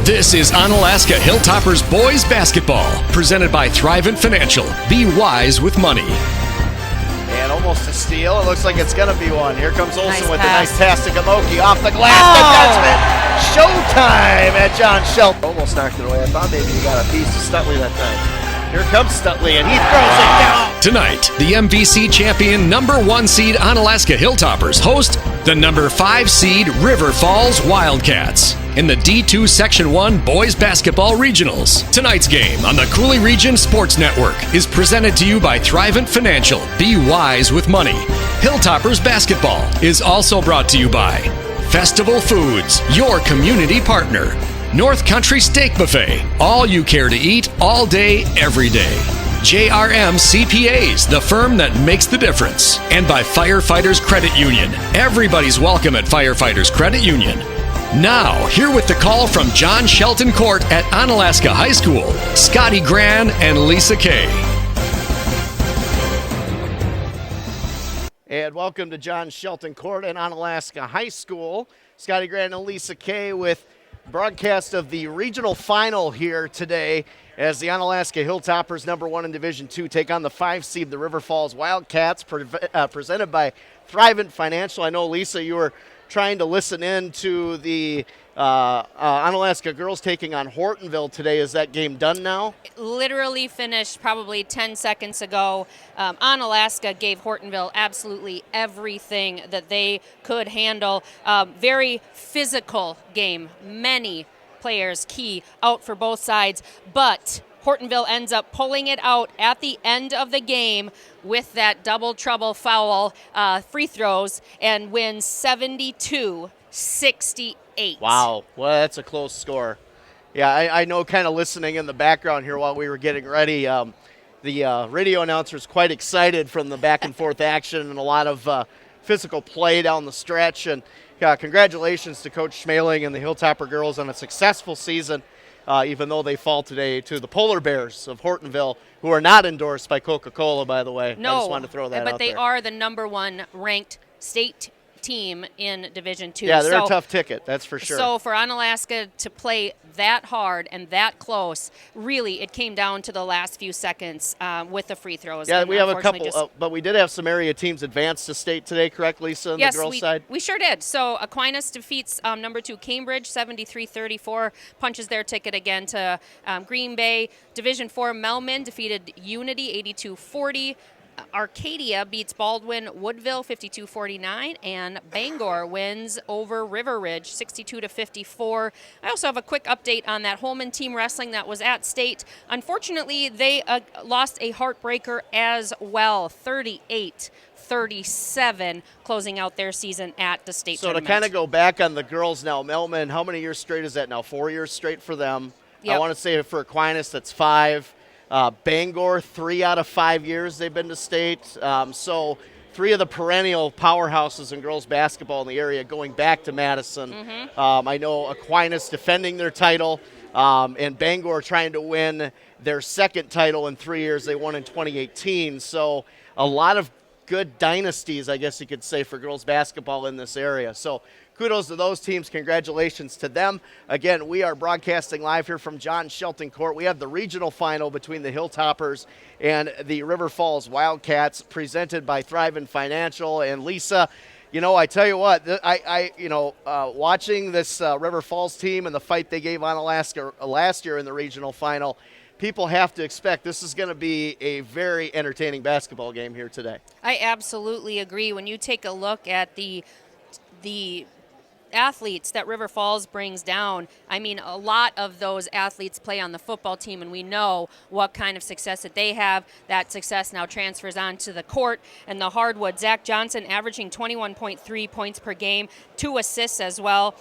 This is Onalaska Hilltoppers boys basketball, presented by Thrivent Financial. Be wise with money. And almost a steal. It looks like it's going to be one. Here comes Olsen with pass. a nice pass to Gamoki off the glass. The judgment. Showtime at John Shelton. Almost knocked it away. I thought maybe you got a piece of Stutley that time. Here comes Stutley, and he throws it down. Tonight, the MVC champion #1 seed Onalaska Hilltoppers host the #5 seed River Falls Wildcats in the D2 Section 1 Boys Basketball Regionals. Tonight's game on the Coulee Region Sports Network is presented to you by Thrivent Financial. Be wise with money. Hilltoppers Basketball is also brought to you by Festival Foods, your community partner. North Country Steak Buffet, all you care to eat, all day, every day. JRM CPAs, the firm that makes the difference. And by Firefighters Credit Union. Everybody's welcome at Firefighters Credit Union. Now, here with the call from John Shelton Court at Onalaska High School, Scotty Gran and Lisa Kay. And welcome to John Shelton Court at Onalaska High School. Scotty Gran and Lisa Kay with broadcast of the regional final here today as the Onalaska Hilltoppers, #1 in Division II, take on the 5 seed, the River Falls Wildcats, presented by Thrivent Financial. I know, Lisa, you were trying to listen in to the Onalaska girls taking on Hortonville today. Is that game done now? Literally finished probably 10 seconds ago. Onalaska gave Hortonville absolutely everything that they could handle. Very physical game. Many players key out for both sides, but Hortonville ends up pulling it out at the end of the game with that double trouble foul free throws and wins 72-68. Wow, well, that's a close score. Yeah, I know, kind of listening in the background here while we were getting ready, the radio announcer is quite excited from the back and forth action and a lot of physical play down the stretch. And congratulations to Coach Schmaling and the Hilltopper girls on a successful season, even though they fall today to the Polar Bears of Hortonville, who are not endorsed by Coca-Cola, by the way. No, I just wanted to throw that but out they there. are the #1 ranked state team in Division II. Yeah, they're a tough ticket, that's for sure. So for Onalaska to play that hard and that close, really it came down to the last few seconds with the free throws. Yeah, and we have a couple, just but we did have some area teams advance to state today, correct, Lisa, on the girls' side? We sure did. So Aquinas defeats #2 Cambridge 73-34, punches their ticket again to Green Bay. Division IV Melman defeated Unity 82-40. Arcadia beats Baldwin Woodville 52-49, and Bangor wins over River Ridge 62-54. I also have a quick update on that Holman team wrestling that was at state. Unfortunately, they lost a heartbreaker as well, 38-37, closing out their season at the state tournament. So to kind of go back on the girls now, Melman, how many years straight is that now? 4 years straight for them. Yep. I want to say for Aquinas, that's 5. Bangor, 3 out of 5 years they've been to state. So 3 of the perennial powerhouses in girls basketball in the area going back to Madison. Mm-hmm. I know Aquinas defending their title, and Bangor trying to win their second title in 3 years. They won in 2018. So a lot of good dynasties, I guess you could say, for girls basketball in this area. So kudos to those teams. Congratulations to them. Again, we are broadcasting live here from John Shelton Court. We have the regional final between the Hilltoppers and the River Falls Wildcats, presented by Thrivent Financial. And Lisa, you know, I tell you what, watching this River Falls team and the fight they gave Onalaska last year in the regional final, people have to expect this is going to be a very entertaining basketball game here today. I absolutely agree. When you take a look at the athletes that River Falls brings down, I mean, a lot of those athletes play on the football team, and we know what kind of success that they have. That success now transfers on to the court and the hardwood. Zach Johnson averaging 21.3 points per game, 2 assists as well.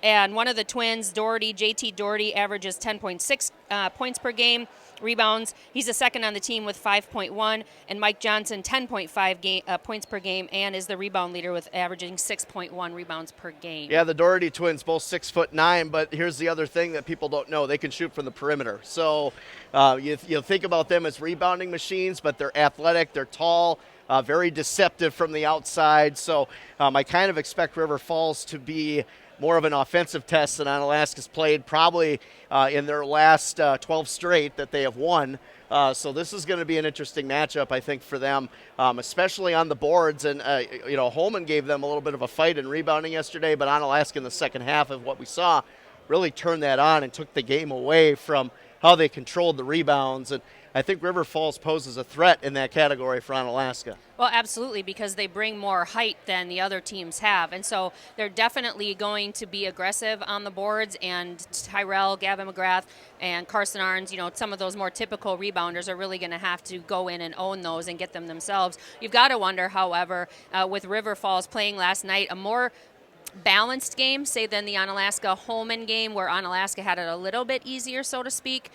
And one of the twins, JT Doherty, averages 10.6 points per game. Rebounds, he's the second on the team with 5.1, and Mike Johnson 10.5 points per game, and is the rebound leader with averaging 6.1 rebounds per game. Yeah, the Doherty twins, both 6'9", but here's the other thing that people don't know: they can shoot from the perimeter. So you think about them as rebounding machines, but they're athletic, they're tall, very deceptive from the outside. So I kind of expect River Falls to be more of an offensive test than Onalaska's played probably in their last 12 straight that they have won. So this is going to be an interesting matchup, I think, for them, especially on the boards. And, Holman gave them a little bit of a fight in rebounding yesterday, but Onalaska in the second half of what we saw really turned that on and took the game away from how they controlled the rebounds. And I think River Falls poses a threat in that category for Onalaska. Well, absolutely, because they bring more height than the other teams have. And so they're definitely going to be aggressive on the boards. And Tyrell, Gavin McGrath, and Carson Arns, some of those more typical rebounders are really going to have to go in and own those and get them themselves. You've got to wonder, however, with River Falls playing last night, a more balanced game, say, than the Onalaska Holman game, where Onalaska had it a little bit easier, so to speak.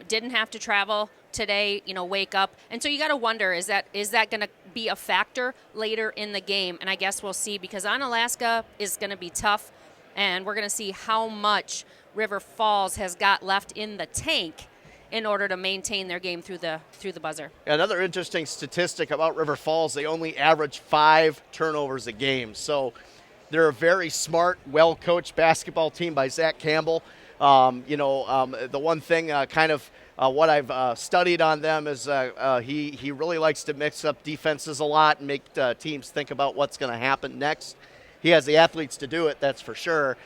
Didn't have to travel today, wake up. And so you got to wonder, is that going to be a factor later in the game? And I guess we'll see, because Onalaska is going to be tough, and we're going to see how much River Falls has got left in the tank in order to maintain their game through the buzzer. Another interesting statistic about River Falls, they only average 5 turnovers a game. So they're a very smart, well-coached basketball team by Zach Campbell. The one thing what I've studied on them is he really likes to mix up defenses a lot and make teams think about what's going to happen next. He has the athletes to do it, that's for sure.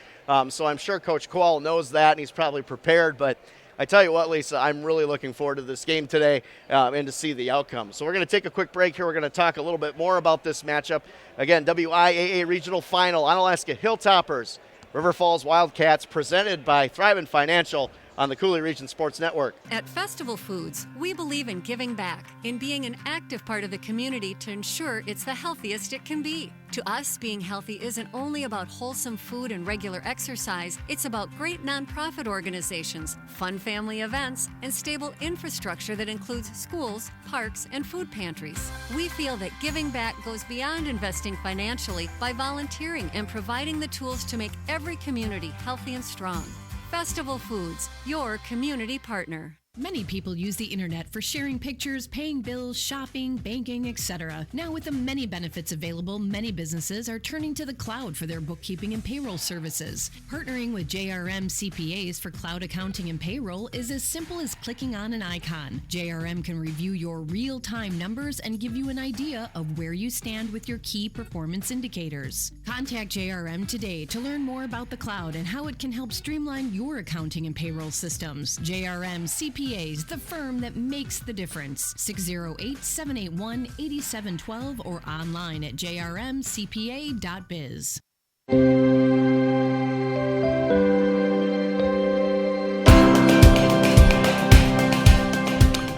So I'm sure Coach Quall knows that, and he's probably prepared. But I tell you what, Lisa, I'm really looking forward to this game today and to see the outcome. So we're going to take a quick break here. We're going to talk a little bit more about this matchup. Again, WIAA Regional Final, Onalaska Hilltoppers, River Falls Wildcats, presented by Thrivent Financial on the Coulee Region Sports Network. At Festival Foods, we believe in giving back, in being an active part of the community to ensure it's the healthiest it can be. To us, being healthy isn't only about wholesome food and regular exercise, it's about great nonprofit organizations, fun family events, and stable infrastructure that includes schools, parks, and food pantries. We feel that giving back goes beyond investing financially by volunteering and providing the tools to make every community healthy and strong. Festival Foods, your community partner. Many people use the internet for sharing pictures, paying bills, shopping, banking, etc. Now, with the many benefits available, many businesses are turning to the cloud for their bookkeeping and payroll services. Partnering with JRM CPAs for cloud accounting and payroll is as simple as clicking on an icon. JRM can review your real-time numbers and give you an idea of where you stand with your key performance indicators. Contact JRM today to learn more about the cloud and how it can help streamline your accounting and payroll systems. JRM CPAs, the firm that makes the difference. 608-781-8712 or online at jrmcpa.biz.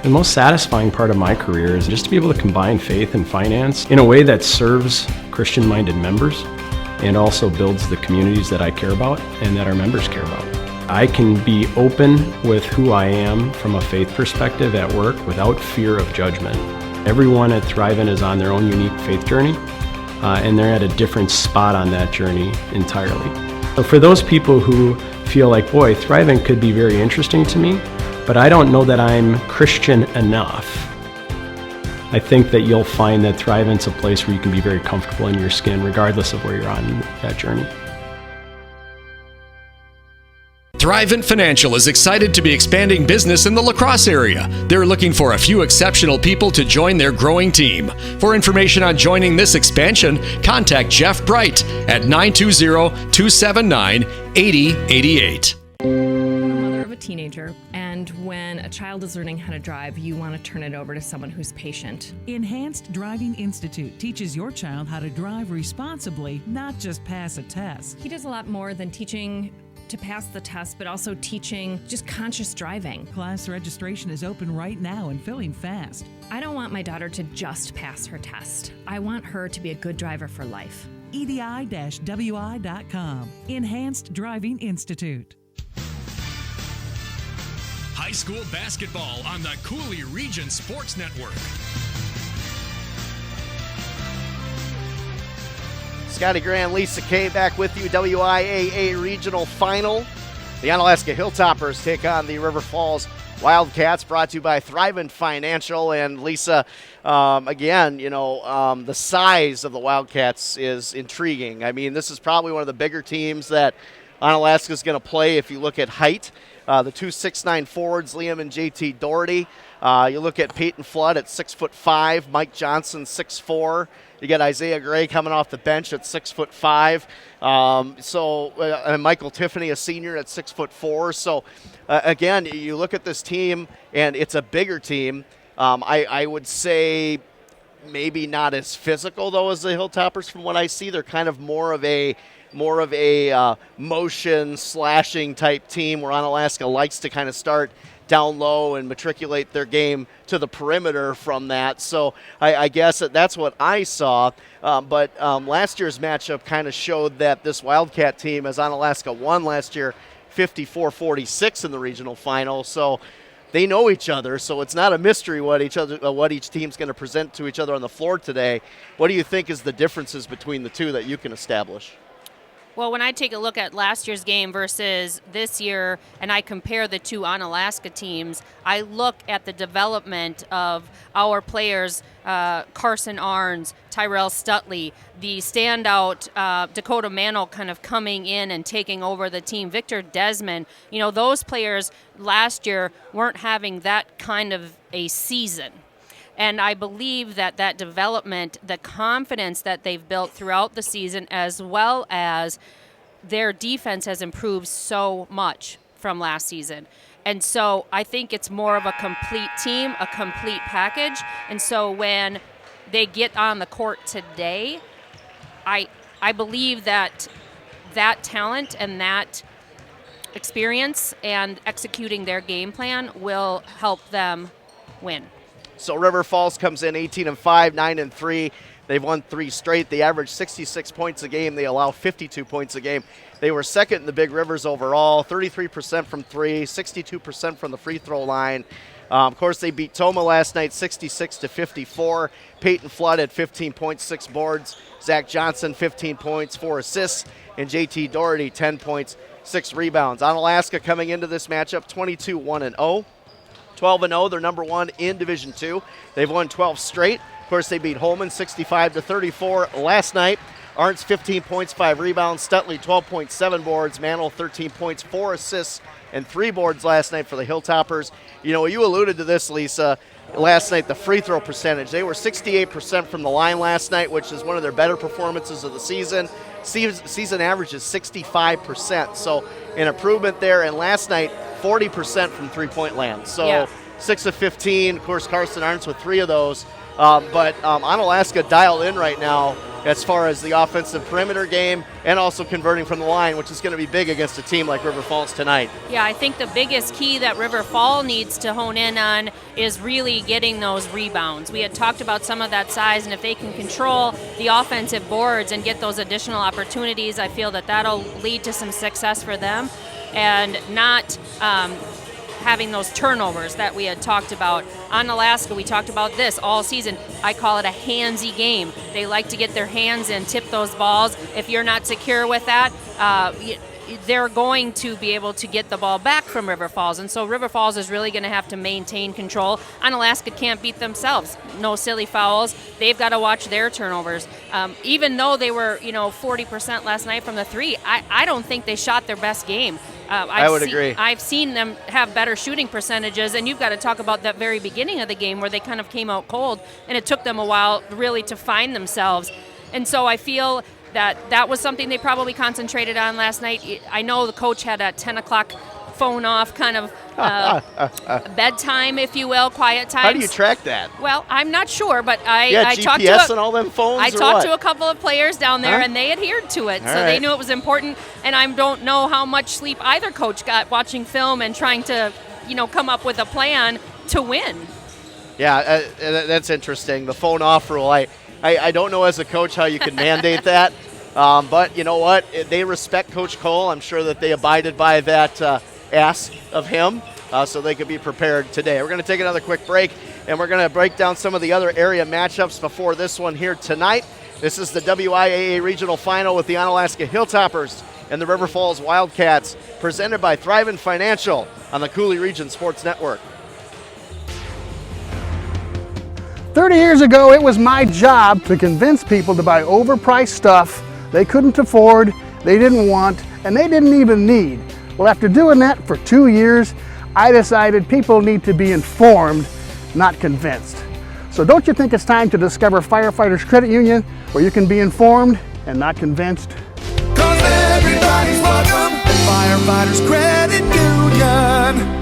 The most satisfying part of my career is just to be able to combine faith and finance in a way that serves Christian-minded members and also builds the communities that I care about and that our members care about. I can be open with who I am from a faith perspective at work without fear of judgment. Everyone at Thrivent is on their own unique faith journey, and they're at a different spot on that journey entirely. So for those people who feel like, boy, Thrivent could be very interesting to me, but I don't know that I'm Christian enough, I think that you'll find that Thrivent's a place where you can be very comfortable in your skin regardless of where you're on that journey. Thrivent Financial is excited to be expanding business in the La Crosse area. They're looking for a few exceptional people to join their growing team. For information on joining this expansion, contact Jeff Bright at 920-279-8088. Mother of a teenager, and when a child is learning how to drive, you want to turn it over to someone who's patient. Enhanced Driving Institute teaches your child how to drive responsibly, not just pass a test. He does a lot more than teaching to pass the test, but also teaching just conscious driving. Class registration is open right now and filling fast. I don't want my daughter to just pass her test. I want her to be a good driver for life. EDI-WI.com. Enhanced Driving Institute. High school basketball on the Coulee Region Sports Network. Scotty Graham, Lisa Kay back with you. WIAA Regional Final. The Onalaska Hilltoppers take on the River Falls Wildcats, brought to you by Thrivent Financial. And Lisa, again, the size of the Wildcats is intriguing. I mean, this is probably one of the bigger teams that Onalaska is going to play if you look at height. The two 6'9" forwards, Liam and JT Doherty. You look at Peyton Flood at 6'5", Mike Johnson 6'4". You get Isaiah Gray coming off the bench at 6'5". And Michael Tiffany, a senior, at 6'4". So again, you look at this team, and it's a bigger team. I would say maybe not as physical though as the Hilltoppers. From what I see, they're kind of more of a motion slashing type team, where Onalaska likes to kind of start down low and matriculate their game to the perimeter from that. So I guess that's what I saw. But last year's matchup kind of showed that this Wildcat team, as Onalaska won last year 54-46 in the regional final. So they know each other, so it's not a mystery what each team's going to present to each other on the floor today. What do you think is the differences between the two that you can establish? Well, when I take a look at last year's game versus this year, and I compare the two Onalaska teams, I look at the development of our players, Carson Arns, Tyrell Stutley, the standout Dakota Mantle kind of coming in and taking over the team, Victor Desmond. Those players last year weren't having that kind of a season. And I believe that development, the confidence that they've built throughout the season, as well as their defense has improved so much from last season. And so I think it's more of a complete team, a complete package. And so when they get on the court today, I believe that talent and that experience and executing their game plan will help them win. So River Falls comes in 18-5, 9-3. They've won 3 straight. They average 66 points a game. They allow 52 points a game. They were second in the Big Rivers overall, 33% from 3, 62% from the free throw line. Of course, they beat Toma last night 66-54. Peyton Flood had 15 points, 6 boards. Zach Johnson, 15 points, 4 assists. And JT Doherty, 10 points, 6 rebounds. Onalaska coming into this matchup 22-1-0. 12-0, they're number 1 in Division II. They've won 12 straight. Of course, they beat Holman 65-34 last night. Arntz 15 points, 5 rebounds. Stutley 12.7 boards. Mantle 13 points, 4 assists, and 3 boards last night for the Hilltoppers. You alluded to this, Lisa, last night, the free throw percentage. They were 68% from the line last night, which is one of their better performances of the season. Season average is 65%, so an improvement there. And last night, 40% from three-point land. So 6 of 15. Of course, Carson Arntz with 3 of those. But Onalaska dialed in right now as far as the offensive perimeter game and also converting from the line, which is going to be big against a team like River Falls tonight. Yeah, I think the biggest key that River Falls needs to hone in on is really getting those rebounds. We had talked about some of that size, and if they can control the offensive boards and get those additional opportunities, I feel that that'll lead to some success for them, and not having those turnovers that we had talked about. Onalaska, we talked about this all season. I call it a handsy game. They like to get their hands in, tip those balls. If you're not secure with that, they're going to be able to get the ball back from River Falls. And so River Falls is really going to have to maintain control. Onalaska can't beat themselves. No silly fouls. They've got to watch their turnovers. Even though they were, 40% last night from the 3, I don't think they shot their best game. I would agree. I've seen them have better shooting percentages, and you've got to talk about that very beginning of the game where they kind of came out cold, and it took them a while really to find themselves. And so I feel that was something they probably concentrated on last night. I know the coach had a 10 o'clock phone off kind of bedtime, if you will, quiet time. How do you track that? Well, I'm not sure, but I talked GPS and all them phones. I talked to a couple of players down there, and they adhered to it, so they knew it was important. And I don't know how much sleep either coach got watching film and trying to, come up with a plan to win. Yeah, that's interesting. The phone off rule. I don't know as a coach how you can mandate that, but you know what? They respect Coach Cole. I'm sure that they abided by that ask of him, so they could be prepared today. We're going to take another quick break, and we're going to break down some of the other area matchups before this one here tonight. This is the WIAA Regional Final with the Onalaska Hilltoppers and the River Falls Wildcats, presented by Thrivent Financial on the Coulee Region Sports Network. 30 years ago, it was my job to convince people to buy overpriced stuff they couldn't afford, they didn't want, and they didn't even need. Well, after doing that for 2 years, I decided people need to be informed, not convinced. So don't you think it's time to discover Firefighters Credit Union, where you can be informed and not convinced? 'Cause everybody's welcome at Firefighters Credit Union.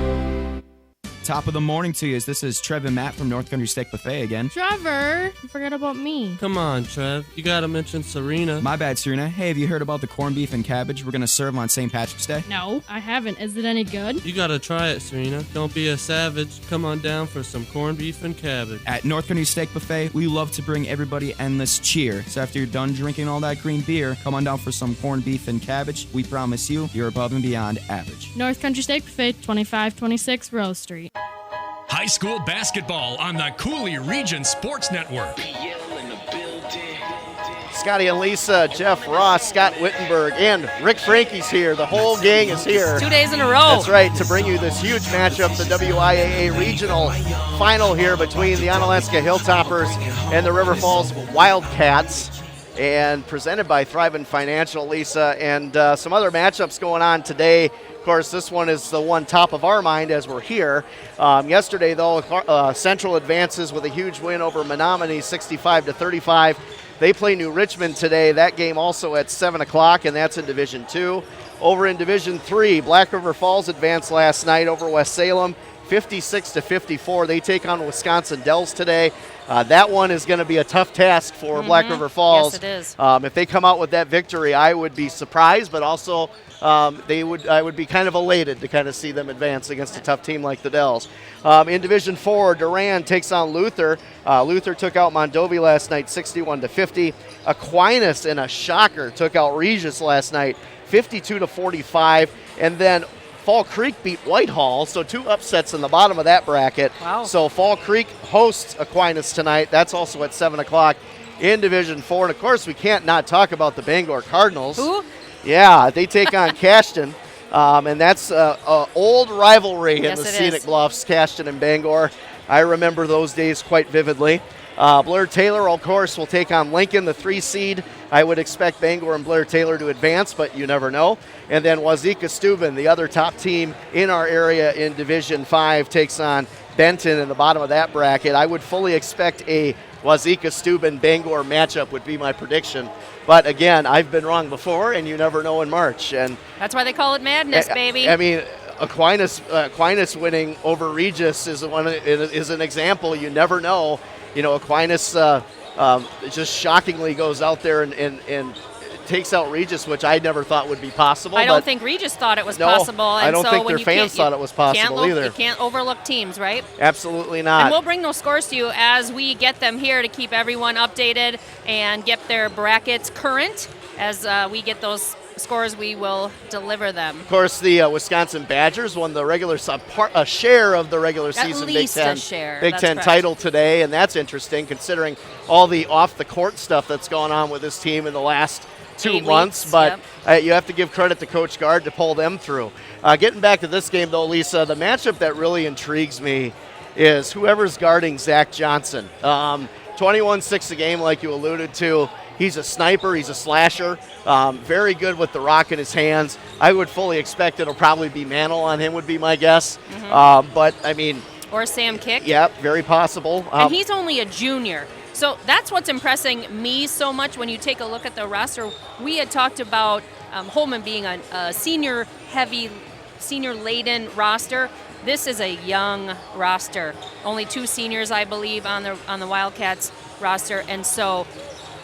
Top of the morning to you. This is Trev and Matt from North Country Steak Buffet again. Trevor, you forgot about me. Come on, Trev. You gotta mention Serena. My bad, Serena. Hey, have you heard about the corned beef and cabbage we're gonna serve on St. Patrick's Day? No, I haven't. Is it any good? You gotta try it, Serena. Don't be a savage. Come on down for some corned beef and cabbage. At North Country Steak Buffet, we love to bring everybody endless cheer. So after you're done drinking all that green beer, come on down for some corned beef and cabbage. We promise you, you're above and beyond average. North Country Steak Buffet, 2526 Rose Street. High school basketball on the Cooley Region Sports Network. Scotty and Lisa, Jeff Ross, Scott Wittenberg, and Rick Frankie's here. The whole gang is here. 2 days in a row. That's right, to bring you this huge matchup, the WIAA Regional Final here between the Onalaska Hilltoppers and the River Falls Wildcats, and presented by Thrivent Financial, Lisa, and some other matchups going on today. Of course, this one is the one top of our mind as we're here. Yesterday, though, Central advances with a huge win over Menominee, 65-35. They play New Richmond today. That game also at 7 o'clock, and that's in Division 2. Over in Division 3, Black River Falls advanced last night over West Salem, 56-54. They take on Wisconsin Dells today. That one is going to be a tough task for Black River Falls. Yes, it is. If they come out with that victory, I would be surprised, but also I would be kind of elated to kind of see them advance against a tough team like the Dells. In Division 4, Durand takes on Luther. Luther took out Mondovi last night, 61-50. Aquinas, in a shocker, took out Regis last night, 52-45. And then Fall Creek beat Whitehall, so 2 upsets in the bottom of that bracket. Wow. So Fall Creek hosts Aquinas tonight. That's also at 7 o'clock in Division 4. And, of course, we can't not talk about the Bangor Cardinals. Who? Yeah, they take on Cashton, and that's an old rivalry in the Scenic Bluffs, Cashton and Bangor. I remember those days quite vividly. Blair Taylor, of course, will take on Lincoln, the 3 seed. I would expect Bangor and Blair Taylor to advance, but you never know. And then Wazeeka Steuben, the other top team in our area in Division 5, takes on Benton in the bottom of that bracket. I would fully expect a Wazeeka Steuben Bangor matchup would be my prediction. But again, I've been wrong before, and you never know in March. And that's why they call it madness, baby. I mean, Aquinas winning over Regis is an example. You never know. You know, Aquinas just shockingly goes out there and takes out Regis, which I never thought would be possible. I don't think Regis thought it was possible. And I don't so think when their fans thought it was possible either. You can't overlook teams, right? Absolutely not. And we'll bring those scores to you as we get them here to keep everyone updated and get their brackets current. As we get those scores, we will deliver them. Of course, the Wisconsin Badgers won the a share of the regular season Big Ten title today, and that's interesting considering all the off-the-court stuff that's gone on with this team in the last 2 months. Weeks, but you have to give credit to Coach Gard to pull them through. Getting back to this game, though, Lisa, the matchup that really intrigues me is whoever's guarding Zach Johnson. 21-6 a game, like you alluded to. He's a sniper. He's a slasher. Very good with the rock in his hands. I would fully expect it'll probably be Mantle on him would be my guess. But, I mean. Or Sam Kick. Yep, very possible. And he's only a junior. So that's what's impressing me so much when you take a look at the roster. We had talked about Holman being a senior-heavy, senior-laden roster. This is a young roster. Only 2 seniors, I believe, on the Wildcats roster. And so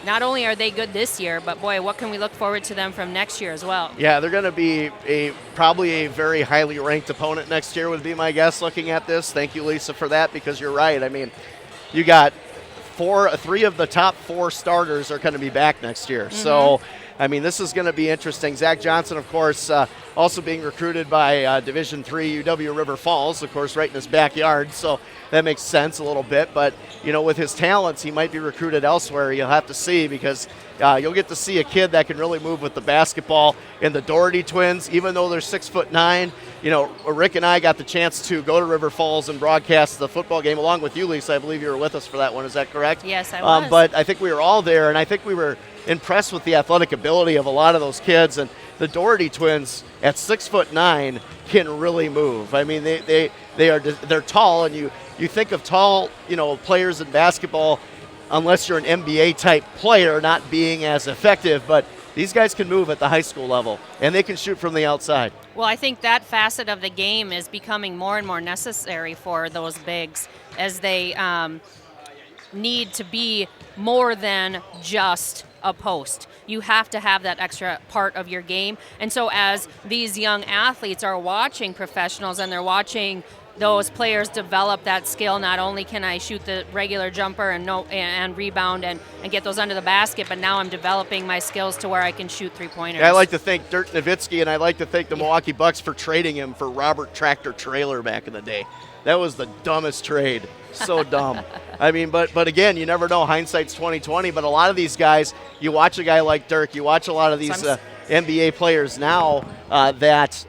not only are they good this year, but boy, what can we look forward to them from next year as well? Yeah, they're going to be probably a very highly ranked opponent next year would be my guess looking at this. Thank you, Lisa, for that, because you're right. I mean, you got 3 of the top 4 starters are going to be back next year. So, I mean, this is going to be interesting. Zach Johnson, of course, also being recruited by Division III UW River Falls, of course, right in his backyard. So that makes sense a little bit. But, you know, with his talents, he might be recruited elsewhere. You'll have to see, because you'll get to see a kid that can really move with the basketball. And the Doherty twins, even though they're 6'9", Rick and I got the chance to go to River Falls and broadcast the football game along with you, Lisa. I believe you were with us for that one. Is that correct? Yes, I was. But I think we were all there, and I think we were impressed with the athletic ability of a lot of those kids. And the Doherty twins at 6'9" can really move. I mean, they're tall, and you think of tall, players in basketball, unless you're an NBA type player, not being as effective. But these guys can move at the high school level, and they can shoot from the outside. Well, I think that facet of the game is becoming more and more necessary for those bigs, as they need to be more than just a post. You have to have that extra part of your game. And so as these young athletes are watching professionals and they're watching those players develop that skill, not only can I shoot the regular jumper and rebound and get those under the basket, but now I'm developing my skills to where I can shoot three-pointers. Yeah, I like to thank Dirk Nowitzki, and I like to thank the Milwaukee Bucks for trading him for Robert Tractor Trailer back in the day. That was the dumbest trade. So dumb. I mean, but again, you never know. Hindsight's 20/20. But a lot of these guys, you watch a guy like Dirk, you watch a lot of these NBA players now that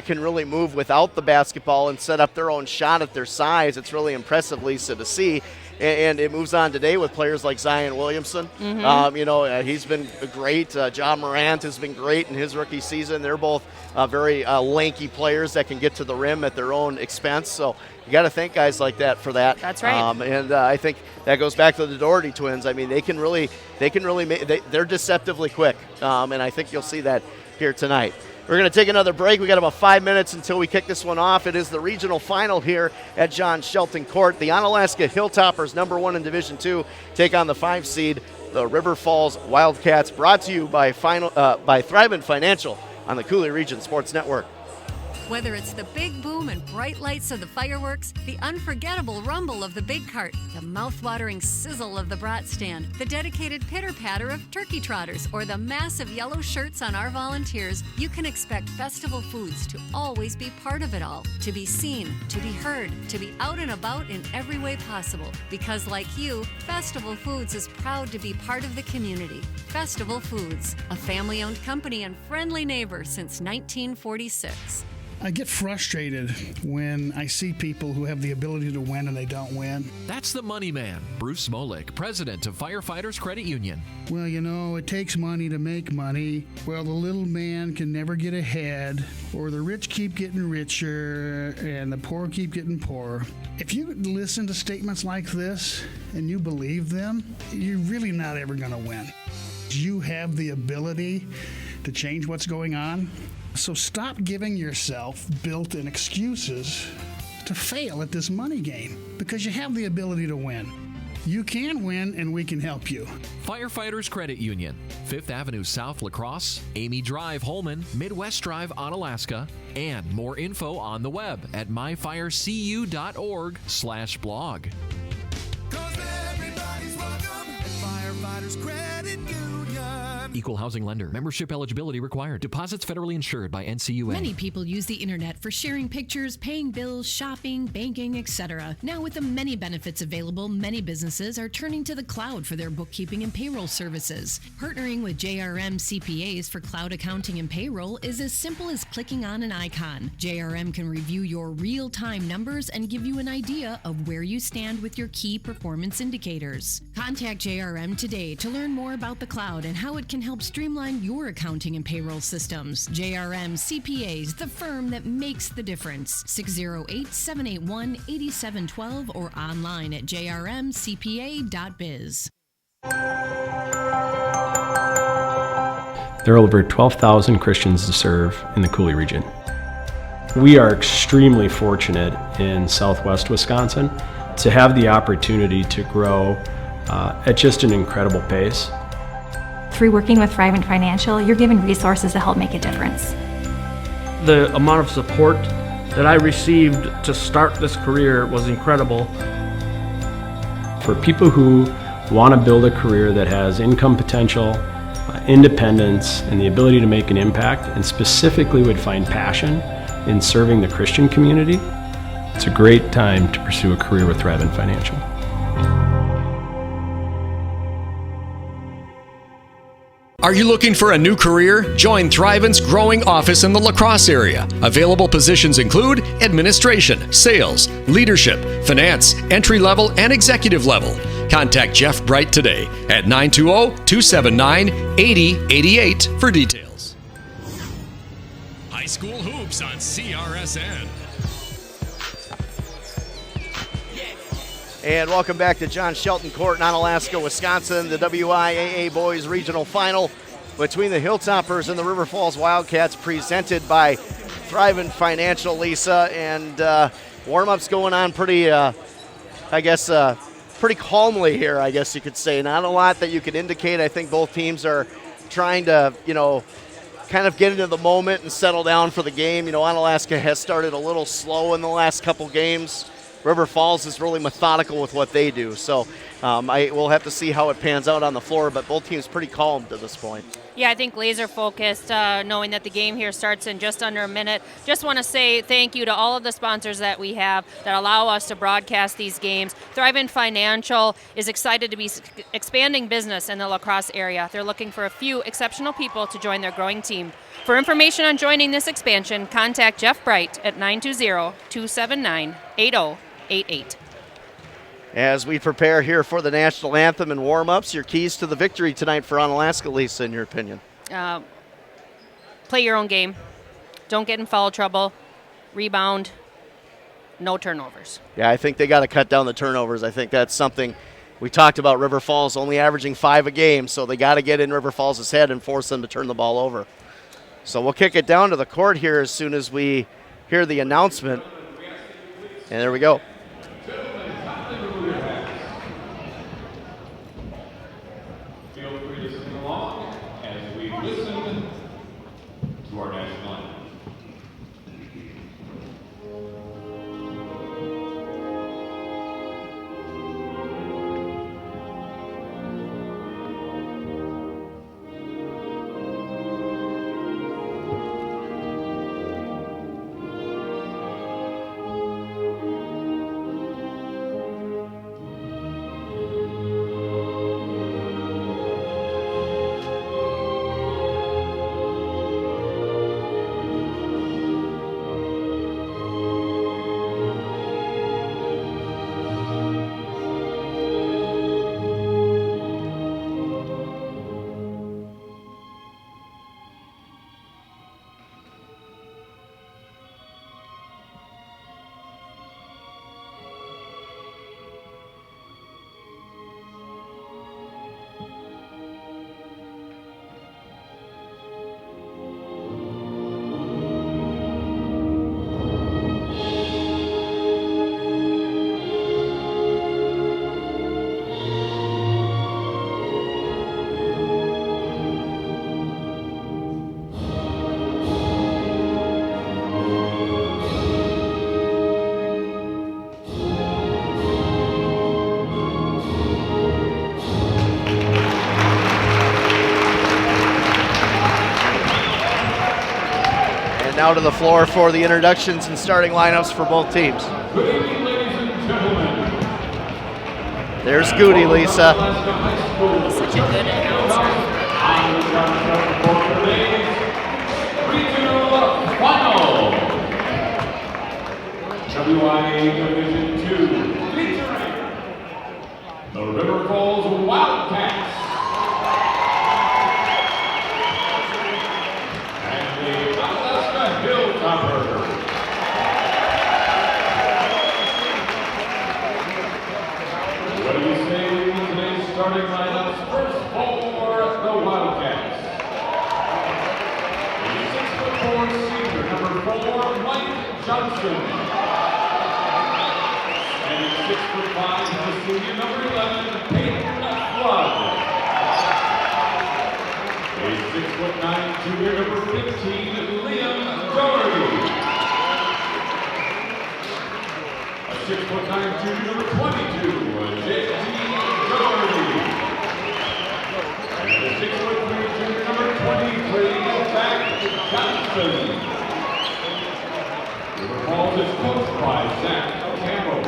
can really move without the basketball and set up their own shot at their size. It's really impressive, Lisa, to see. And it moves on today with players like Zion Williamson. Mm-hmm. He's been great. John Morant has been great in his rookie season. They're both very lanky players that can get to the rim at their own expense. So you got to thank guys like that for that. That's right. And I think that goes back to the Doherty twins. I mean, they're deceptively quick. And I think you'll see that here tonight. We're going to take another break. We got about 5 minutes until we kick this one off. It is the regional final here at John Shelton Court. The Onalaska Hilltoppers, number 1 in Division II, take on the 5 seed, the River Falls Wildcats, brought to you by Thrivent Financial on the Coulee Region Sports Network. Whether it's the big boom and bright lights of the fireworks, the unforgettable rumble of the big cart, the mouth-watering sizzle of the brat stand, the dedicated pitter-patter of turkey trotters, or the massive yellow shirts on our volunteers, you can expect Festival Foods to always be part of it all. To be seen, to be heard, to be out and about in every way possible. Because like you, Festival Foods is proud to be part of the community. Festival Foods, a family-owned company and friendly neighbor since 1946. I get frustrated when I see people who have the ability to win and they don't win. That's the money man, Bruce Smolik, president of Firefighters Credit Union. Well, it takes money to make money. Well, the little man can never get ahead, or the rich keep getting richer and the poor keep getting poorer. If you listen to statements like this and you believe them, you're really not ever going to win. You have the ability to change what's going on. So stop giving yourself built-in excuses to fail at this money game, because you have the ability to win. You can win, and we can help you. Firefighters Credit Union, 5th Avenue South, La Crosse, Amy Drive, Holman, Midwest Drive, Onalaska, and more info on the web at myfirecu.org/blog. Firefighters Credit Union. Equal housing lender. Membership eligibility required. Deposits federally insured by NCUA. Many people use the internet for sharing pictures, paying bills, shopping, banking, etc. Now, with the many benefits available, many businesses are turning to the cloud for their bookkeeping and payroll services. Partnering with JRM CPAs for cloud accounting and payroll is as simple as clicking on an icon. JRM can review your real-time numbers and give you an idea of where you stand with your key performance indicators. Contact JRM today to learn more about the cloud and how it can help streamline your accounting and payroll systems. JRM CPAs, the firm that makes the difference. 608-781-8712 or online at jrmcpa.biz. There are over 12,000 Christians to serve in the Coulee region. We are extremely fortunate in Southwest Wisconsin to have the opportunity to grow at just an incredible pace. Through working with Thrivent Financial, you're given resources to help make a difference. The amount of support that I received to start this career was incredible. For people who want to build a career that has income potential, independence, and the ability to make an impact, and specifically would find passion in serving the Christian community, it's a great time to pursue a career with Thrivent Financial. Are you looking for a new career? Join Thrivent's growing office in the La Crosse area. Available positions include administration, sales, leadership, finance, entry-level, and executive level. Contact Jeff Bright today at 920-279-8088 for details. High school hoops on CRSN. And welcome back to John Shelton Court in Onalaska, Wisconsin, the WIAA Boys Regional Final between the Hilltoppers and the River Falls Wildcats, presented by Thrivent Financial, Lisa. And warm-ups going on pretty calmly here, I guess you could say. Not a lot that you could indicate. I think both teams are trying to, kind of get into the moment and settle down for the game. Onalaska has started a little slow in the last couple games. River Falls is really methodical with what they do. So we'll have to see how it pans out on the floor, but both teams pretty calm to this point. Yeah, I think laser focused, knowing that the game here starts in just under a minute. Just want to say thank you to all of the sponsors that we have that allow us to broadcast these games. Thrivent Financial is excited to be expanding business in the La Crosse area. They're looking for a few exceptional people to join their growing team. For information on joining this expansion, contact Jeff Bright at 920-279-8088. As we prepare here for the national anthem and warm-ups, your keys to the victory tonight for Onalaska, Lisa, in your opinion? Play your own game. Don't get in foul trouble. Rebound. No turnovers. Yeah, I think they got to cut down the turnovers. I think that's something we talked about. River Falls only averaging 5 a game, so they got to get in River Falls' head and force them to turn the ball over. So we'll kick it down to the court here as soon as we hear the announcement. And there we go. Feel free to sing along as we listen to our national anthem. Now to the floor for the introductions and starting lineups for both teams. Good evening, ladies and gentlemen. There's Goody, Lisa. Such a good announcer. Regional Final. WIA Division 2, featuring the River Falls Wildcats. Hilltoppers. What do you say we need today's starting lineups? First for the Wildcats. The 6'4" senior, number 4, Mike Johnson. And 6'5", the senior, number 11, Peyton Flood. A 6'9" junior, number 15, Liam Doherty. A 6'9" junior, number 22, J.T. Doherty. And a 6'3" junior, number 23, Zach Johnson. River Falls is coached by Zach Campbell.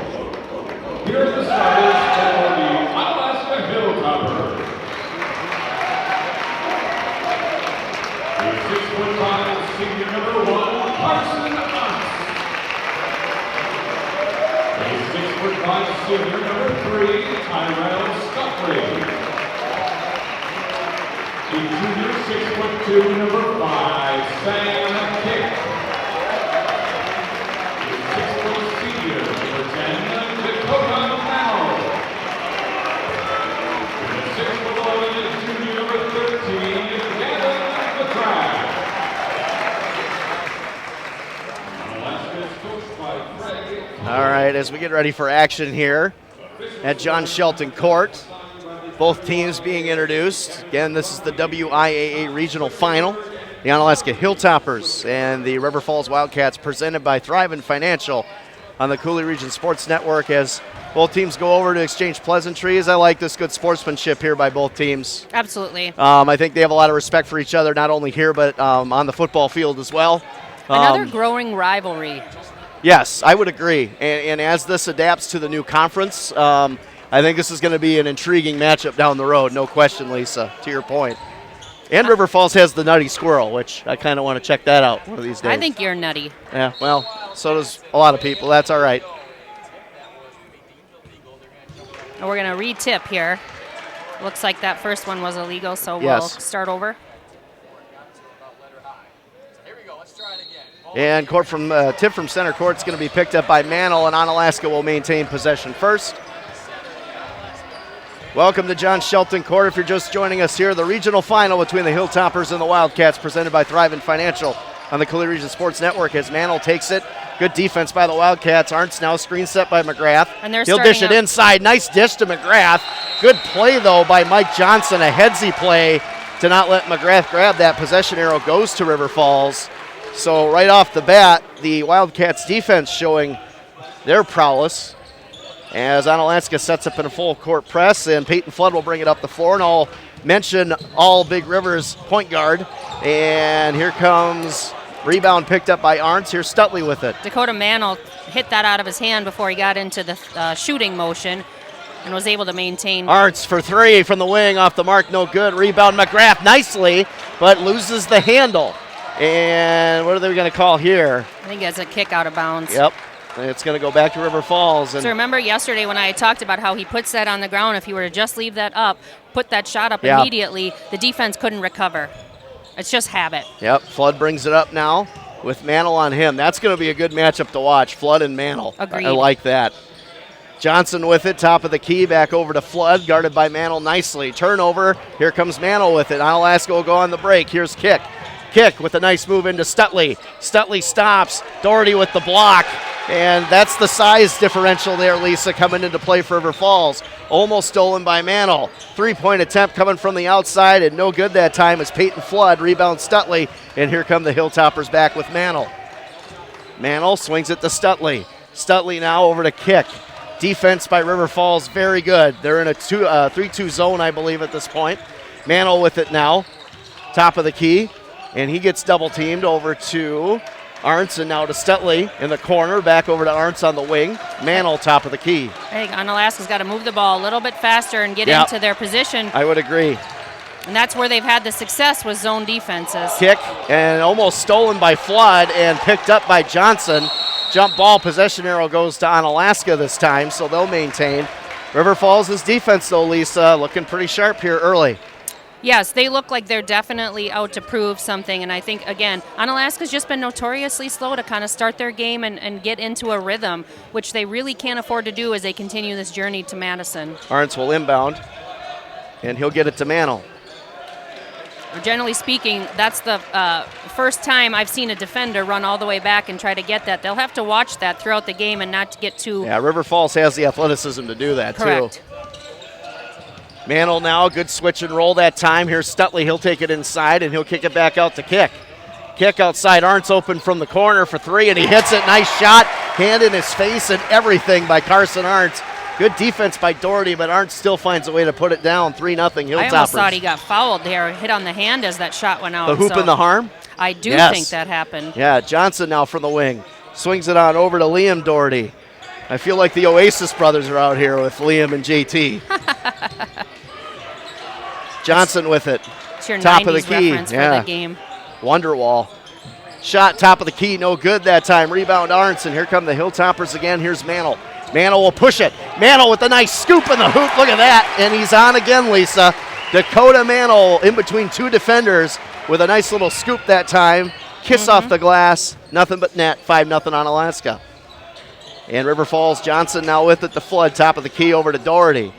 Here are the starters for the Onalaska Hilltoppers. senior number 1, Carson Arndt. A 6'5" senior number 3, Tyrell Scuppery. The junior 6'2", number 5, Sam Kick. The 6' senior, number 10, Dakota Mao. The 6'11" junior, number 13, Gavin McGrath. Onalaska is coached by Greg. All right, as we get ready for action here at John Shelton Court, both teams being introduced. Again, this is the WIAA Regional Final. The Onalaska Hilltoppers and the River Falls Wildcats, presented by Thrivent Financial on the Coulee Region Sports Network, as both teams go over to exchange pleasantries. I like this good sportsmanship here by both teams. Absolutely. I think they have a lot of respect for each other, not only here but on the football field as well. Another growing rivalry. Yes, I would agree. And as this adapts to the new conference, I think this is going to be an intriguing matchup down the road, no question, Lisa, to your point. And River Falls has the Nutty Squirrel, which I kind of want to check that out one of these days. I think you're nutty. Yeah, well, so does a lot of people. That's all right. And we're going to re-tip here. Looks like that first one was illegal, so we'll Yes. start over. And tip from center court is going to be picked up by Mantle, and Onalaska will maintain possession first. Welcome to John Shelton Court. If you're just joining us here, the regional final between the Hilltoppers and the Wildcats, presented by Thrivent Financial on the Coulee Region Sports Network, as Mantle takes it. Good defense by the Wildcats. Arndt's now screen set by McGrath. And they're He'll dish it inside. Nice dish to McGrath. Good play, though, by Mike Johnson. A headsy play to not let McGrath grab that. Possession arrow goes to River Falls. So right off the bat, the Wildcats defense showing their prowess, as Onalaska sets up in a full court press, and Peyton Flood will bring it up the floor. And I'll mention all Big River's point guard. And here comes rebound picked up by Arntz. Here's Stutley with it. Dakota Mantle hit that out of his hand before he got into the shooting motion and was able to maintain. Arntz for three from the wing, off the mark, no good. Rebound McGrath nicely, but loses the handle. And what are they going to call here? I think that's a kick out of bounds. Yep. It's going to go back to River Falls. And so remember yesterday when I talked about how he puts that on the ground, if he were to just leave that up, put that shot up immediately, the defense couldn't recover. It's just habit. Yep, Flood brings it up now with Mantle on him. That's going to be a good matchup to watch, Flood and Mantle. Agreed. I like that. Johnson with it, top of the key, back over to Flood, guarded by Mantle nicely. Turnover, here comes Mantle with it. Onalaska will go on the break. Here's Kick. Kick with a nice move into Stutley. Stutley stops. Doherty with the block. And that's the size differential there, Lisa, coming into play for River Falls. Almost stolen by Mantle. Three-point attempt coming from the outside, and no good that time as Peyton Flood rebounds Stutley. And here come the Hilltoppers back with Mantle. Mantle swings it to Stutley. Stutley now over to Kick. Defense by River Falls, very good. They're in a 3-2 zone, I believe, at this point. Mantle with it now. Top of the key. And he gets double-teamed over to Arntz, and now to Stutley in the corner, back over to Arntz on the wing. Mantle, top of the key. I think Onalaska's got to move the ball a little bit faster and get into their position. I would agree. And that's where they've had the success with zone defenses. Kick, and almost stolen by Flood and picked up by Johnson. Jump ball, possession arrow goes to Onalaska this time, so they'll maintain. River Falls' defense, though, Lisa, looking pretty sharp here early. Yes, they look like they're definitely out to prove something, and I think, again, Onalaska's just been notoriously slow to kind of start their game and get into a rhythm, which they really can't afford to do as they continue this journey to Madison. Arntz will inbound, and he'll get it to Mantle. Generally speaking, that's the first time I've seen a defender run all the way back and try to get that. They'll have to watch that throughout the game and not to get too... Yeah, River Falls has the athleticism to do that, Correct. too. Mantle now, good switch and roll that time. Here's Stutley. He'll take it inside, and he'll kick it back out to Kick. Kick outside. Arntz open from the corner for three, and he hits it. Nice shot. Hand in his face and everything by Carson Arntz. Good defense by Doherty, but Arntz still finds a way to put it down. 3-0 Hilltoppers. I almost thought he got fouled there, hit on the hand as that shot went out. The hoop and the harm? I do think that happened. Yeah, Johnson now from the wing. Swings it on over to Liam Doherty. I feel like the Oasis brothers are out here with Liam and JT. Johnson with it. It's your Top 90s of the key. reference for the game. Wonderwall. Shot top of the key, no good that time. Rebound Arnson. Here come the Hilltoppers again. Here's Mantle. Mantle will push it. Mantle with a nice scoop in the hoop. Look at that. And he's on again, Lisa. Dakota Mantle in between two defenders with a nice little scoop that time. Kiss off the glass. Nothing but net. 5-0 Onalaska. And River Falls Johnson now with it. The flood top of the key over to Doherty.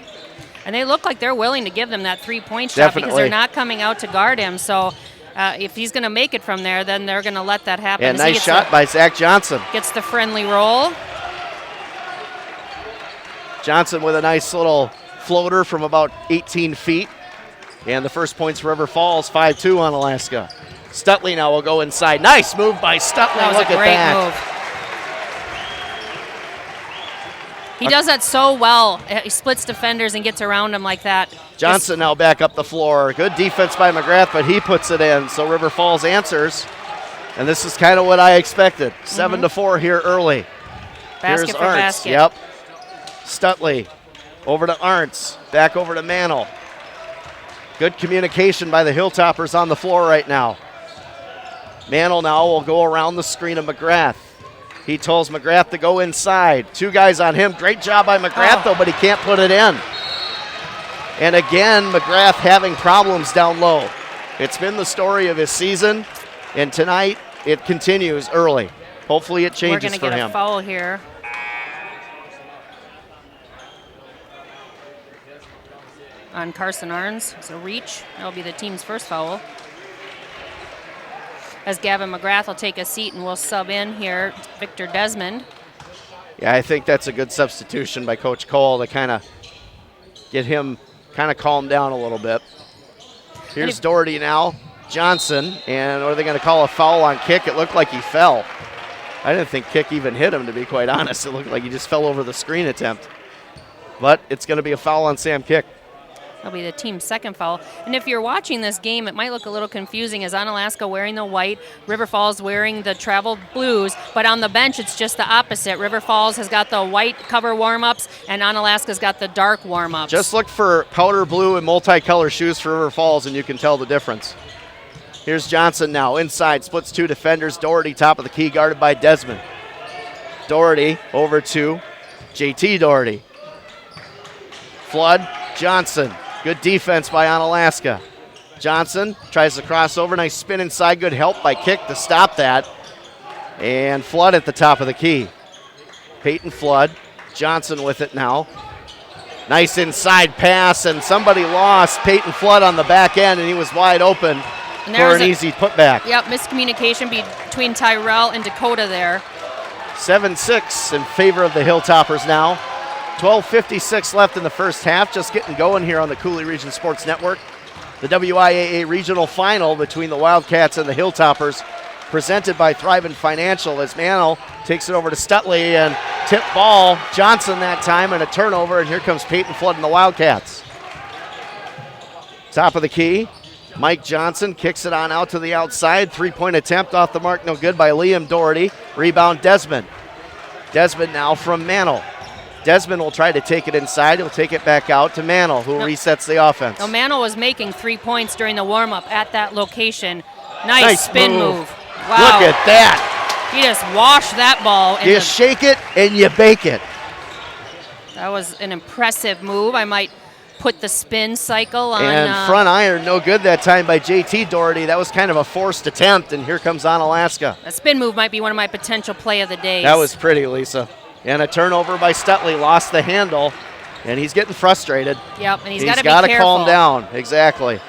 And they look like they're willing to give them that three-point shot because they're not coming out to guard him. So if he's going to make it from there, then they're going to let that happen. And nice shot by Zach Johnson. Gets the friendly roll. Johnson with a nice little floater from about 18 feet. And the first points for River Falls, 5-2 Onalaska. Stutley now will go inside. Nice move by Stutley. That was Look a great at that. move. He does that so well. He splits defenders and gets around them like that. Johnson now back up the floor. Good defense by McGrath, but he puts it in. So River Falls answers. And this is kind of what I expected. 7-4 here early. Basket Here's for Arntz. basket. Yep. Stutley over to Arntz. Back over to Mantle. Good communication by the Hilltoppers on the floor right now. Mantle now will go around the screen of McGrath. He tells McGrath to go inside. Two guys on him. Great job by McGrath, though, but he can't put it in. And again, McGrath having problems down low. It's been the story of his season, and tonight it continues early. Hopefully it changes for him. We're going to get a foul here. On Carson Arns. It's a reach. That'll be the team's first foul. As Gavin McGrath will take a seat and we'll sub in here Victor Desmond. Yeah, I think that's a good substitution by Coach Cole to kind of get him kind of calm down a little bit. Here's Doherty now. Johnson, and are they going to call a foul on Kick? It looked like he fell. I didn't think Kick even hit him, to be quite honest. It looked like he just fell over the screen attempt. But it's going to be a foul on Sam Kick. That'll be the team's second foul. And if you're watching this game, it might look a little confusing as Onalaska wearing the white, River Falls wearing the travel blues, but on the bench it's just the opposite. River Falls has got the white cover warm-ups and Onalaska's got the dark warm-ups. Just look for powder blue and multicolor shoes for River Falls and you can tell the difference. Here's Johnson now, inside, splits two defenders. Doherty top of the key, guarded by Desmond. Doherty over to JT Doherty. Flood, Johnson. Good defense by Onalaska. Johnson tries to cross over. Nice spin inside. Good help by Kick to stop that. And Flood at the top of the key. Peyton Flood. Johnson with it now. Nice inside pass, and somebody lost Peyton Flood on the back end, and he was wide open for an easy putback. Yep, miscommunication between Tyrell and Dakota there. 7-6 in favor of the Hilltoppers now. 12:56 left in the first half. Just getting going here on the Cooley Region Sports Network. The WIAA Regional Final between the Wildcats and the Hilltoppers, presented by Thrivent Financial, as Mantle takes it over to Stutley and tip ball. Johnson that time and a turnover, and here comes Peyton Flood and the Wildcats. Top of the key. Mike Johnson kicks it on out to the outside. Three-point attempt off the mark, no good by Liam Doherty. Rebound Desmond. Desmond now from Mantle. Desmond will try to take it inside. He'll take it back out to Mantle, who resets the offense. So Mantle was making 3 points during the warm-up at that location. Nice spin move. Wow. Look at that. He just washed that ball. You shake it and you bake it. That was an impressive move. I might put the spin cycle on. And front iron, no good that time by JT Doherty. That was kind of a forced attempt, and here comes Onalaska. A spin move might be one of my potential play of the day. That was pretty, Lisa. And a turnover by Stutley, lost the handle, and he's getting frustrated. Yep, and he's got to be got to careful. calm down, exactly.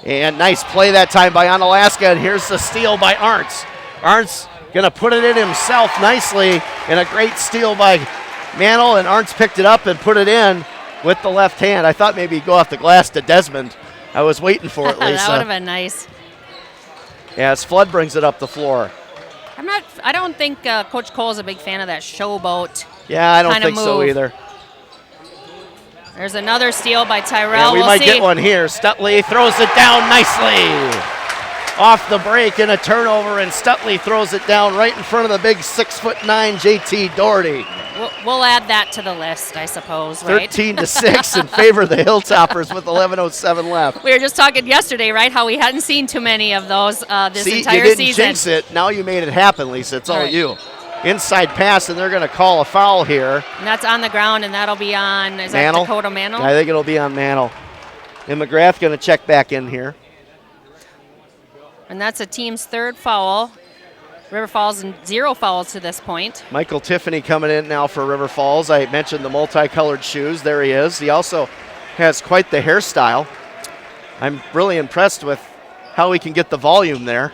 And nice play that time by Onalaska, and here's the steal by Arntz. Arntz going to put it in himself nicely, and a great steal by Mantle, and Arntz picked it up and put it in with the left hand. I thought maybe he'd go off the glass to Desmond. I was waiting for it, Lisa. That would have been nice. As Flood brings it up the floor. I don't think Coach Cole is a big fan of that showboat. Yeah, I don't think move. so either. There's another steal by Tyrell. Yeah, we might get one here. Stutley throws it down nicely. off the break and a turnover, and Stutley throws it down right in front of the big 6'9" JT Doherty. We'll add that to the list, I suppose, right? 13-6 in favor of the Hilltoppers with 11:07 left. We were just talking yesterday, right, how we hadn't seen too many of those this entire you didn't season. Jinx it. Now you made it happen, Lisa. It's all right. you. Inside pass, and they're going to call a foul here. And that's on the ground, and that'll be on, is Mantle? that Dakota Mantle? I think it'll be on Mantle. And McGrath going to check back in here. And that's a team's third foul. River Falls and 0 fouls to this point. Michael Tiffany coming in now for River Falls. I mentioned the multicolored shoes. There he is. He also has quite the hairstyle. I'm really impressed with how he can get the volume there.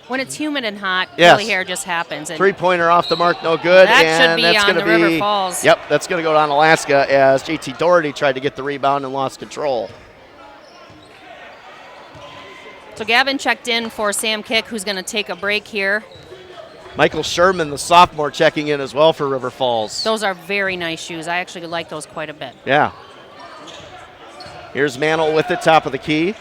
When it's humid and hot, Yes. curly hair just happens. And Three-pointer off the mark, no good. That and should be that's on gonna the River Falls. Yep, that's going to go to Onalaska as JT Doherty tried to get the rebound and lost control. So Gavin checked in for Sam Kick, who's going to take a break here. Michael Sherman, the sophomore, checking in as well for River Falls. Those are very nice shoes. I actually like those quite a bit. Yeah. Here's Mantle with it, top of the key.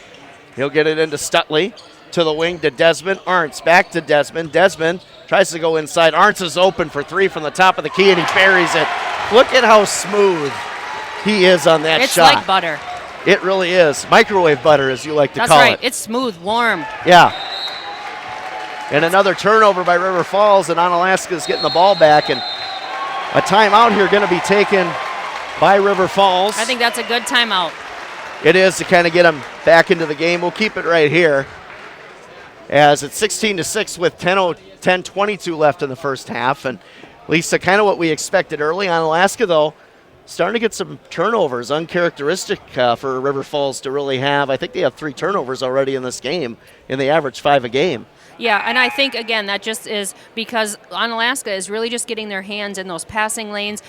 He'll get it into Stutley. To the wing to Desmond. Arntz back to Desmond. Desmond tries to go inside. Arntz is open for 3 from the top of the key, and he buries it. Look at how smooth he is on that shot. It's like butter. It really is. Microwave butter, as you like to That's call right. it. It's smooth, warm. Yeah. And another turnover by River Falls, and Onalaska is getting the ball back. And a timeout here going to be taken by River Falls. I think that's a good timeout. It is to kind of get them back into the game. We'll keep it right here as it's 16-6 with 10:22 left in the first half. And Lisa, kind of what we expected early. Onalaska, though, starting to get some turnovers, uncharacteristic for River Falls to really have. I think they have 3 turnovers already in this game, and they average 5 a game. Yeah, and I think, again, that just is because Onalaska is really just getting their hands in those passing lanes.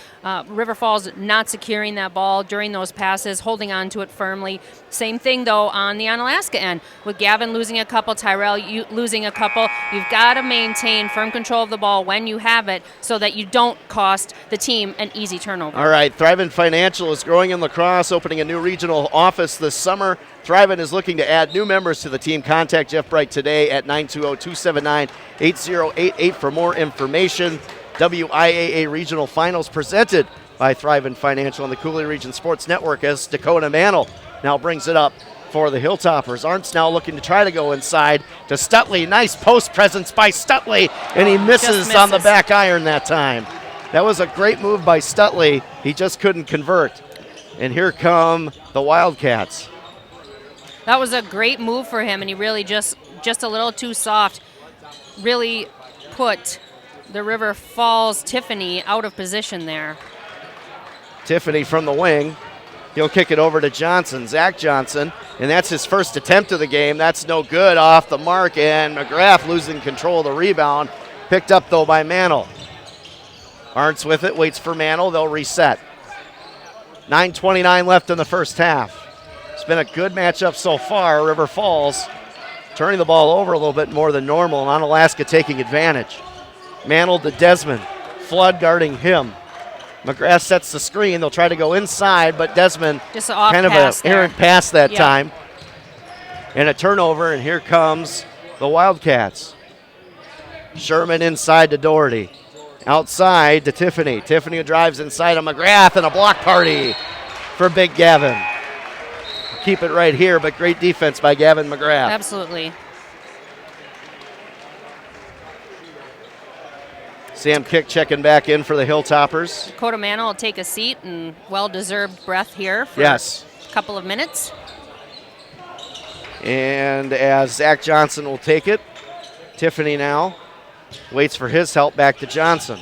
River Falls not securing that ball during those passes, holding on to it firmly. Same thing, though, on the Onalaska end. With Gavin losing a couple, Tyrell losing a couple, you've got to maintain firm control of the ball when you have it so that you don't cost the team an easy turnover. All right, Thrivent Financial is growing in lacrosse, opening a new regional office this summer. Thrivent is looking to add new members to the team. Contact Jeff Bright today at 920-279-8088 for more information. WIAA Regional Finals presented by Thrivent Financial on the Cooley Region Sports Network as Dakota Mantle now brings it up for the Hilltoppers. Arntz now looking to try to go inside to Stutley. Nice post presence by Stutley, and he misses on the back iron that time. That was a great move by Stutley. He just couldn't convert. And here come the Wildcats. That was a great move for him, and he really just a little too soft. Really put the River Falls Tiffany out of position there. Tiffany from the wing. He'll kick it over to Johnson, Zach Johnson, and that's his first attempt of the game. That's no good, off the mark, and McGrath losing control of the rebound. Picked up, though, by Mantle. Arntz with it, waits for Mantle. They'll reset. 9:29 left in the first half. It's been a good matchup so far. River Falls turning the ball over a little bit more than normal, and Onalaska taking advantage. Mantle to Desmond. Flood guarding him. McGrath sets the screen. They'll try to go inside, but Desmond just off kind of an errant pass that Yeah. time. And a turnover, and here comes the Wildcats. Sherman inside to Doherty. Outside to Tiffany. Tiffany drives inside of McGrath, and a block party for Big Gavin. Keep it right here, but great defense by Gavin McGrath. Absolutely. Sam Kick checking back in for the Hilltoppers. Dakota Mantle will take a seat and well-deserved breath here for Yes. a couple of minutes. And as Zach Johnson will take it, Tiffany now waits for his help back to Johnson.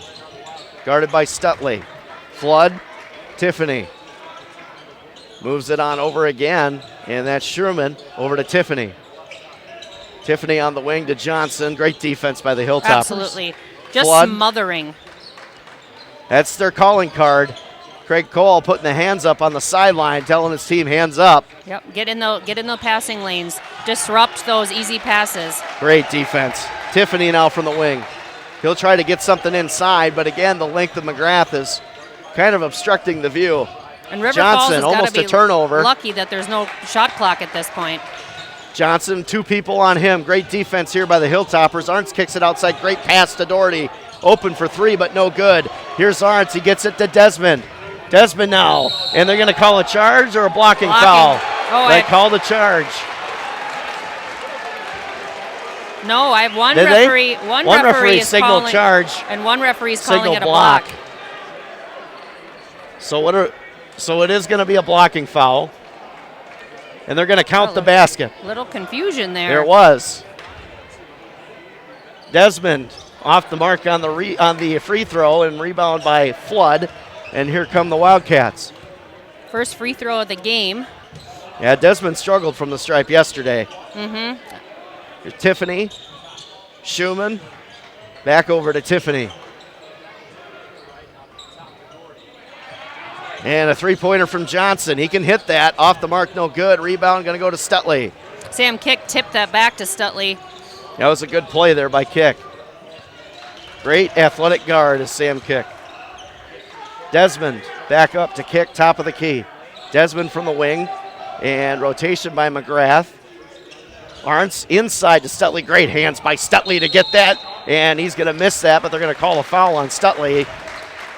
Guarded by Stutley. Flood, Tiffany. Moves it on over again, and that's Sherman over to Tiffany. Tiffany on the wing to Johnson. Great defense by the Hilltoppers. Absolutely. Just Flood. smothering. That's their calling card. Craig Cole putting the hands up on the sideline, telling his team hands up. Yep. Get in the passing lanes. Disrupt those easy passes. Great defense. Tiffany now from the wing. He'll try to get something inside, but again, the length of McGrath is kind of obstructing the view. And River Johnson, Falls has almost got to be a turnover. lucky that there's no shot clock at this point. Johnson, 2 people on him. Great defense here by the Hilltoppers. Arntz kicks it outside. Great pass to Doherty. Open for 3, but no good. Here's Arntz. He gets it to Desmond. Desmond now. And they're going to call a charge or a blocking foul? Oh, They called a charge. No, I have one Did they? referee. One referee is signal calling, charge. and one referee is Signal calling it a block. So it is going to be a blocking foul. And they're going to count the basket. Little confusion there. There was. Desmond off the mark on the free throw and rebound by Flood. And here come the Wildcats. First free throw of the game. Yeah, Desmond struggled from the stripe yesterday. Mm-hmm. Here's Tiffany. Schumann. Back over to Tiffany. And a three-pointer from Johnson. He can hit that. Off the mark, no good. Rebound going to go to Stutley. Sam Kick tipped that back to Stutley. That was a good play there by Kick. Great athletic guard is Sam Kick. Desmond back up to Kick, top of the key. Desmond from the wing. And rotation by McGrath. Arntz inside to Stutley. Great hands by Stutley to get that. And he's going to miss that, but they're going to call a foul on Stutley.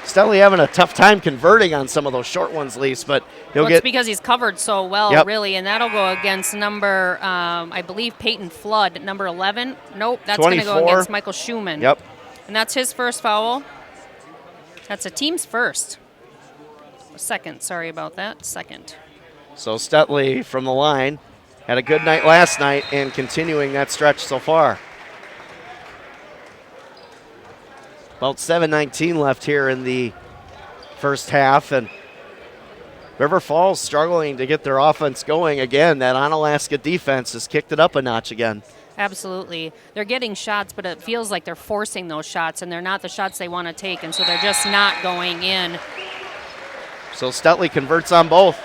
Stutley having a tough time converting on some of those short ones, Lise, but It's because he's covered so well, Yep. really, and that'll go against number, I believe, Peyton Flood, number 11. Nope, that's going to go 24. against Michael Schumann. Yep. And that's his first foul. That's a team's first. Second, sorry about that, second. So Stutley from the line had a good night last night and continuing that stretch so far. About 7:19 left here in the first half, and River Falls struggling to get their offense going again. That Onalaska defense has kicked it up a notch again. Absolutely. They're getting shots, but it feels like they're forcing those shots, and they're not the shots they want to take, and so they're just not going in. So Stutley converts on both.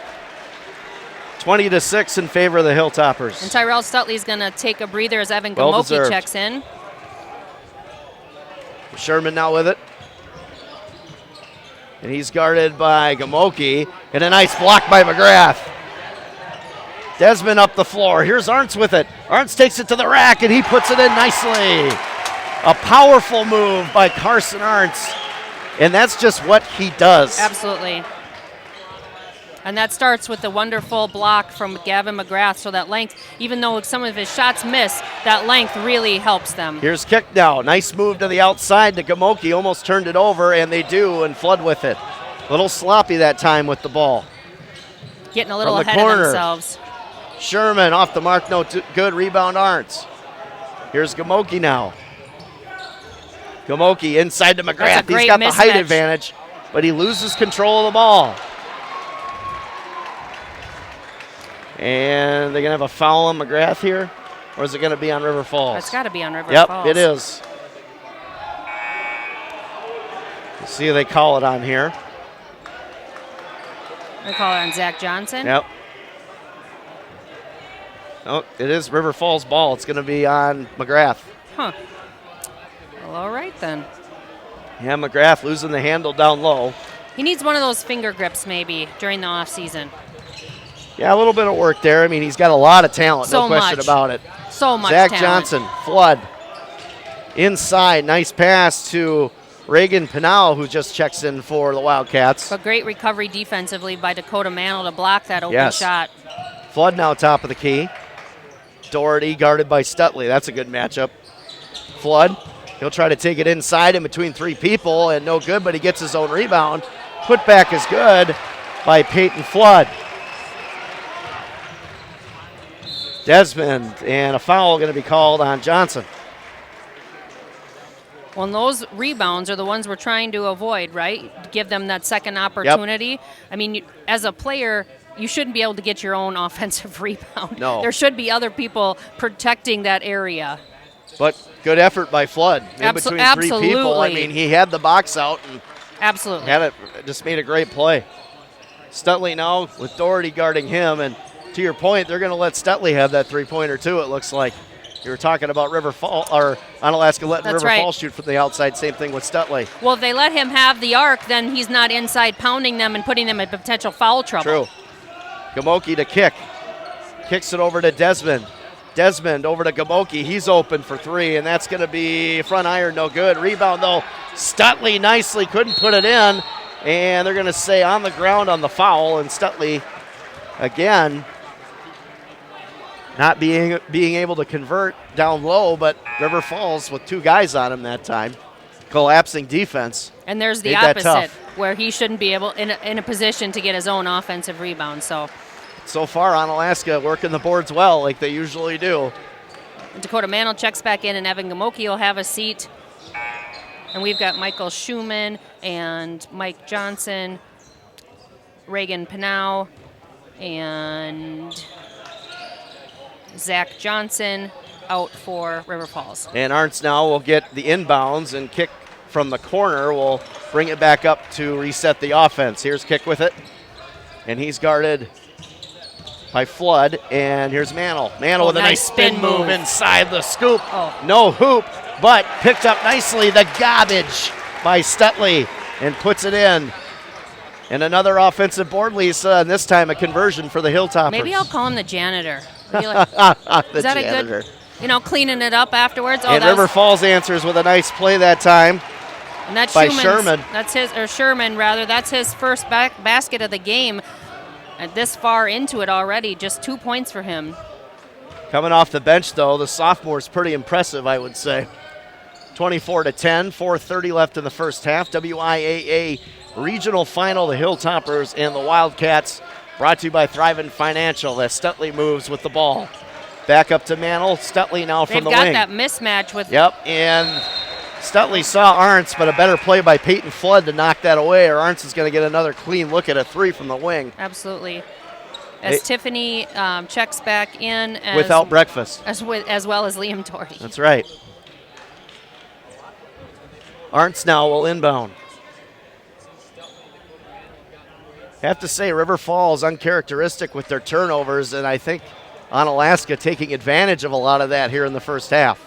20-6 in favor of the Hilltoppers. And Tyrell Stutley's going to take a breather as Evan Well Gamoki deserved. checks in. Sherman now with it. And he's guarded by Gamoki. And a nice block by McGrath. Desmond up the floor. Here's Arntz with it. Arntz takes it to the rack, and he puts it in nicely. A powerful move by Carson Arntz. And that's just what he does. Absolutely. And that starts with the wonderful block from Gavin McGrath. So that length, even though some of his shots miss, that length really helps them. Here's Kick now. Nice move to the outside to Gamoki. Almost turned it over, and they do, and Flood with it. A little sloppy that time with the ball. Getting a little From the ahead corner. of themselves. Sherman off the mark, no good. Rebound Arntz. Here's Gamoki now. Gamoki inside to McGrath. He's got the height mismatch. advantage, but he loses control of the ball. And they're going to have a foul on McGrath here? Or is it going to be on River Falls? It's got to be on River Yep, Falls. it is. Let's see who they call it on here. They call it on Zach Johnson. Yep. Oh, it is River Falls ball. It's going to be on McGrath. Huh. Well, all right then. Yeah, McGrath losing the handle down low. He needs one of those finger grips maybe during the off season. Yeah, a little bit of work there. I mean, he's got a lot of talent, So no question much. about it. So much Zach talent. Johnson, Flood. Inside, nice pass to Reagan Pinal, who just checks in for the Wildcats. But great recovery defensively by Dakota Mantle to block that open Yes. shot. Flood now top of the key. Doherty guarded by Stutley. That's a good matchup. Flood, he'll try to take it inside in between 3 people, and no good, but he gets his own rebound. Put back is good by Peyton Flood. Desmond, and a foul going to be called on Johnson. Well, and those rebounds are the ones we're trying to avoid, right? Give them that second opportunity. I mean, as a player, you shouldn't be able to get your own offensive rebound. No. There should be other people protecting that area. But good effort by Flood in between 3 people. I absolutely. mean, he had the box out and Absolutely. had it, just made a great play. Stutley now with Doherty guarding him, and to your point, they're going to let Stutley have that 3-pointer too, it looks like. You were talking about River Falls, or Onalaska letting That's River right. Falls shoot from the outside. Same thing with Stutley. Well, if they let him have the arc, then he's not inside pounding them and putting them in potential foul trouble. True. Gamoki to Kick. Kicks it over to Desmond. Desmond over to Gamoki. He's open for three, and that's going to be front iron, no good. Rebound, though. Stutley nicely couldn't put it in, and they're going to say on the ground on the foul, and Stutley, again, not being able to convert down low, but River Falls with two guys on him that time. Collapsing defense. And there's the opposite, where he shouldn't be able in a position to get his own offensive rebound. So far, Onalaska working the boards well, like they usually do. Dakota Mantle checks back in, and Evan Gamoki will have a seat. And we've got Michael Schumann and Mike Johnson, Reagan Pinau, and Zach Johnson out for River Falls. And Arntz now will get the inbounds and kick from the corner. Will bring it back up to reset the offense. Here's Kick with it. And he's guarded by Flood. And here's Mantle. Mantle with a nice spin move inside the scoop. No hoop, but picked up nicely the garbage by Stutley and puts it in. And another offensive board, Lisa, and this time a conversion for the Hilltoppers. Maybe I'll call him the janitor. Is that janitor. a good, cleaning it up afterwards? And River Falls answers with a nice play that time. And that's by Sherman. Sherman, rather. That's his first basket of the game. And this far into it already, just 2 points for him. Coming off the bench, though, the sophomore's pretty impressive, I would say. 24-10, 4:30 left in the first half. WIAA Regional Final, the Hilltoppers and the Wildcats, brought to you by Thrivent Financial as Stutley moves with the ball. Back up to Mantle. Stutley now from the wing. They've got that mismatch with... Yep, and Stutley saw Arntz, but a better play by Peyton Flood to knock that away, or Arntz is going to get another clean look at a three from the wing. Absolutely. As Tiffany checks back in. Without breakfast. As well as Liam Doherty. That's right. Arntz now will inbound. Have to say, River Falls uncharacteristic with their turnovers, and I think Onalaska taking advantage of a lot of that here in the first half.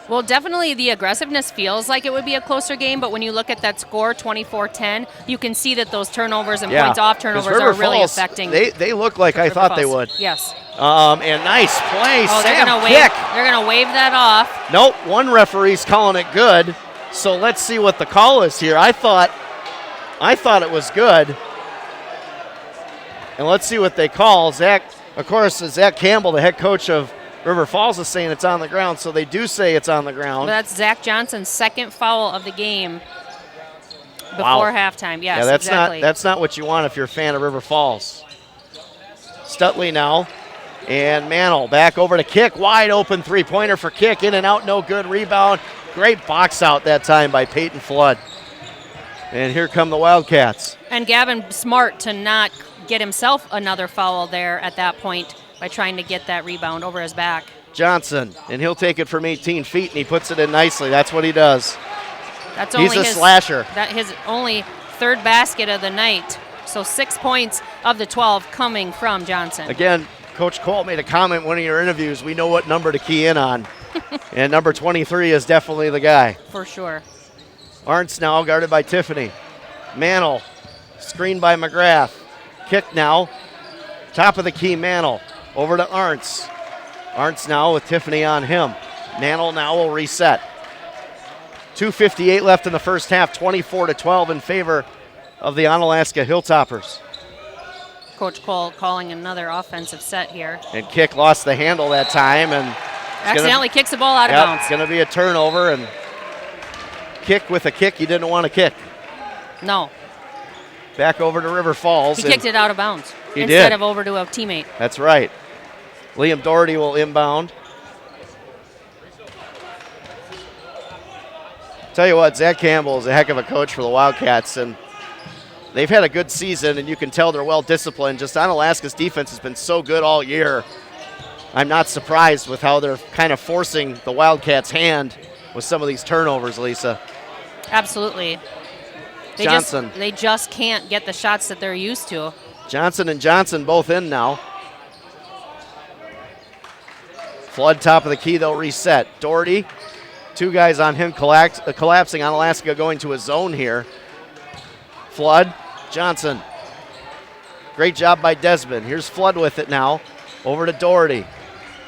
Well, definitely the aggressiveness feels like it would be a closer game, but when you look at that score, 24-10, you can see that those turnovers and points off turnovers are really affecting. They look like I thought they would. Yes. And nice play, Sam Kick. They're going to wave that off. Nope, one referee's calling it good. So let's see what the call is here. I thought it was good. And let's see what they call. Zach Campbell, the head coach of River Falls, is saying it's on the ground, so they do say it's on the ground. Well, that's Zach Johnson's second foul of the game before halftime. Yes, exactly. That's not what you want if you're a fan of River Falls. Stutley now, and Mantle back over to Kick. Wide open three-pointer for Kick. In and out, no good. Rebound. Great box out that time by Peyton Flood. And here come the Wildcats. And Gavin smart to not get himself another foul there at that point by trying to get that rebound over his back. Johnson, and he'll take it from 18 feet, and he puts it in nicely. That's what he does. He's a slasher. That's his only third basket of the night. So 6 points of the 12 coming from Johnson. Again, Coach Colt made a comment in one of your interviews. We know what number to key in on. And number 23 is definitely the guy. For sure. Arntz now guarded by Tiffany. Mantle, screened by McGrath. Kick now, top of the key, Mantle. Over to Arntz. Arntz now with Tiffany on him. Mantle now will reset. 2:58 left in the first half, 24-12 in favor of the Onalaska Hilltoppers. Coach Cole calling another offensive set here. And Kick lost the handle that time and accidentally kicks the ball out of bounds. It's going to be a turnover, and Kick with a kick he didn't want to kick. No. Back over to River Falls. He kicked it out of bounds instead did. Of over to a teammate. That's right. Liam Doherty will inbound. Tell you what, Zach Campbell is a heck of a coach for the Wildcats, and they've had a good season, and you can tell they're well disciplined. Just Onalaska's defense has been so good all year. I'm not surprised with how they're kind of forcing the Wildcats' hand with some of these turnovers, Lisa. Absolutely. They just can't get the shots that they're used to. Johnson and Johnson both in now. Flood top of the key, they'll reset. Doherty, two guys on him collapsing. Onalaska going to a zone here. Flood, Johnson. Great job by Desmond. Here's Flood with it now. Over to Doherty.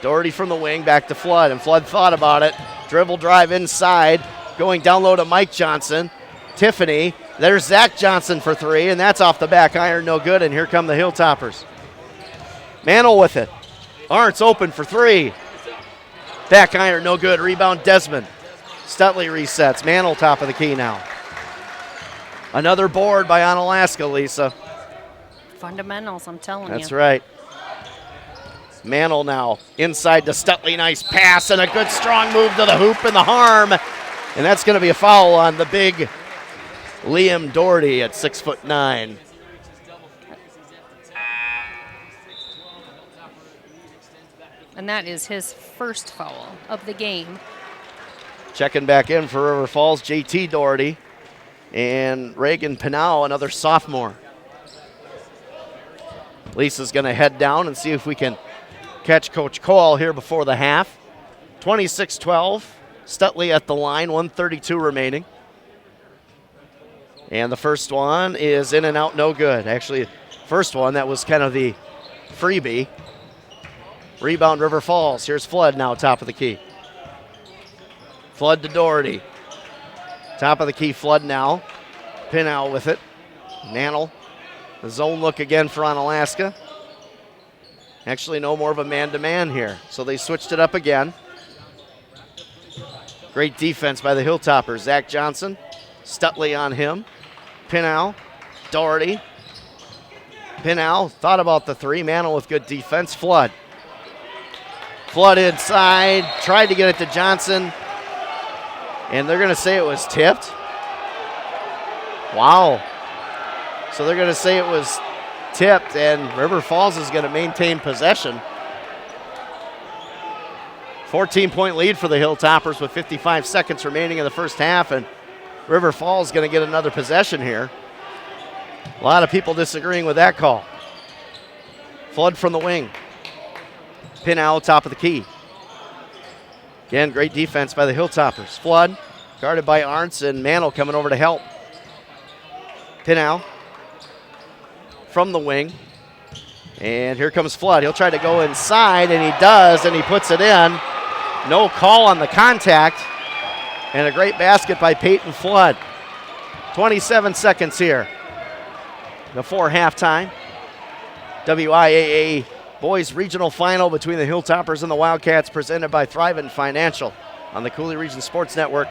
Doherty from the wing, back to Flood, and Flood thought about it. Dribble drive inside, going down low to Mike Johnson. Tiffany, there's Zach Johnson for three, and that's off the back iron, no good, and here come the Hilltoppers. Mantle with it. Arntz open for three. Back iron, no good. Rebound, Desmond. Stutley resets. Mantle top of the key now. Another board by Onalaska, Lisa. Fundamentals, I'm telling you. That's right. Mantle now inside to Stutley. Nice pass and a good strong move to the hoop and the harm. And that's going to be a foul on the big Liam Doherty at 6'9". And that is his first foul of the game. Checking back in for River Falls, JT Doherty. And Reagan Pinau, another sophomore. Lisa's going to head down and see if we can catch Coach Cole here before the half. 26-12. Stutley at the line, 1:32 remaining. And the first one is in and out, no good. Actually, first one, that was kind of the freebie. Rebound, River Falls. Here's Flood now, top of the key. Flood to Doherty. Top of the key, Flood now. Pinau with it. Mantle. The zone look again for Onalaska. Actually, no more of a man-to-man here. So they switched it up again. Great defense by the Hilltoppers. Zach Johnson. Stutley on him. Pinau. Doherty. Pinau thought about the three. Mantle with good defense. Flood. Flood inside. Tried to get it to Johnson. And they're going to say it was tipped. Wow. So they're going to say it was tipped, and River Falls is going to maintain possession. 14-point lead for the Hilltoppers with 55 seconds remaining in the first half, and River Falls is going to get another possession here. A lot of people disagreeing with that call. Flood from the wing. Pinau, top of the key. Again, great defense by the Hilltoppers. Flood, guarded by Arntz, and Mantle coming over to help. Pinau from the wing. And here comes Flood. He'll try to go inside, and he does, and he puts it in. No call on the contact. And a great basket by Peyton Flood. 27 seconds here before halftime. WIAA Boys Regional Final between the Hilltoppers and the Wildcats, presented by Thrivent Financial on the Coulee Region Sports Network.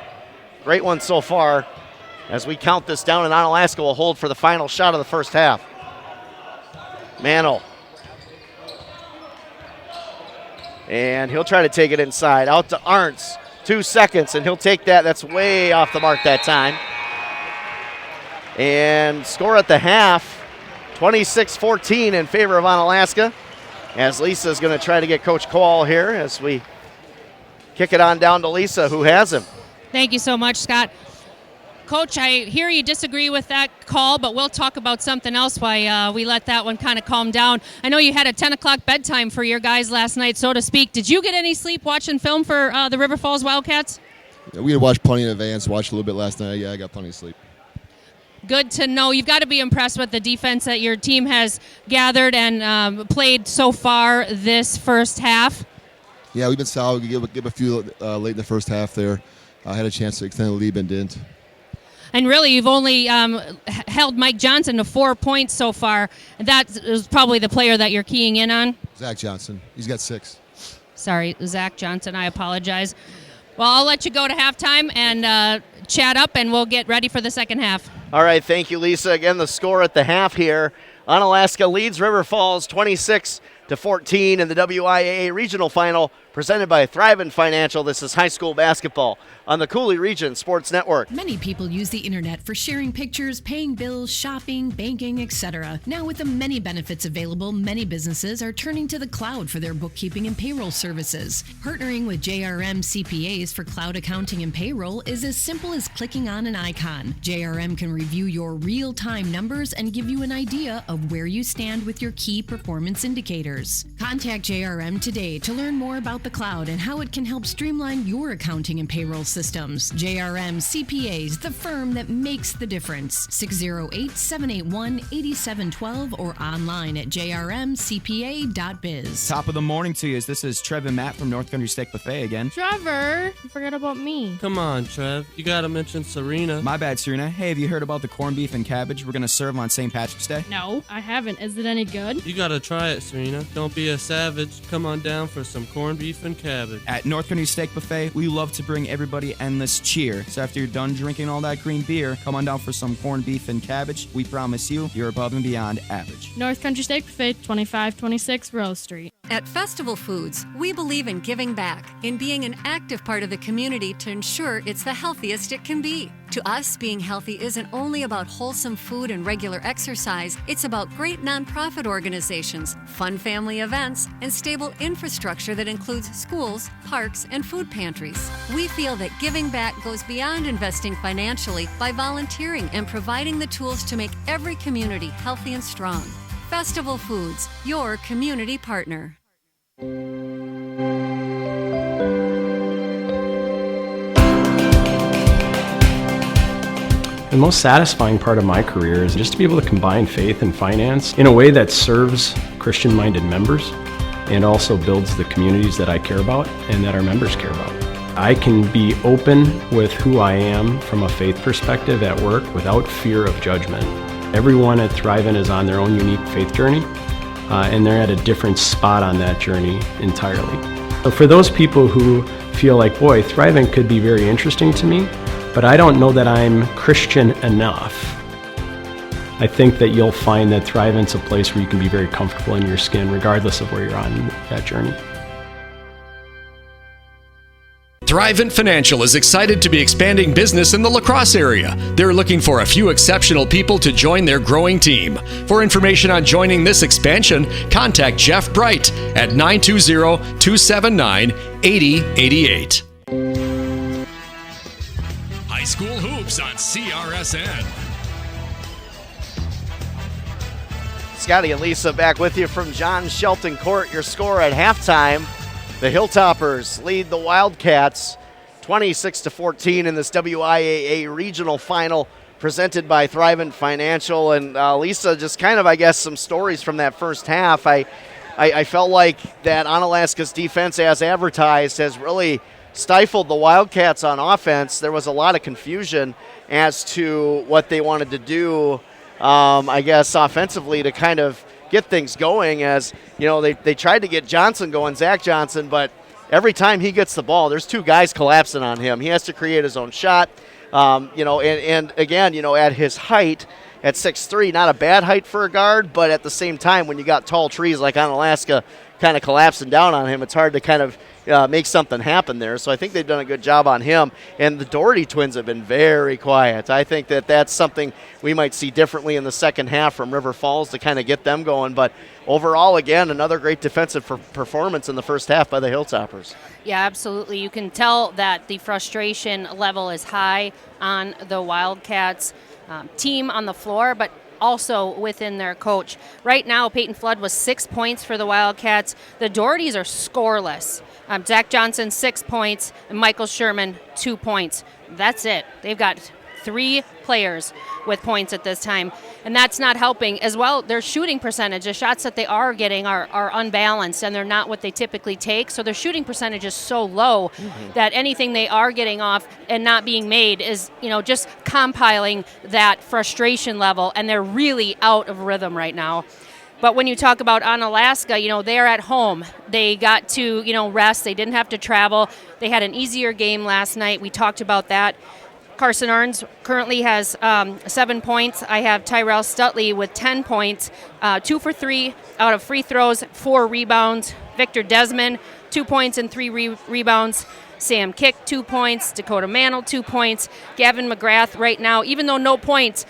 Great one so far as we count this down, and Onalaska will hold for the final shot of the first half. Mantle. And he'll try to take it inside. Out to Arntz. 2 seconds, and he'll take that. That's way off the mark that time. And score at the half, 26-14 in favor of Onalaska, as Lisa's going to try to get Coach Cole here as we kick it on down to Lisa, who has him. Thank you so much, Scott. Coach, I hear you disagree with that call, but we'll talk about something else while we let that one kind of calm down. I know you had a 10 o'clock bedtime for your guys last night, so to speak. Did you get any sleep watching film for the River Falls Wildcats? Yeah, we had watched plenty in advance, watched a little bit last night. Yeah, I got plenty of sleep. Good to know. You've got to be impressed with the defense that your team has gathered and played so far this first half. Yeah, we've been solid. We gave a few late in the first half there. I had a chance to extend the lead and didn't. And really, you've only held Mike Johnson to 4 points so far. That is probably the player that you're keying in on. Zach Johnson. He's got 6. Sorry, Zach Johnson. I apologize. Well, I'll let you go to halftime and chat up, and we'll get ready for the second half. All right, thank you, Lisa. Again, the score at the half here. Onalaska leads River Falls 26-14 in the WIAA Regional Final, presented by Thrivent Financial. This is high school basketball on the Coulee Region Sports Network. Many people use the internet for sharing pictures, paying bills, shopping, banking, etc. Now, with the many benefits available, many businesses are turning to the cloud for their bookkeeping and payroll services. Partnering with JRM CPAs for cloud accounting and payroll is as simple as clicking on an icon. JRM can review your real-time numbers and give you an idea of where you stand with your key performance indicators. years. Contact JRM today to learn more about the cloud and how it can help streamline your accounting and payroll systems. JRM CPAs, the firm that makes the difference. 608-781-8712 or online at jrmcpa.biz. Top of the morning to you. This is Trev and Matt from North Country Steak Buffet again. Trevor, you forgot about me. Come on, Trev. You gotta mention Serena. My bad, Serena. Hey, have you heard about the corned beef and cabbage we're going to serve on St. Patrick's Day? No, I haven't. Is it any good? You gotta try it, Serena. Don't be a savage. Come on down for some corned beef and cabbage. At North Country Steak Buffet, we love to bring everybody endless cheer. So after you're done drinking all that green beer, come on down for some corned beef and cabbage. We promise you, you're above and beyond average. North Country Steak Buffet, 2526 Rose Street. At Festival Foods, we believe in giving back, in being an active part of the community to ensure it's the healthiest it can be. To us, being healthy isn't only about wholesome food and regular exercise, it's about great nonprofit organizations, fun family events, and stable infrastructure that includes schools, parks, and food pantries. We feel that giving back goes beyond investing financially by volunteering and providing the tools to make every community healthy and strong. Festival Foods, your community partner. The most satisfying part of my career is just to be able to combine faith and finance in a way that serves Christian-minded members and also builds the communities that I care about and that our members care about. I can be open with who I am from a faith perspective at work without fear of judgment. Everyone at Thrivent is on their own unique faith journey, and they're at a different spot on that journey entirely. So for those people who feel like, boy, Thrivent could be very interesting to me, but I don't know that I'm Christian enough, I think that you'll find that Thrivent's a place where you can be very comfortable in your skin regardless of where you're on that journey. Thrivent Financial is excited to be expanding business in the La Crosse area. They're looking for a few exceptional people to join their growing team. For information on joining this expansion, contact Jeff Bright at 920-279-8088. High School Hoops on CRSN. Scotty and Lisa back with you from John Shelton Court. Your score at halftime. The Hilltoppers lead the Wildcats 26-14 in this WIAA regional final presented by Thrivent Financial. And Lisa, just kind of, I guess, some stories from that first half. I felt like that Onalaska's defense, as advertised, has really stifled the Wildcats on offense. There was a lot of confusion as to what they wanted to do, I guess, offensively to kind of get things going. As you know, they tried to get Johnson going, Zach Johnson, but every time he gets the ball, there's two guys collapsing on him. He has to create his own shot, and again, at his height at 6'3", not a bad height for a guard, but at the same time, when you got tall trees like Onalaska kind of collapsing down on him, it's hard to kind of make something happen there. So I think they've done a good job on him. And the Doherty twins have been very quiet. I think that that's something we might see differently in the second half from River Falls to kind of get them going. But overall, again, another great defensive performance in the first half by the Hilltoppers. Yeah, absolutely. You can tell that the frustration level is high on the Wildcats team on the floor, but also within their coach. Right now, Peyton Flood was 6 points for the Wildcats. The Dohertys are scoreless. Zach Johnson, 6 points, and Michael Sherman, 2 points. That's it. They've got 3 players with points at this time, and that's not helping. As well, their shooting percentage, the shots that they are getting are unbalanced, and they're not what they typically take, so their shooting percentage is so low that anything they are getting off and not being made is, just compiling that frustration level, and they're really out of rhythm right now. But when you talk about Onalaska, they're at home. They got to, rest. They didn't have to travel. They had an easier game last night. We talked about that. Carson Arns currently has 7 points. I have Tyrell Stutley with 10 points, 2 for 3 out of free throws, 4 rebounds. Victor Desmond, 2 points and 3 rebounds. Sam Kick, 2 points. Dakota Mantle, 2 points. Gavin McGrath right now, even though no points,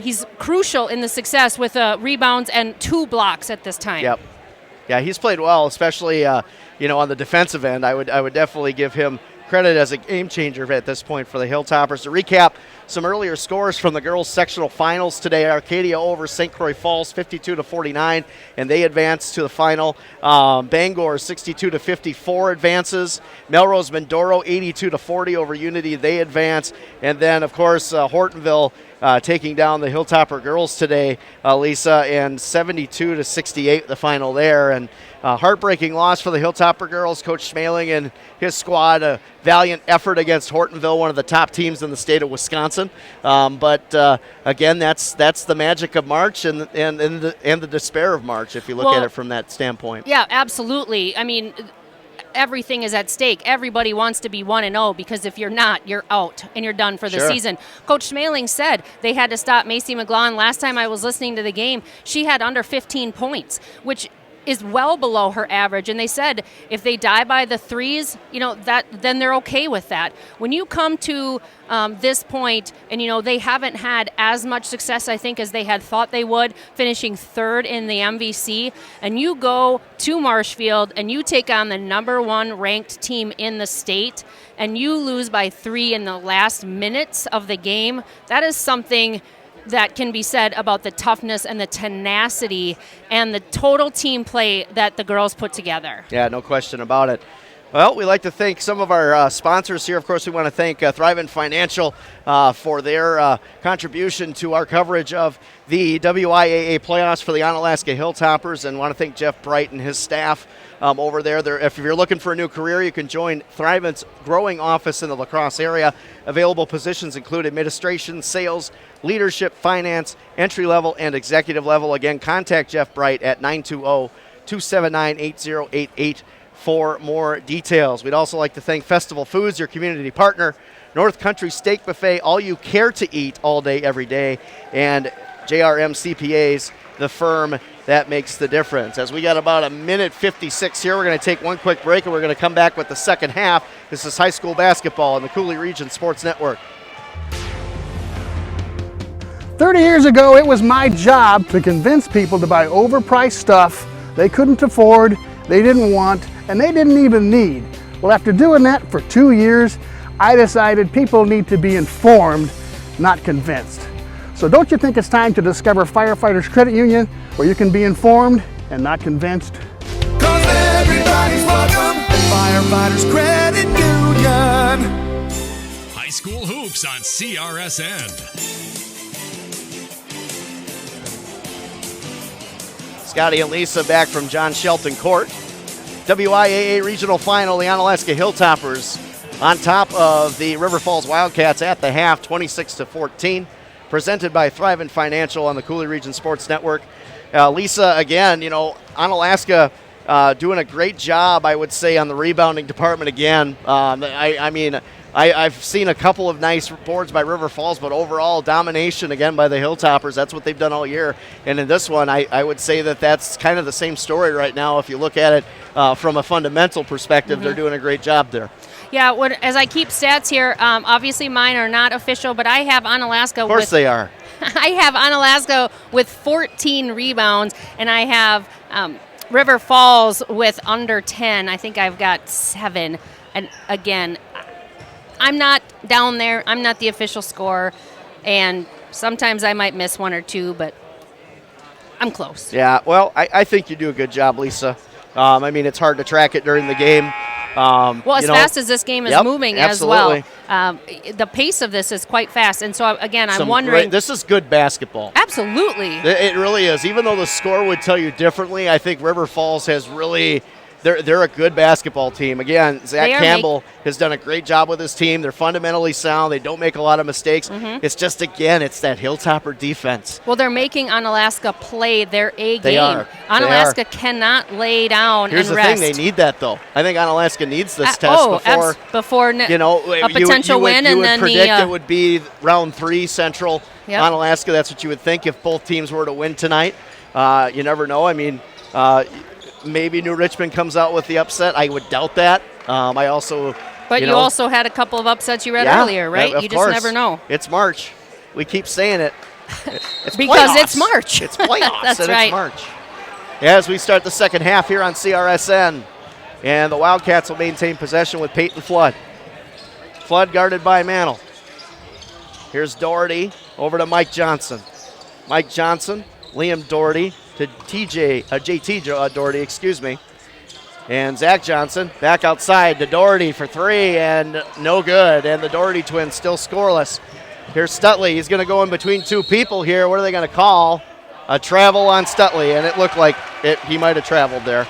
he's crucial in the success with rebounds and 2 blocks at this time. Yep. Yeah, he's played well, especially on the defensive end. I would definitely give him credited as a game changer at this point for the Hilltoppers. To recap some earlier scores from the girls' sectional finals today: Arcadia over St. Croix Falls 52-49, and they advance to the final. Bangor 62-54 advances. Melrose Mindoro 82-40 over Unity, they advance. And then, of course, Hortonville taking down the Hilltopper girls today, Lisa, and 72-68 the final there. And heartbreaking loss for the Hilltopper girls. Coach Schmaling and his squad, a valiant effort against Hortonville, one of the top teams in the state of Wisconsin. But again, that's the magic of March and the despair of March, if you look at it from that standpoint. Yeah, absolutely. I mean, everything is at stake. Everybody wants to be 1-0 because if you're not, you're out and you're done for the season. Coach Schmaling said they had to stop Macy McGlaughlin. Last time I was listening to the game, she had under 15 points, which is well below her average. And they said if they die by the threes, then they're okay with that. When you come to this point, and they haven't had as much success, I think, as they had thought they would, finishing third in the MVC, and you go to Marshfield and you take on the number 1 ranked team in the state, and you lose by 3 in the last minutes of the game, that is something that can be said about the toughness and the tenacity and the total team play that the girls put together. Yeah, no question about it. Well, we'd like to thank some of our sponsors here. Of course, we want to thank Thrivent Financial for their contribution to our coverage of the WIAA playoffs for the Onalaska Hilltoppers, and want to thank Jeff Bright and his staff over there. If you're looking for a new career, you can join Thrivent's growing office in the La Crosse area. Available positions include administration, sales, leadership, finance, entry-level, and executive level. Again, contact Jeff Bright at 920-279-8088 for more details. We'd also like to thank Festival Foods, your community partner, North Country Steak Buffet, all you care to eat all day, every day, and JRM CPAs, the firm that makes the difference. As we got about a minute 56 here, we're going to take one quick break, and we're going to come back with the second half. This is high school basketball on the Cooley Region Sports Network. 30 years ago, it was my job to convince people to buy overpriced stuff they couldn't afford, they didn't want, and they didn't even need. Well, after doing that for 2 years, I decided people need to be informed, not convinced. So don't you think it's time to discover Firefighters Credit Union, where you can be informed and not convinced? 'Cause everybody's welcome at Firefighters Credit Union. High school hoops on CRSN. Scotty and Lisa back from John Shelton Court. WIAA Regional Final, the Onalaska Hilltoppers on top of the River Falls Wildcats at the half, 26-14. Presented by Thrivent Financial on the Cooley Region Sports Network. Lisa, again, Onalaska doing a great job, I would say, on the rebounding department again. I've seen a couple of nice boards by River Falls, but overall domination again by the Hilltoppers. That's what they've done all year. And in this one, I would say that's kind of the same story right now. If you look at it from a fundamental perspective, they're doing a great job there. Yeah, as I keep stats here, obviously mine are not official, but I have Onalaska. Of course they are. I have Onalaska with 14 rebounds, and I have River Falls with under 10. I think I've got 7. And again, I'm not down there. I'm not the official scorer, and sometimes I might miss 1 or 2, but I'm close. Yeah, well, I think you do a good job, Lisa. It's hard to track it during the game. As fast as this game is moving absolutely. as well. The pace of this is quite fast. And so, again, I'm wondering. This is good basketball. Absolutely. It really is. Even though the score would tell you differently, I think River Falls has really – they're a good basketball team. Again, Zach Campbell has done a great job with his team. They're fundamentally sound. They don't make a lot of mistakes. It's just, again, it's that Hilltopper defense. Well, they're making Onalaska play their A game. They are. Onalaska cannot lay down Here's and the rest. thing. They need that, though. I think Onalaska needs this test before a potential win. You and would then predict it would be round 3 Central Onalaska. That's what you would think if both teams were to win tonight. You never know. Maybe New Richmond comes out with the upset. I would doubt that. But you also had a couple of upsets you read earlier, right? You just never know. It's March. We keep saying it. It's because playoffs. It's March. It's playoffs. That's and right. It's March. As we start the second half here on CRSN, and the Wildcats will maintain possession with Peyton Flood. Flood guarded by Mantle. Here's Doherty over to Mike Johnson. Mike Johnson, Liam Doherty to JT Doherty, excuse me. And Zach Johnson back outside to Doherty for three, and no good. And the Doherty twins still scoreless. Here's Stutley. He's going to go in between two people here. What are they going to call? A travel on Stutley, and it looked like he might have traveled there.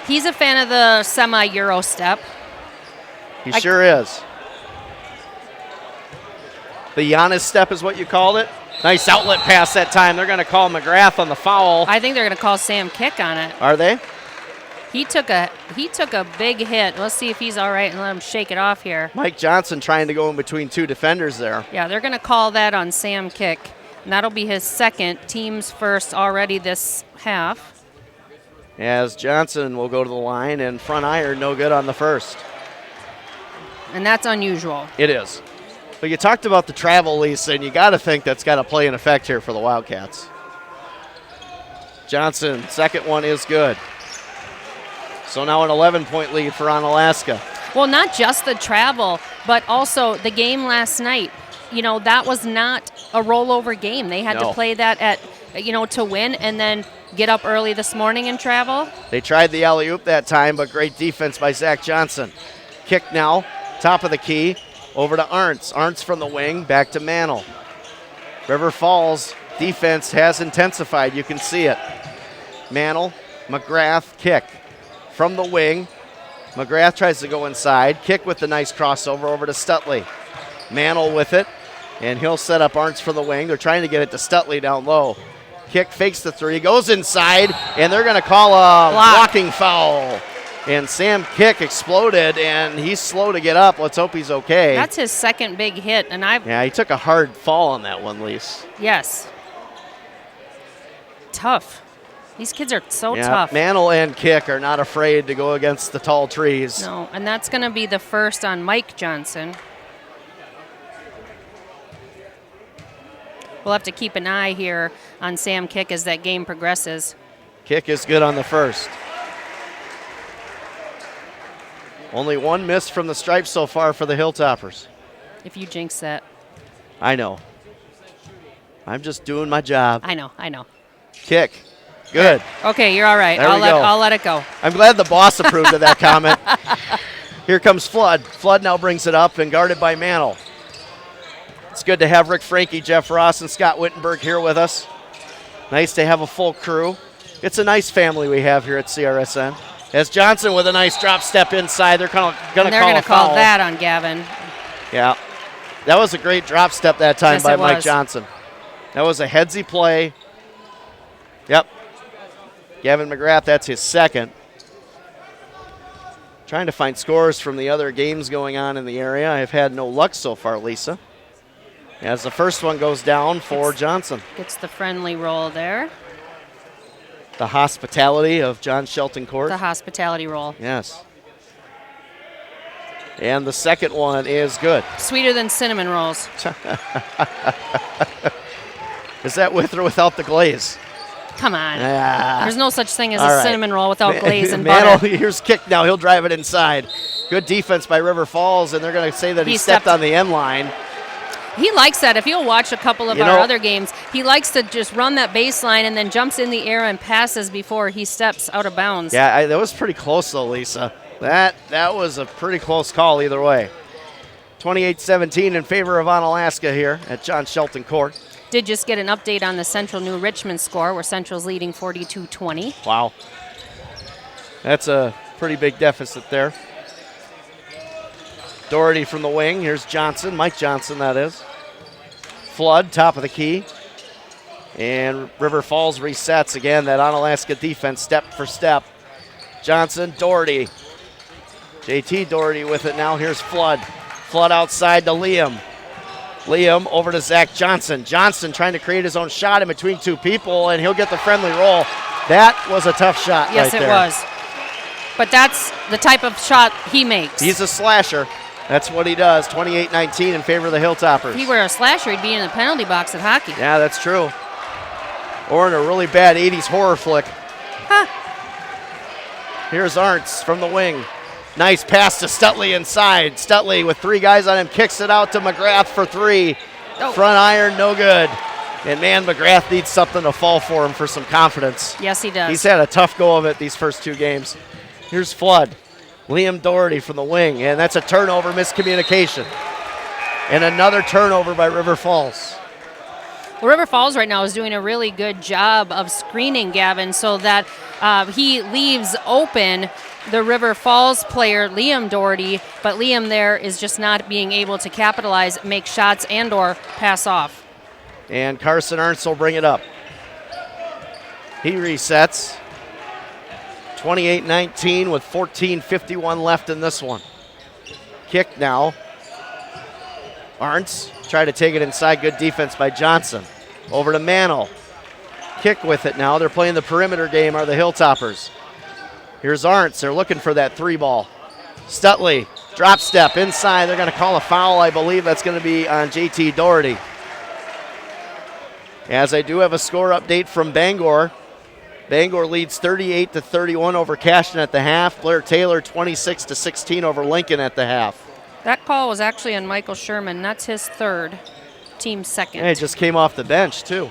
He's a fan of the semi-Euro step. He sure is. The Giannis step is what you called it. Nice outlet pass that time. They're going to call McGrath on the foul. I think they're going to call Sam Kick on it. Are they? He took a big hit. Let's see if he's all right and let him shake it off here. Mike Johnson trying to go in between two defenders there. Yeah, they're going to call that on Sam Kick. And that'll be his second, team's first already this half. As Johnson will go to the line, and front iron no good on the first. And that's unusual. It is. But you talked about the travel, Lisa, and you got to think that's got to play an effect here for the Wildcats. Johnson, second one is good. So now an 11-point lead for Onalaska. Well, not just the travel, but also the game last night. You know, that was not a rollover game. They had to play that at, to win and then get up early this morning and travel. They tried the alley-oop that time, but great defense by Zach Johnson. Kick now, top of the key, over to Arntz. Arntz from the wing, back to Mantle. River Falls defense has intensified. You can see it. Mantle, McGrath, kick. From the wing, McGrath tries to go inside. Kick with the nice crossover over to Stutley. Mantle with it, and he'll set up Arntz for the wing. They're trying to get it to Stutley down low. Kick fakes the three, goes inside, and they're going to call a blocking foul. And Sam Kick exploded, and he's slow to get up. Let's hope he's okay. That's his second big hit, and Yeah, he took a hard fall on that one, Lise. Yes. Tough. These kids are so tough. Mantle and Kick are not afraid to go against the tall trees. No, and that's going to be the first on Mike Johnson. We'll have to keep an eye here on Sam Kick as that game progresses. Kick is good on the first. Only one miss from the stripe so far for the Hilltoppers. If you jinx that. I know. I'm just doing my job. I know. Kick. Good. Okay, you're all right. I'll let it go. I'm glad the boss approved of that comment. Here comes Flood. Flood now brings it up and guarded by Mantle. It's good to have Rick Frankie, Jeff Ross, and Scott Wittenberg here with us. Nice to have a full crew. It's a nice family we have here at CRSN. As Johnson with a nice drop step inside, they're going to call a foul. They're going to call that on Gavin. Yeah. That was a great drop step that time by Mike was. Johnson. That was a headsy play. Yep. Gavin McGrath, that's his second. Trying to find scores from the other games going on in the area. I've had no luck so far, Lisa. As the first one goes down for Johnson. Gets the friendly roll there. The hospitality of John Shelton Court. The hospitality roll. Yes. And the second one is good. Sweeter than cinnamon rolls. Is that with or without the glaze? Come on. There's no such thing as a cinnamon roll without glaze and Mantle, butter. here's Kick now. He'll drive it inside. Good defense by River Falls, and they're going to say that he stepped on the end line. He likes that. If you'll watch a couple of our other games, he likes to just run that baseline and then jumps in the air and passes before he steps out of bounds. Yeah, that was pretty close, though, Lisa. That was a pretty close call either way. 28-17 in favor of Onalaska here at John Shelton Court. Did just get an update on the Central New Richmond score, where Central's leading 42-20. Wow. That's a pretty big deficit there. Doherty from the wing. Here's Johnson, Mike Johnson, that is. Flood, top of the key. And River Falls resets again. That Onalaska defense, step for step. Johnson, Doherty. JT Doherty with it now. Here's Flood. Flood outside to Liam. Liam over to Zach Johnson. Johnson trying to create his own shot in between two people, and he'll get the friendly roll. That was a tough shot yes, right there. Yes, it was. But that's the type of shot he makes. He's a slasher. That's what he does. 28-19 in favor of the Hilltoppers. If he were a slasher, he'd be in the penalty box at hockey. Yeah, that's true. Or in a really bad 80s horror flick. Huh. Here's Arntz from the wing. Nice pass to Stutley inside. Stutley with 3 guys on him, kicks it out to McGrath for 3. Oh. Front iron, no good. And man, McGrath needs something to fall for him for some confidence. Yes, he does. He's had a tough go of it these first 2 games. Here's Flood. Liam Doherty from the wing, and that's a turnover, miscommunication. And another turnover by River Falls. Well, River Falls right now is doing a really good job of screening Gavin so that he leaves open the River Falls player, Liam Doherty, but Liam there is just not being able to capitalize, make shots, and or pass off. And Carson Ernst will bring it up. He resets. 28-19 with 14:51 left in this one. Kick now. Arntz tried to take it inside. Good defense by Johnson. Over to Mantle. Kick with it now. They're playing the perimeter game, are the Hilltoppers. Here's Arntz. They're looking for that 3 ball. Stutley, drop step inside. They're going to call a foul, I believe. That's going to be on JT Doherty. As I do have a score update from Bangor. Bangor leads 38-31 over Cashton at the half. Blair Taylor 26-16 over Lincoln at the half. That call was actually on Michael Sherman. That's his 3rd, team 2nd. Yeah, it just came off the bench, too.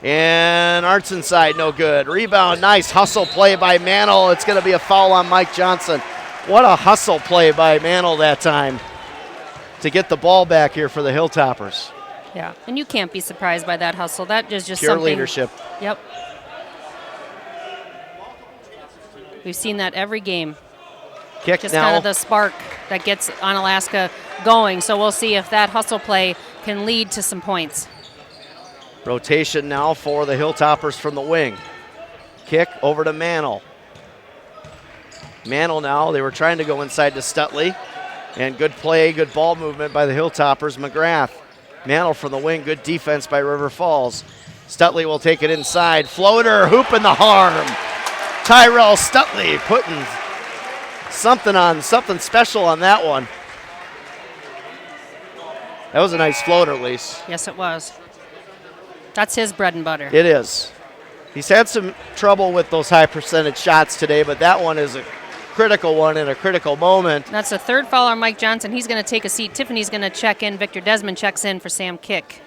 And Arts inside, no good. Rebound, nice hustle play by Mantle. It's going to be a foul on Mike Johnson. What a hustle play by Mantle that time to get the ball back here for the Hilltoppers. Yeah, and you can't be surprised by that hustle. That is just pure something. Leadership. Yep. We've seen that every game. Kick just now. kind of the spark that gets Onalaska going. So we'll see if that hustle play can lead to some points. Rotation now for the Hilltoppers from the wing. Kick over to Mantle. Mantle now, they were trying to go inside to Stutley. And good play, good ball movement by the Hilltoppers. McGrath. Mantle from the wing, good defense by River Falls. Stutley will take it inside. Floater, hoop in the harm. Tyrell Stutley putting something special on that one. That was a nice floater, Lise. Yes, it was. That's his bread and butter. It is. He's had some trouble with those high percentage shots today, but that one is a critical one in a critical moment. That's the 3rd foul on Mike Johnson. He's going to take a seat. Tiffany's going to check in. Victor Desmond checks in for Sam Kick.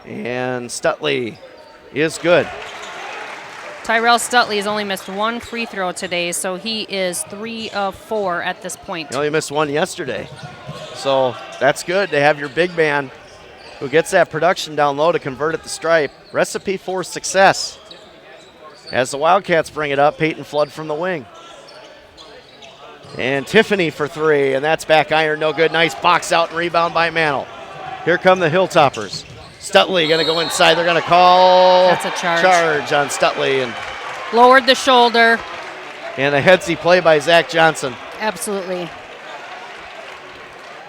And Stutley is good. Tyrell Stutley has only missed 1 free throw today, so he is 3 of 4 at this point. He only missed 1 yesterday. So that's good to have your big man who gets that production down low to convert at the stripe. Recipe for success. As the Wildcats bring it up, Peyton Flood from the wing. And Tiffany for 3, and that's back iron, no good. Nice box out and rebound by Mantle. Here come the Hilltoppers. Stutley going to go inside. They're going to call That's a charge on Stutley. And lowered the shoulder. And a headsy play by Zach Johnson. Absolutely.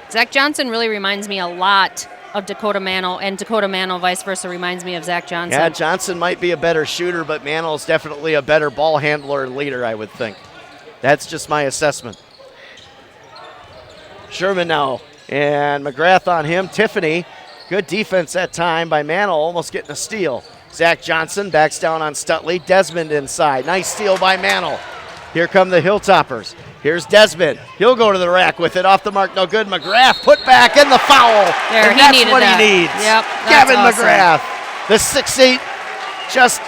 Zach Johnson really reminds me a lot of Dakota Mantle, and Dakota Mantle vice versa reminds me of Zach Johnson. Yeah, Johnson might be a better shooter, but Mantle is definitely a better ball handler and leader, I would think. That's just my assessment. Sherman now, and McGrath on him. Tiffany, good defense that time by Mantle, almost getting a steal. Zach Johnson backs down on Stutley. Desmond inside. Nice steal by Mantle. Here come the Hilltoppers. Here's Desmond. He'll go to the rack with it. Off the mark, no good. McGrath put back in the foul. There, and he that's needed what that. he needs. Yep, Gavin awesome. McGrath, the 6'8", just,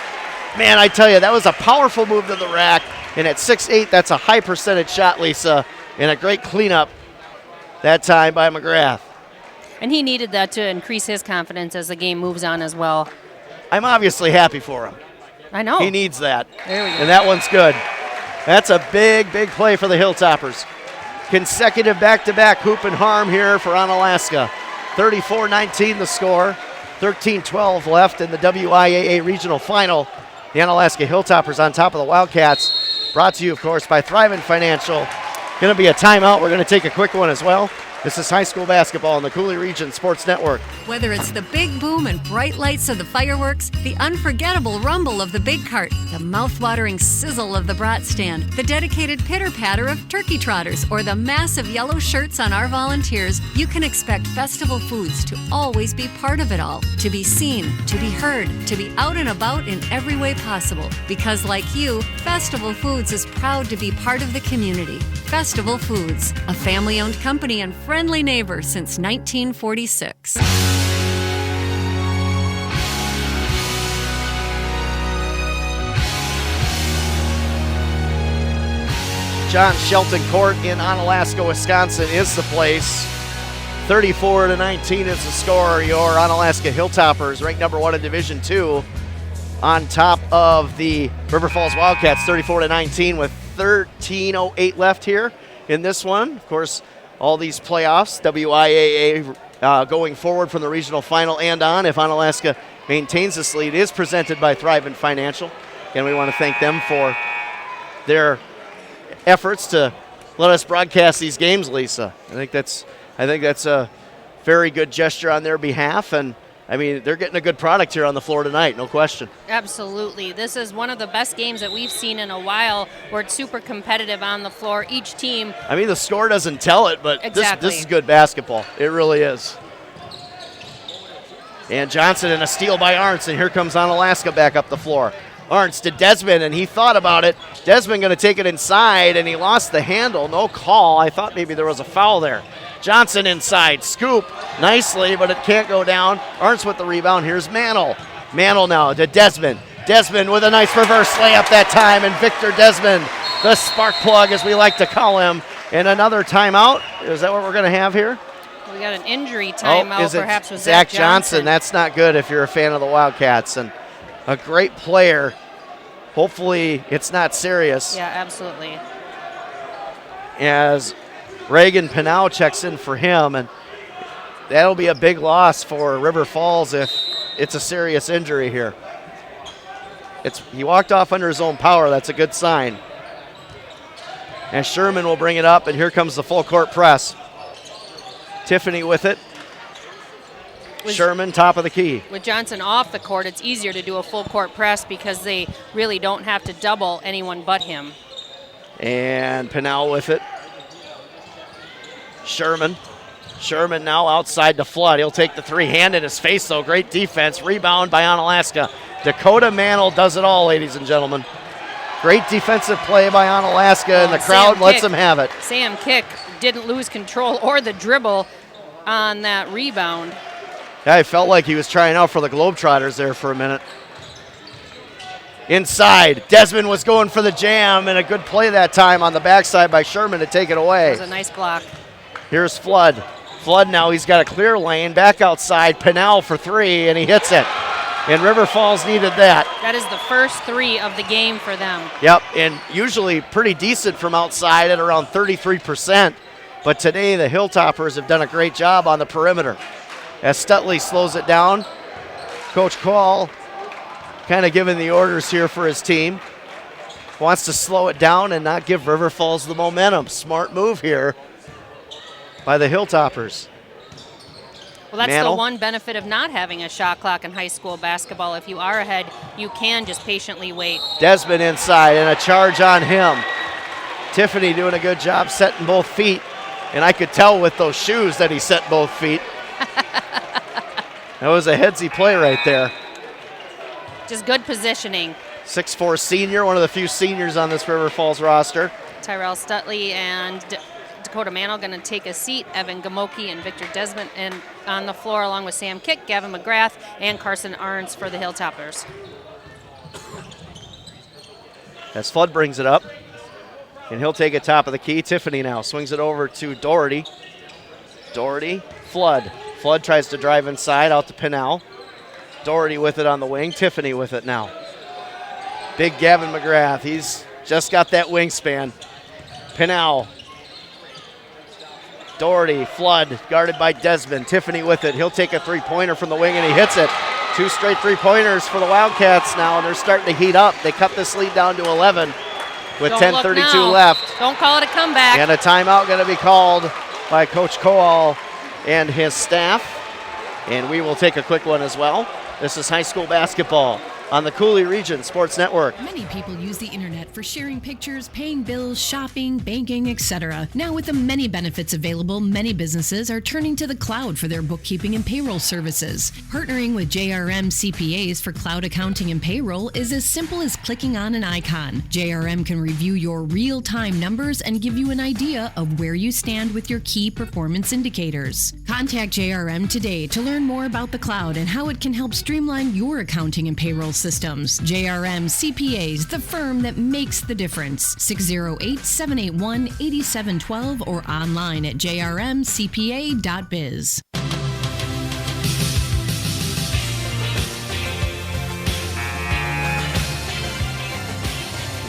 man, I tell you, that was a powerful move to the rack. And at 6'8", that's a high percentage shot, Lisa, and a great cleanup that time by McGrath. And he needed that to increase his confidence as the game moves on as well. I'm obviously happy for him. I know. He needs that. There we go. And that one's good. That's a big, big play for the Hilltoppers. Consecutive back-to-back hoop and harm here for Onalaska. 34-19 the score. 13-12 left in the WIAA regional final. The Onalaska Hilltoppers on top of the Wildcats. Brought to you, of course, by Thrivent Financial. Going to be a timeout. We're going to take a quick one as well. This is high school basketball on the Coulee Region Sports Network. Whether it's the big boom and bright lights of the fireworks, the unforgettable rumble of the big cart, the mouth-watering sizzle of the brat stand, the dedicated pitter-patter of turkey trotters, or the massive yellow shirts on our volunteers, you can expect Festival Foods to always be part of it all. To be seen, to be heard, to be out and about in every way possible. Because like you, Festival Foods is proud to be part of the community. Festival Foods, a family-owned company and friendly neighbor since 1946. John Shelton Court in Onalaska, Wisconsin is the place. 34-19 is the score. Your Onalaska Hilltoppers, ranked number 1 in Division II, on top of the River Falls Wildcats, 34-19 with 13:08 left here in this one. Of course, all these playoffs, WIAA going forward from the regional final and on, if Onalaska maintains this lead, is presented by Thrivent Financial. And we want to thank them for their efforts to let us broadcast these games, Lisa. I think that's a very good gesture on their behalf, and I mean, they're getting a good product here on the floor tonight, no question. Absolutely. This is one of the best games that we've seen in a while, where it's super competitive on the floor. Each team. I mean, the score doesn't tell it, but exactly. This is good basketball. It really is. And Johnson and a steal by Arntz, and here comes Onalaska back up the floor. Arntz to Desmond, and he thought about it. Desmond going to take it inside, and he lost the handle. No call. I thought maybe there was a foul there. Johnson inside, scoop nicely, but it can't go down. Arntz with the rebound. Here's Mantle. Mantle now to Desmond. Desmond with a nice reverse layup that time, and Victor Desmond, the spark plug as we like to call him. And another timeout. Is that what we're going to have here? We got an injury timeout, perhaps with Zach Johnson. That's not good if you're a fan of the Wildcats. And a great player. Hopefully it's not serious. Yeah, absolutely. As Reagan Pinau checks in for him, and that'll be a big loss for River Falls if it's a serious injury here. He walked off under his own power. That's a good sign. And Sherman will bring it up, and here comes the full court press. Tiffany with it. Sherman, top of the key. With Johnson off the court, it's easier to do a full court press because they really don't have to double anyone but him. And Pinau with it. Sherman now outside to Flood. He'll take the three. Hand in his face, though. Great defense. Rebound by Onalaska. Dakota Mantle does it all, ladies and gentlemen. Great defensive play by Onalaska, and the crowd lets them have it. Sam Kick didn't lose control or the dribble on that rebound. Yeah, I felt like he was trying out for the Globetrotters there for a minute. Inside, Desmond was going for the jam, and a good play that time on the backside by Sherman to take it away. That was a nice block. Here's Flood. Flood now, he's got a clear lane. Back outside, Pinau for three, and he hits it. And River Falls needed that. That is the first three of the game for them. Yep, and usually pretty decent from outside at around 33%. But today the Hilltoppers have done a great job on the perimeter. As Stutley slows it down, Coach Call kind of giving the orders here for his team. Wants to slow it down and not give River Falls the momentum. Smart move here by the Hilltoppers. Well, that's the one benefit of not having a shot clock in high school basketball. If you are ahead, you can just patiently wait. Desmond inside, and a charge on him. Tiffany doing a good job setting both feet, and I could tell with those shoes that he set both feet. That was a headsy play right there. Just good positioning. 6'4" senior, one of the few seniors on this River Falls roster. Tyrell Stutley and Dakota Mantle going to take a seat. Evan Gamoki and Victor Desmond and on the floor along with Sam Kick, Gavin McGrath, and Carson Arns for the Hilltoppers. As Flood brings it up, and he'll take it top of the key. Tiffany now swings it over to Doherty. Doherty, Flood. Flood tries to drive inside out to Pinau. Doherty with it on the wing. Tiffany with it now. Big Gavin McGrath. He's just got that wingspan. Pinau. Doherty, Flood, guarded by Desmond. Tiffany with it. He'll take a three-pointer from the wing, and he hits it. 2 straight three-pointers for the Wildcats now, and they're starting to heat up. They cut this lead down to 11 with 10:32 left. Don't call it a comeback. And a timeout going to be called by Coach Coal and his staff. And we will take a quick one as well. This is high school basketball on the Cooley Region Sports Network. Many people use the internet for sharing pictures, paying bills, shopping, banking, etc. Now, with the many benefits available, many businesses are turning to the cloud for their bookkeeping and payroll services. Partnering with JRM CPAs for cloud accounting and payroll is as simple as clicking on an icon. JRM can review your real-time numbers and give you an idea of where you stand with your key performance indicators. Contact JRM today to learn more about the cloud and how it can help streamline your accounting and payroll systems. JRM CPAs, the firm that makes the difference. 608-781-8712 or online at jrmcpa.biz.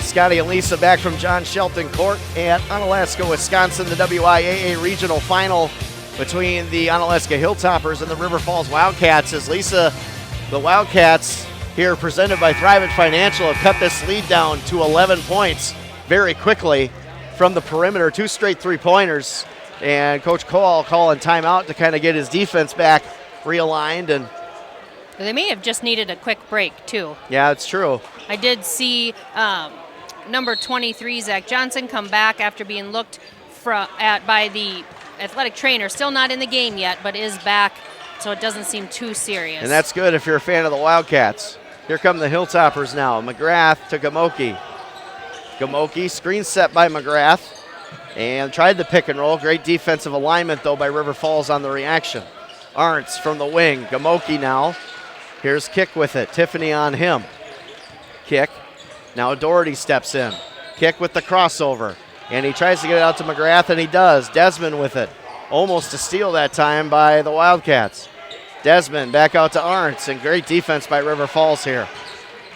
Scotty and Lisa back from John Shelton Court at Onalaska, Wisconsin, the WIAA regional final between the Onalaska Hilltoppers and the River Falls Wildcats. As Lisa, the Wildcats here presented by Thrivent Financial have cut this lead down to 11 points very quickly from the perimeter. 2 straight three-pointers, and Coach Coal calling timeout to kind of get his defense back realigned. And they may have just needed a quick break too. Yeah, it's true. I did see number 23, Zach Johnson, come back after being looked at by the athletic trainer. Still not in the game yet, but is back, so it doesn't seem too serious. And that's good if you're a fan of the Wildcats. Here come the Hilltoppers now. McGrath to Gamoki. Gamoki, screen set by McGrath, and tried the pick and roll. Great defensive alignment, though, by River Falls on the reaction. Arntz from the wing. Gamoki now. Here's Kick with it. Tiffany on him. Kick. Now Doherty steps in. Kick with the crossover. And he tries to get it out to McGrath, and he does. Desmond with it. Almost a steal that time by the Wildcats. Desmond back out to Arntz, and great defense by River Falls here.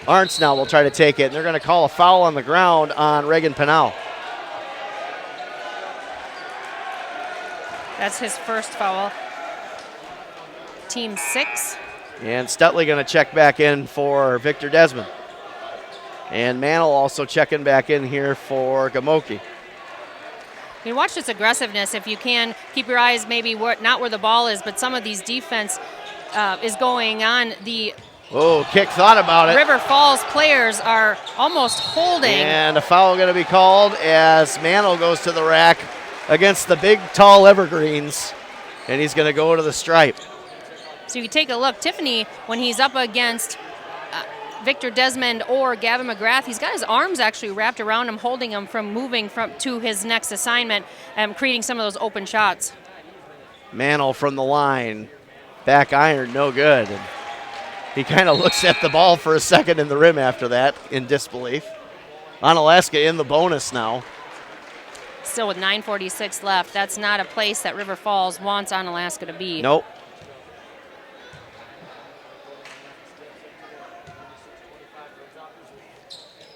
Arntz now will try to take it, and they're going to call a foul on the ground on Reagan Pinal. That's his first foul. Team 6. And Stutley going to check back in for Victor Desmond. And Mantle also checking back in here for Gamoki. You watch this aggressiveness if you can. Keep your eyes maybe not where the ball is, but some of these defense is going on. The Kick thought about it. River Falls players are almost holding. And a foul going to be called as Mantle goes to the rack against the big, tall Evergreens. And he's going to go to the stripe. So you can take a look. Tiffany, when he's up against Victor Desmond or Gavin McGrath, he's got his arms actually wrapped around him, holding him from moving to his next assignment and creating some of those open shots. Mantle from the line. Back iron, no good. And he kind of looks at the ball for a second in the rim after that in disbelief. Onalaska in the bonus now. Still with 9:46 left. That's not a place that River Falls wants Onalaska to be. Nope.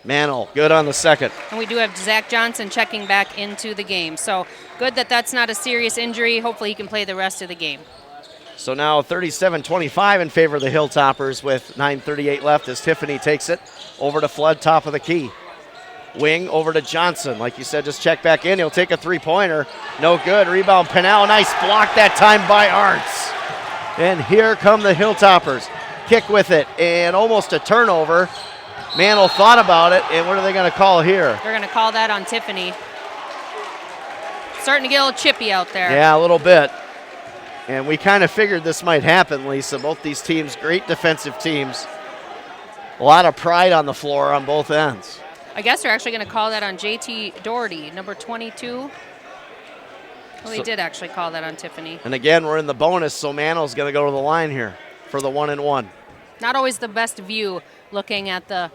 Mantle, good on the second. And we do have Zach Johnson checking back into the game. So good that that's not a serious injury. Hopefully he can play the rest of the game. So now 37-25 in favor of the Hilltoppers with 9:38 left as Tiffany takes it over to Flood, top of the key. Wing over to Johnson. Like you said, just check back in. He'll take a three-pointer. No good. Rebound, Pinal. Nice block that time by Arntz. And here come the Hilltoppers. Kick with it, and almost a turnover. Mantle thought about it, and what are they going to call here? They're going to call that on Tiffany. Starting to get a little chippy out there. Yeah, a little bit. And we kind of figured this might happen, Lisa. Both these teams, great defensive teams. A lot of pride on the floor on both ends. I guess they're actually going to call that on JT Doherty, number 22. Well, he did actually call that on Tiffany. And again, we're in the bonus, so Mantle's going to go to the line here for the 1-and-1. Not always the best view looking at the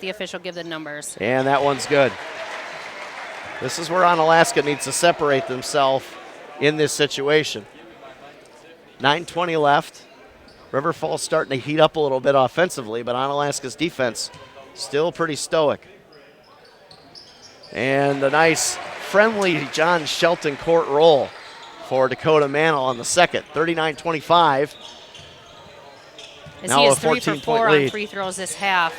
official give the numbers. And that one's good. This is where Onalaska needs to separate themselves in this situation. 9:20 left. River Falls starting to heat up a little bit offensively, but Onalaska's defense still pretty stoic. And a nice, friendly John Shelton court roll for Dakota Mantle on the second. 39-25. As now he is a 3 for 4 lead. on free throws this half.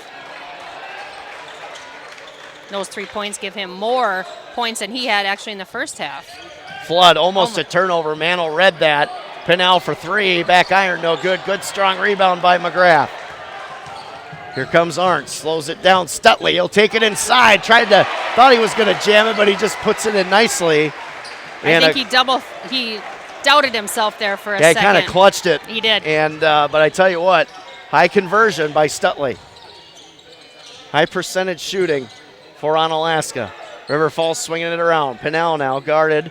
Those 3 points give him more points than he had actually in the first half. Flood almost a turnover. Mantle read that. Pinnell for three. Back iron, no good. Good strong rebound by McGrath. Here comes Arndt. Slows it down. Stutley, he'll take it inside. Thought he was going to jam it, but he just puts it in nicely. I think he doubted himself there for a second. Yeah, he kind of clutched it. He did. And but I tell you what, high conversion by Stutley. High percentage shooting for Onalaska. River Falls swinging it around. Pinnell now guarded.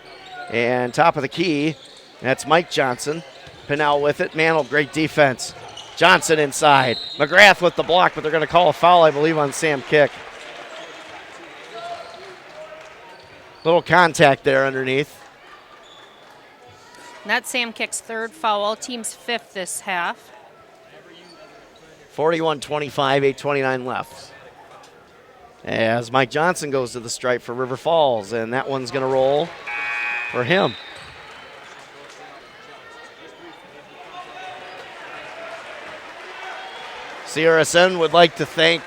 And top of the key, that's Mike Johnson. Pinnell with it. Mantle, great defense. Johnson inside. McGrath with the block, but they're going to call a foul, I believe, on Sam Kick. Little contact there underneath. That's Sam Kick's third foul, team's fifth this half. 41-25, 8:29 left. As Mike Johnson goes to the stripe for River Falls, and that one's going to roll for him. CRSN would like to thank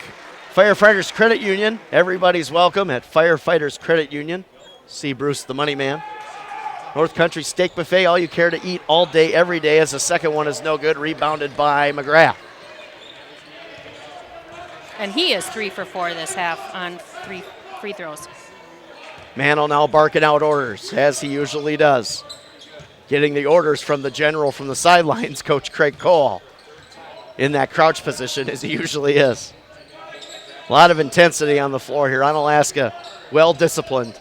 Firefighters Credit Union. Everybody's welcome at Firefighters Credit Union. See Bruce the Money Man. North Country Steak Buffet, all you care to eat all day, every day, as the second one is no good, rebounded by McGrath. And he is 3 for 4 this half on 3 free throws. Mantle now barking out orders, as he usually does. Getting the orders from the general from the sidelines, Coach Craig Cole, in that crouch position, as he usually is. A lot of intensity on the floor here. Onalaska, well disciplined.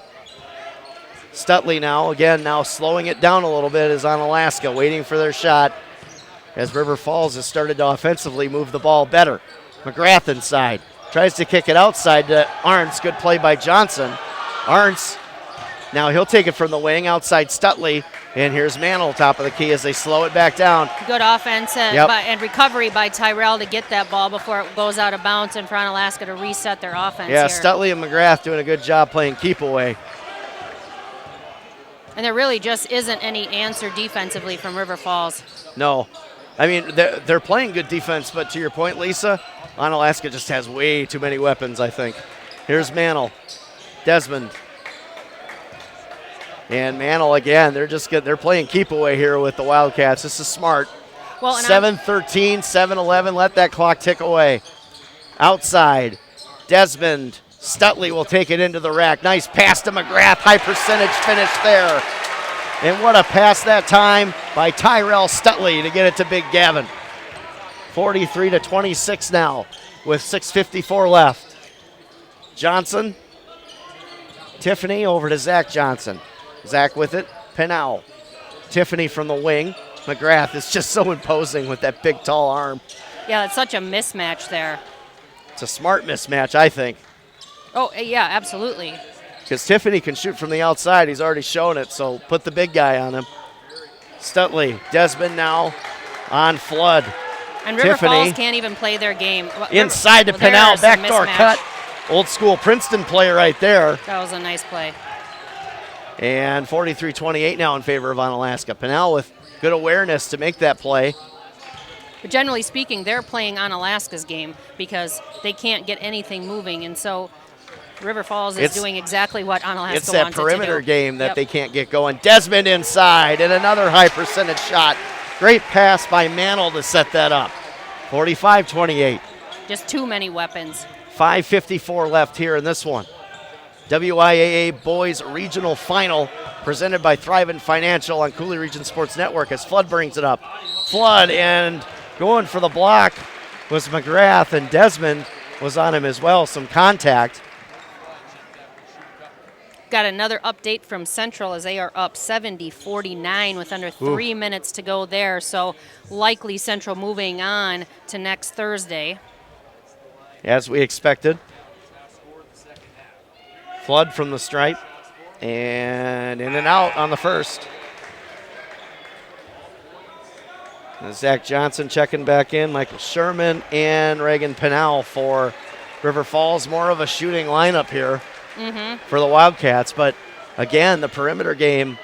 Stutley now slowing it down a little bit is Onalaska, waiting for their shot as River Falls has started to offensively move the ball better. McGrath inside, tries to kick it outside to Arntz. Good play by Johnson. Arntz, now he'll take it from the wing outside Stutley, and here's Mantle, top of the key as they slow it back down. Good offense and recovery by Tyrell to get that ball before it goes out of bounds and for Onalaska to reset their offense Yeah, here. Stutley and McGrath doing a good job playing keep away. And there really just isn't any answer defensively from River Falls. No. I mean, they're playing good defense, but to your point, Lisa, Onalaska just has way too many weapons, I think. Here's Mantle. Desmond. And Mantle again, they're playing keep away here with the Wildcats. This is smart. Well, 7-13, 7-11, let that clock tick away. Outside, Desmond. Stutley will take it into the rack. Nice pass to McGrath. High percentage finish there. And what a pass that time by Tyrell Stutley to get it to Big Gavin. 43-26 now with 6:54 left. Johnson. Tiffany over to Zach Johnson. Zach with it. Pinnell. Tiffany from the wing. McGrath is just so imposing with that big, tall arm. Yeah, it's such a mismatch there. It's a smart mismatch, I think. Oh, yeah, absolutely. Because Tiffany can shoot from the outside. He's already shown it, so put the big guy on him. Stutley, Desmond now on Flood. And River Tiffany Falls can't even play their game. Inside to Pinnell, backdoor cut. Old school Princeton play right there. That was a nice play. And 43-28 now in favor of Onalaska. Pinnell with good awareness to make that play. But generally speaking, they're playing Onalaska's game because they can't get anything moving, and so River Falls is doing exactly what Onalaska wants it to do. It's that perimeter game that they can't get going. Desmond inside, and another high percentage shot. Great pass by Mantle to set that up. 45-28. Just too many weapons. 5:54 left here in this one. WIAA Boys Regional Final presented by Thrivent Financial on Cooley Region Sports Network as Flood brings it up. Flood, and going for the block was McGrath, and Desmond was on him as well. Some contact. Got another update from Central as they are up 70-49 with under 3 minutes to go there. So likely Central moving on to next Thursday. As we expected. Flood from the stripe. And in and out on the first. And Zach Johnson checking back in. Michael Sherman and Reagan Pinnell for River Falls. More of a shooting lineup here. For the Wildcats, but again, the perimeter game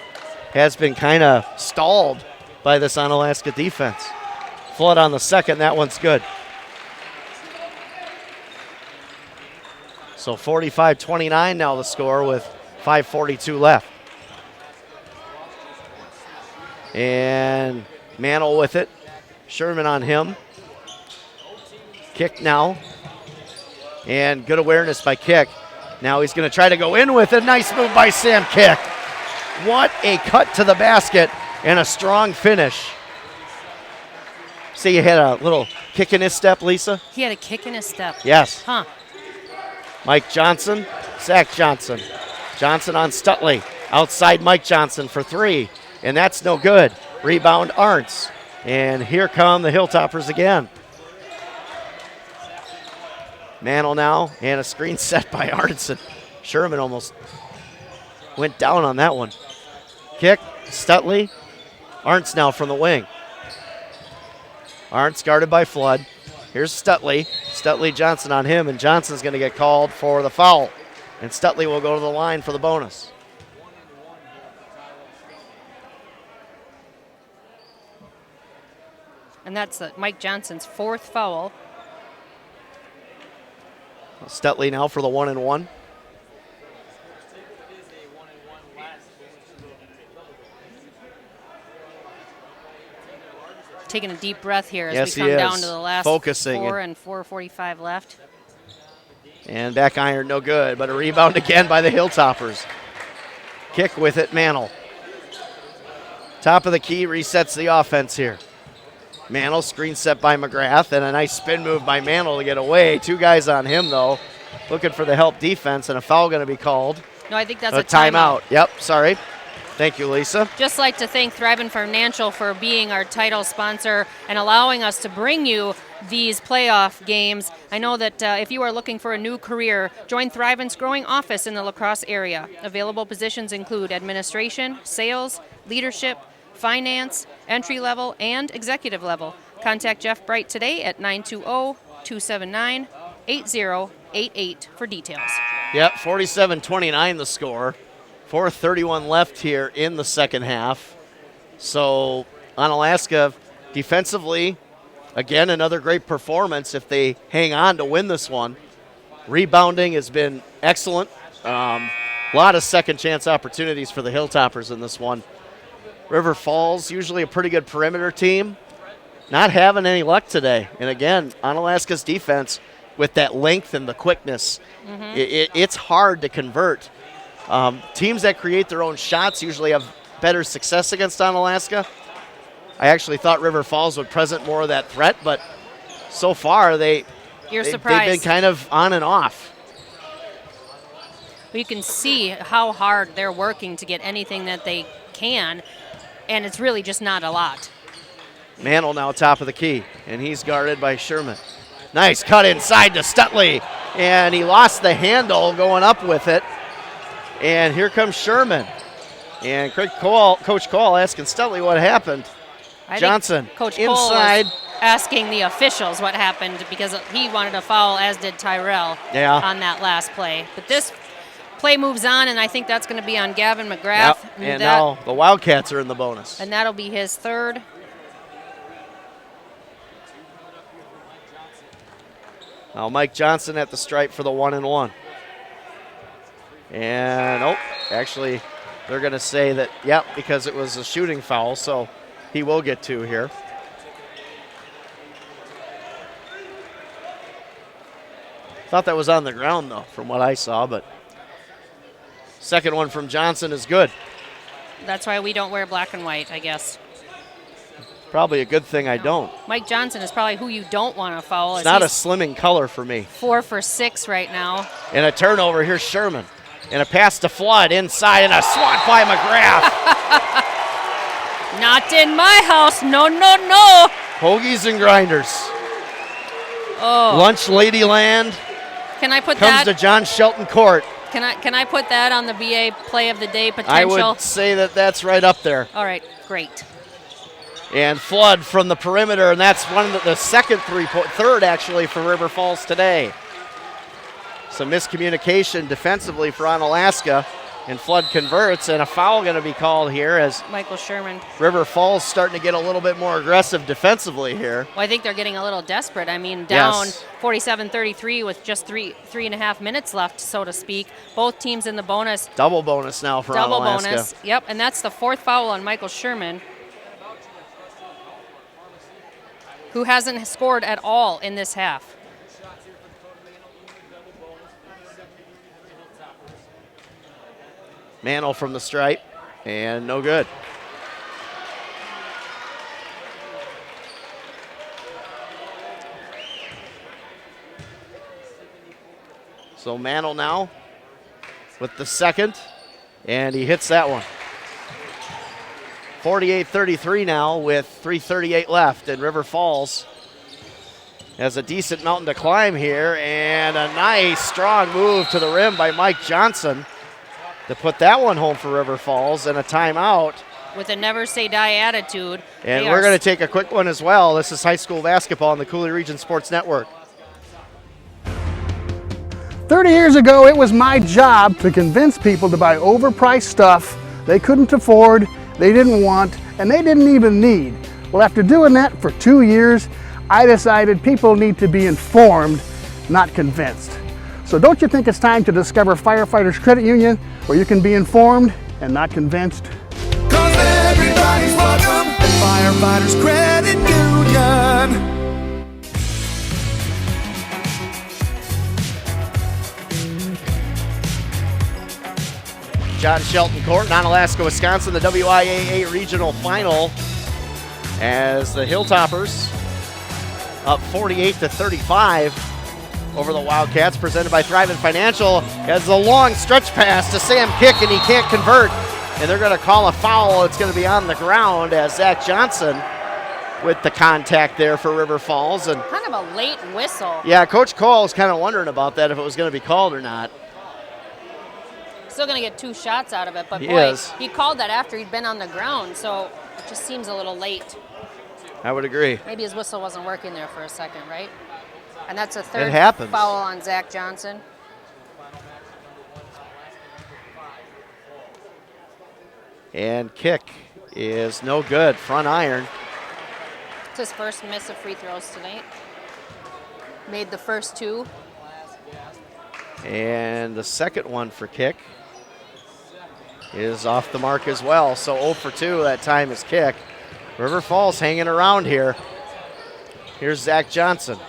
has been kind of stalled by this Onalaska defense. Flood on the second, that one's good. So 45-29 now the score with 5:42 left. And Mantle with it. Sherman on him. Kick now. And good awareness by Kick. Now he's going to try to go in with it. Nice move by Sam Kick. What a cut to the basket and a strong finish. See, you had a little kick in his step, Lisa? He had a kick in his step. Yes. Huh. Mike Johnson, Zach Johnson. Johnson on Stutley. Outside Mike Johnson for three. And that's no good. Rebound Arntz. And here come the Hilltoppers again. Mantle now, and a screen set by Arntz. And Sherman almost went down on that one. Kick, Stutley. Arntz now from the wing. Arntz guarded by Flood. Here's Stutley. Stutley Johnson on him, and Johnson's going to get called for the foul. And Stutley will go to the line for the bonus. And that's Mike Johnson's fourth foul. Stutley now for the 1-and-1. Taking a deep breath here as Yes, we come he down is. to the last Focusing. 4 and 4:45 left. And back iron, no good, but a rebound again by the Hilltoppers. Kick with it, Mantle. Top of the key, resets the offense here. Mantle, screen set by McGrath, and a nice spin move by Mantle to get away. Two guys on him, though, looking for the help defense, and a foul going to be called. No, I think that's a timeout. Yep, sorry. Thank you, Lisa. Just like to thank Thrivent Financial for being our title sponsor and allowing us to bring you these playoff games. I know that if you are looking for a new career, join Thrivent's growing office in the La Crosse area. Available positions include administration, sales, leadership, finance, entry level, and executive level. Contact Jeff Bright today at 920-279-8088 for details. Yep, 47-29 the score. 4:31 left here in the second half. So Onalaska defensively, again, another great performance if they hang on to win this one. Rebounding has been excellent. A lot of second chance opportunities for the Hilltoppers in this one. River Falls, usually a pretty good perimeter team, not having any luck today. And again, Onalaska's defense with that length and the quickness, it's hard to convert. Teams that create their own shots usually have better success against Onalaska. I actually thought River Falls would present more of that threat, but so far they've been kind of on and off. You can see how hard they're working to get anything that they can, and it's really just not a lot. Mantle now top of the key, and he's guarded by Sherman. Nice cut inside to Stutley, and he lost the handle going up with it. And here comes Sherman. And Coach Cole asking Stutley what happened. Johnson Coach inside. Cole was asking the officials what happened because he wanted a foul, as did Tyrell on that last play. But this play moves on, and I think that's going to be on Gavin McGrath. Yep. And now the Wildcats are in the bonus. And that'll be his third. Now Mike Johnson at the stripe for the 1-and-1. And, actually, they're going to say that, because it was a shooting foul, so he will get two here. Thought that was on the ground, though, from what I saw, but second one from Johnson is good. That's why we don't wear black and white, I guess. Probably a good thing I don't. Mike Johnson is probably who you don't want to foul. It's not a slimming color for me. 4 for 6 right now. And a turnover, here's Sherman. And a pass to Flood inside, and a swat by McGrath. Not in my house. No, no, no. Hoagies and grinders. Oh. Lunch Ladyland. Can I put comes to John Shelton Court. Can I put that on the BA play of the day potential? I would say that that's right up there. All right, great. And Flood from the perimeter, and that's one of the second third actually for River Falls today. Some miscommunication defensively for Onalaska, and Flood converts, and a foul going to be called here as Michael Sherman. River Falls starting to get a little bit more aggressive defensively here. Well, I think they're getting a little desperate. I mean, down 47-33 with just three and a half minutes left, so to speak. Both teams in the bonus. Double bonus now for Double Onalaska. bonus, yep, and that's the fourth foul on Michael Sherman. who hasn't scored at all in this half. Mantle from the stripe, and no good. So Mantle now with the second, and he hits that one. 48-33 now with 3:38 left, and River Falls has a decent mountain to climb here, and a nice strong move to the rim by Mike Johnson to put that one home for River Falls, and a timeout. With a never say die attitude. And we're going to take a quick one as well. This is high school basketball on the Cooley Region Sports Network. 30 years ago, it was my job to convince people to buy overpriced stuff they couldn't afford, they didn't want, and they didn't even need. Well, after doing that for 2 years, I decided people need to be informed, not convinced. So don't you think it's time to discover Firefighters Credit Union, where you can be informed and not convinced? 'Cause everybody's welcome at Firefighters Credit Union. John Shelton Court in Onalaska, Wisconsin, the WIAA Regional Final, as the Hilltoppers up 48-35 over the Wildcats, presented by Thrivent Financial, as a long stretch pass to Sam Kick, and he can't convert, and they're going to call a foul. It's going to be on the ground as Zach Johnson with the contact there for River Falls. And kind of a late whistle. yeah, Coach Cole was kind of wondering about that, if it was going to be called or not. Still going to get 2 shots out of it, but he called that after he'd been on the ground, so it just seems a little late. I would agree. Maybe his whistle wasn't working there for a second, right? And that's a third foul on Zach Johnson. And Kick is no good, front iron. It's his first miss of free throws tonight. Made the first 2. And the second one for Kick is off the mark as well. So 0 for 2 that time is Kick. River Falls hanging around here. Here's Zach Johnson.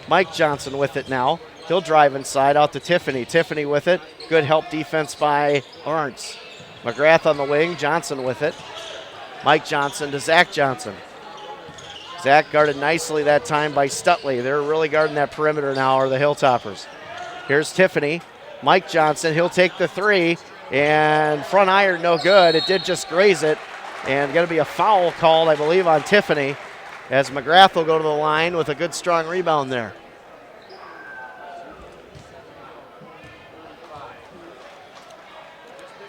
Mike Johnson with it now. He'll drive inside out to Tiffany. Tiffany with it. Good help defense by Arntz. McGrath on the wing. Johnson with it. Mike Johnson to Zach Johnson. Zach guarded nicely that time by Stutley. They're really guarding that perimeter now, are the Hilltoppers. Here's Tiffany. Mike Johnson, he'll take the 3, and front iron no good. It did just graze it, and going to be a foul called, I believe, on Tiffany, as McGrath will go to the line with a good strong rebound there.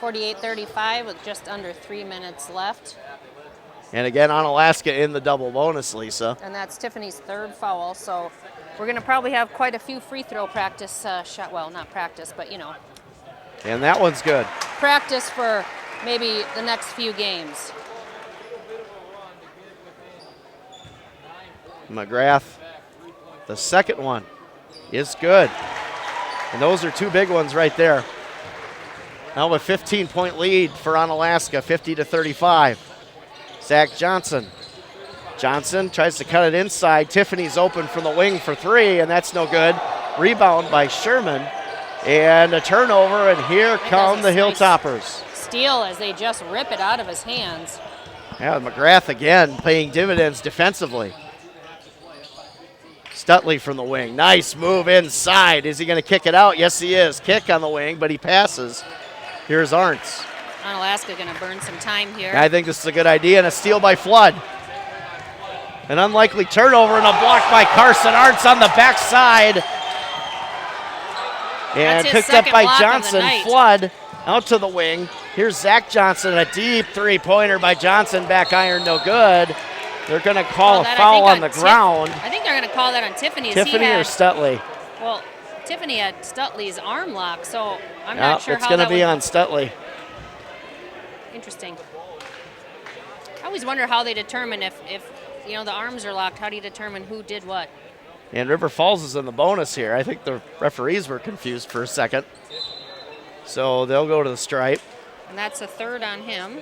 .48-35 with just under 3 minutes left. And again, Onalaska in the double bonus, Lisa. And that's Tiffany's 3rd foul, so we're going to probably have quite a few free throw practice shot. Well, not practice, but you know. And that one's good. Practice for maybe the next few games. McGrath, the second one is good. And those are 2 big ones right there. Now a 15-point lead for Onalaska, 50-35. Zach Johnson. Johnson tries to cut it inside. Tiffany's open from the wing for 3, and that's no good. Rebound by Sherman. And a turnover, and here come the Hilltoppers. Steal as they just rip it out of his hands. Yeah, McGrath again paying dividends defensively. Stutley from the wing. Nice move inside. Is he going to kick it out? Yes, he is. Kick on the wing, but he passes. Here's Arntz. Onalaska going to burn some time here. I think this is a good idea, and a steal by Flood. An unlikely turnover and a block by Carson Arntz on the backside. And picked up by Johnson. Flood out to the wing. Here's Zach Johnson, a deep 3-pointer by Johnson. Back iron, no good. They're going to call a foul on the ground. I think they're going to call that on Tiffany. Tiffany or Stutley? Well, Tiffany had Stutley's arm lock, so I'm not sure how it's going to be on Stutley. Interesting. I always wonder how they determine if you know the arms are locked. How do you determine who did what? And River Falls is in the bonus here. I think the referees were confused for a second. So they'll go to the stripe. And that's a 3rd on him.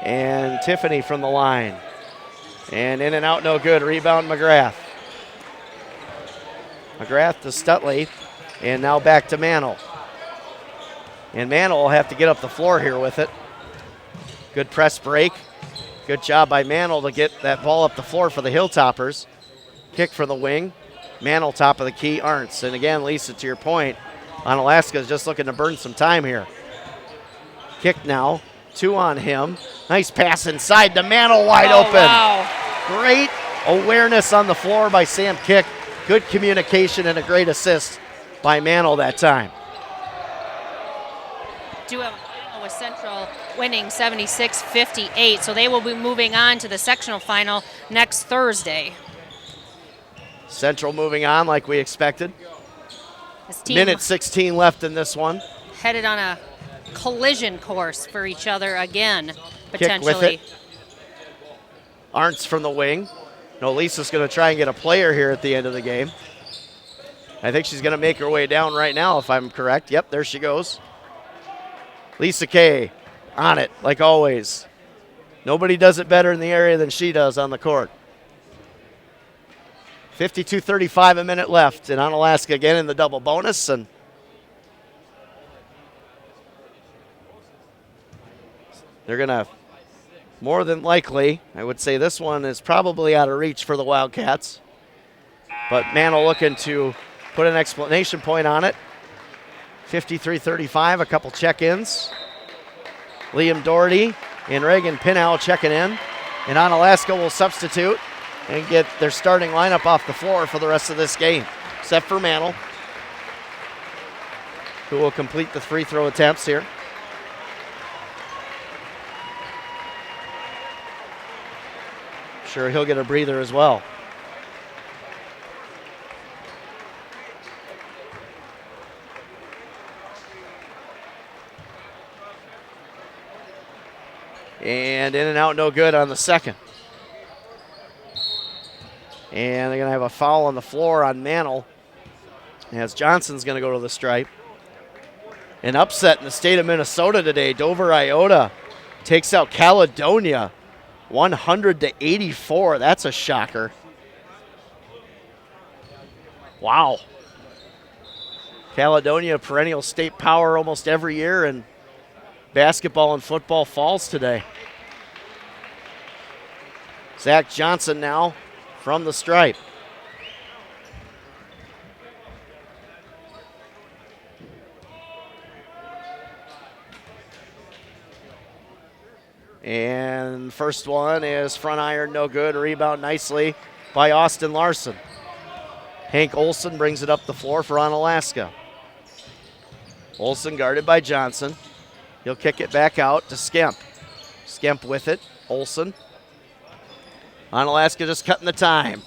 And Tiffany from the line. And in and out, no good. Rebound, McGrath. McGrath to Stutley. And now back to Mantle. And Mantle will have to get up the floor here with it. Good press break. Good job by Mantle to get that ball up the floor for the Hilltoppers. Kick for the wing. Mantle top of the key, Arntz. And again, Lisa, to your point, Onalaska is just looking to burn some time here. Kick now, 2 on him. Nice pass inside to Mantle, wide open. Wow. Great awareness on the floor by Sam Kick. Good communication and a great assist by Mantle that time. With Central winning 76-58, so they will be moving on to the sectional final next Thursday. Central moving on like we expected. Minute 16 left in this one. Headed on a collision course for each other again, potentially. Kick with it. Arntz from the wing. No, Lisa's going to try and get a player here at the end of the game. I think she's going to make her way down right now, if I'm correct. Yep, there she goes. Lisa Kay on it, like always. Nobody does it better in the area than she does on the court. 52:35, a minute left, and Onalaska again in the double bonus. And they're going to, more than likely, I would say this one is probably out of reach for the Wildcats. But Mantle looking to put an explanation point on it. 53-35, a couple check-ins. Liam Doherty and Reagan Pinow checking in. And Onalaska will substitute and get their starting lineup off the floor for the rest of this game, except for Mantle, who will complete the free throw attempts here. Sure, he'll get a breather as well. And in and out, no good on the second. And they're going to have a foul on the floor on Mantle, as Johnson's going to go to the stripe. An upset in the state of Minnesota today. Dover Iota takes out Caledonia 100-84. That's a shocker. Wow. Caledonia, perennial state power almost every year, and basketball and football falls today. Zach Johnson now from the stripe. And first one is front iron, no good. Rebound nicely by Austin Larson. Hank Olson brings it up the floor for Onalaska. Olson guarded by Johnson. He'll kick it back out to Skemp. Skemp with it. Olson. Onalaska just cutting the time.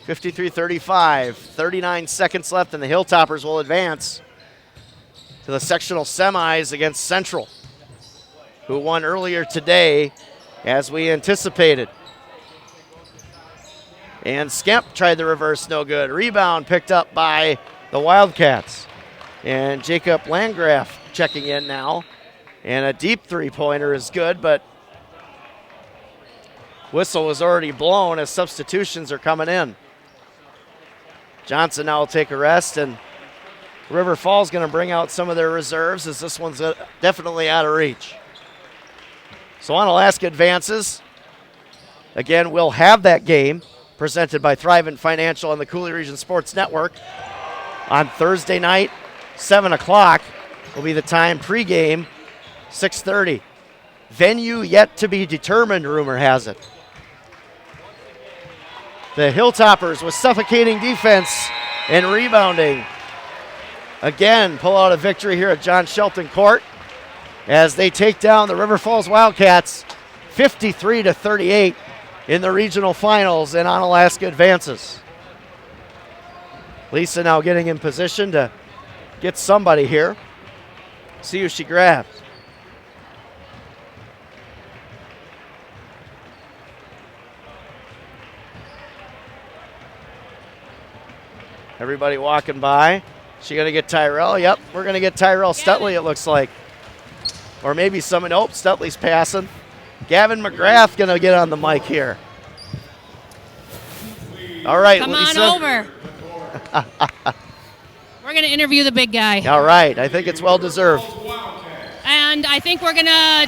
53-35. 39 seconds left, and the Hilltoppers will advance to the sectional semis against Central, who won earlier today as we anticipated. And Skemp tried the reverse, no good. Rebound picked up by the Wildcats. And Jacob Landgraf checking in now. And a deep three-pointer is good, but whistle was already blown as substitutions are coming in. Johnson now will take a rest, and River Falls going to bring out some of their reserves, as this one's definitely out of reach. So Onalaska advances. Again, we'll have that game presented by Thrivent Financial and the Cooley Region Sports Network on Thursday night, 7 o'clock will be the time. Pre-game, 6:30. Venue yet to be determined, rumor has it. The Hilltoppers with suffocating defense and rebounding. Again, pull out a victory here at John Shelton Court as they take down the River Falls Wildcats 53-38 in the regional finals, and Onalaska advances. Lisa now getting in position to get somebody here. See who she grabs. Everybody walking by. She going to get Tyrell? Yep, we're going to get Tyrell Stutley, it looks like. Or maybe someone. Nope, Stutley's passing. Gavin McGrath going to get on the mic here. All right, Come Lisa. on over. We're going to interview the big guy. All right, I think it's well-deserved. And I think we're going to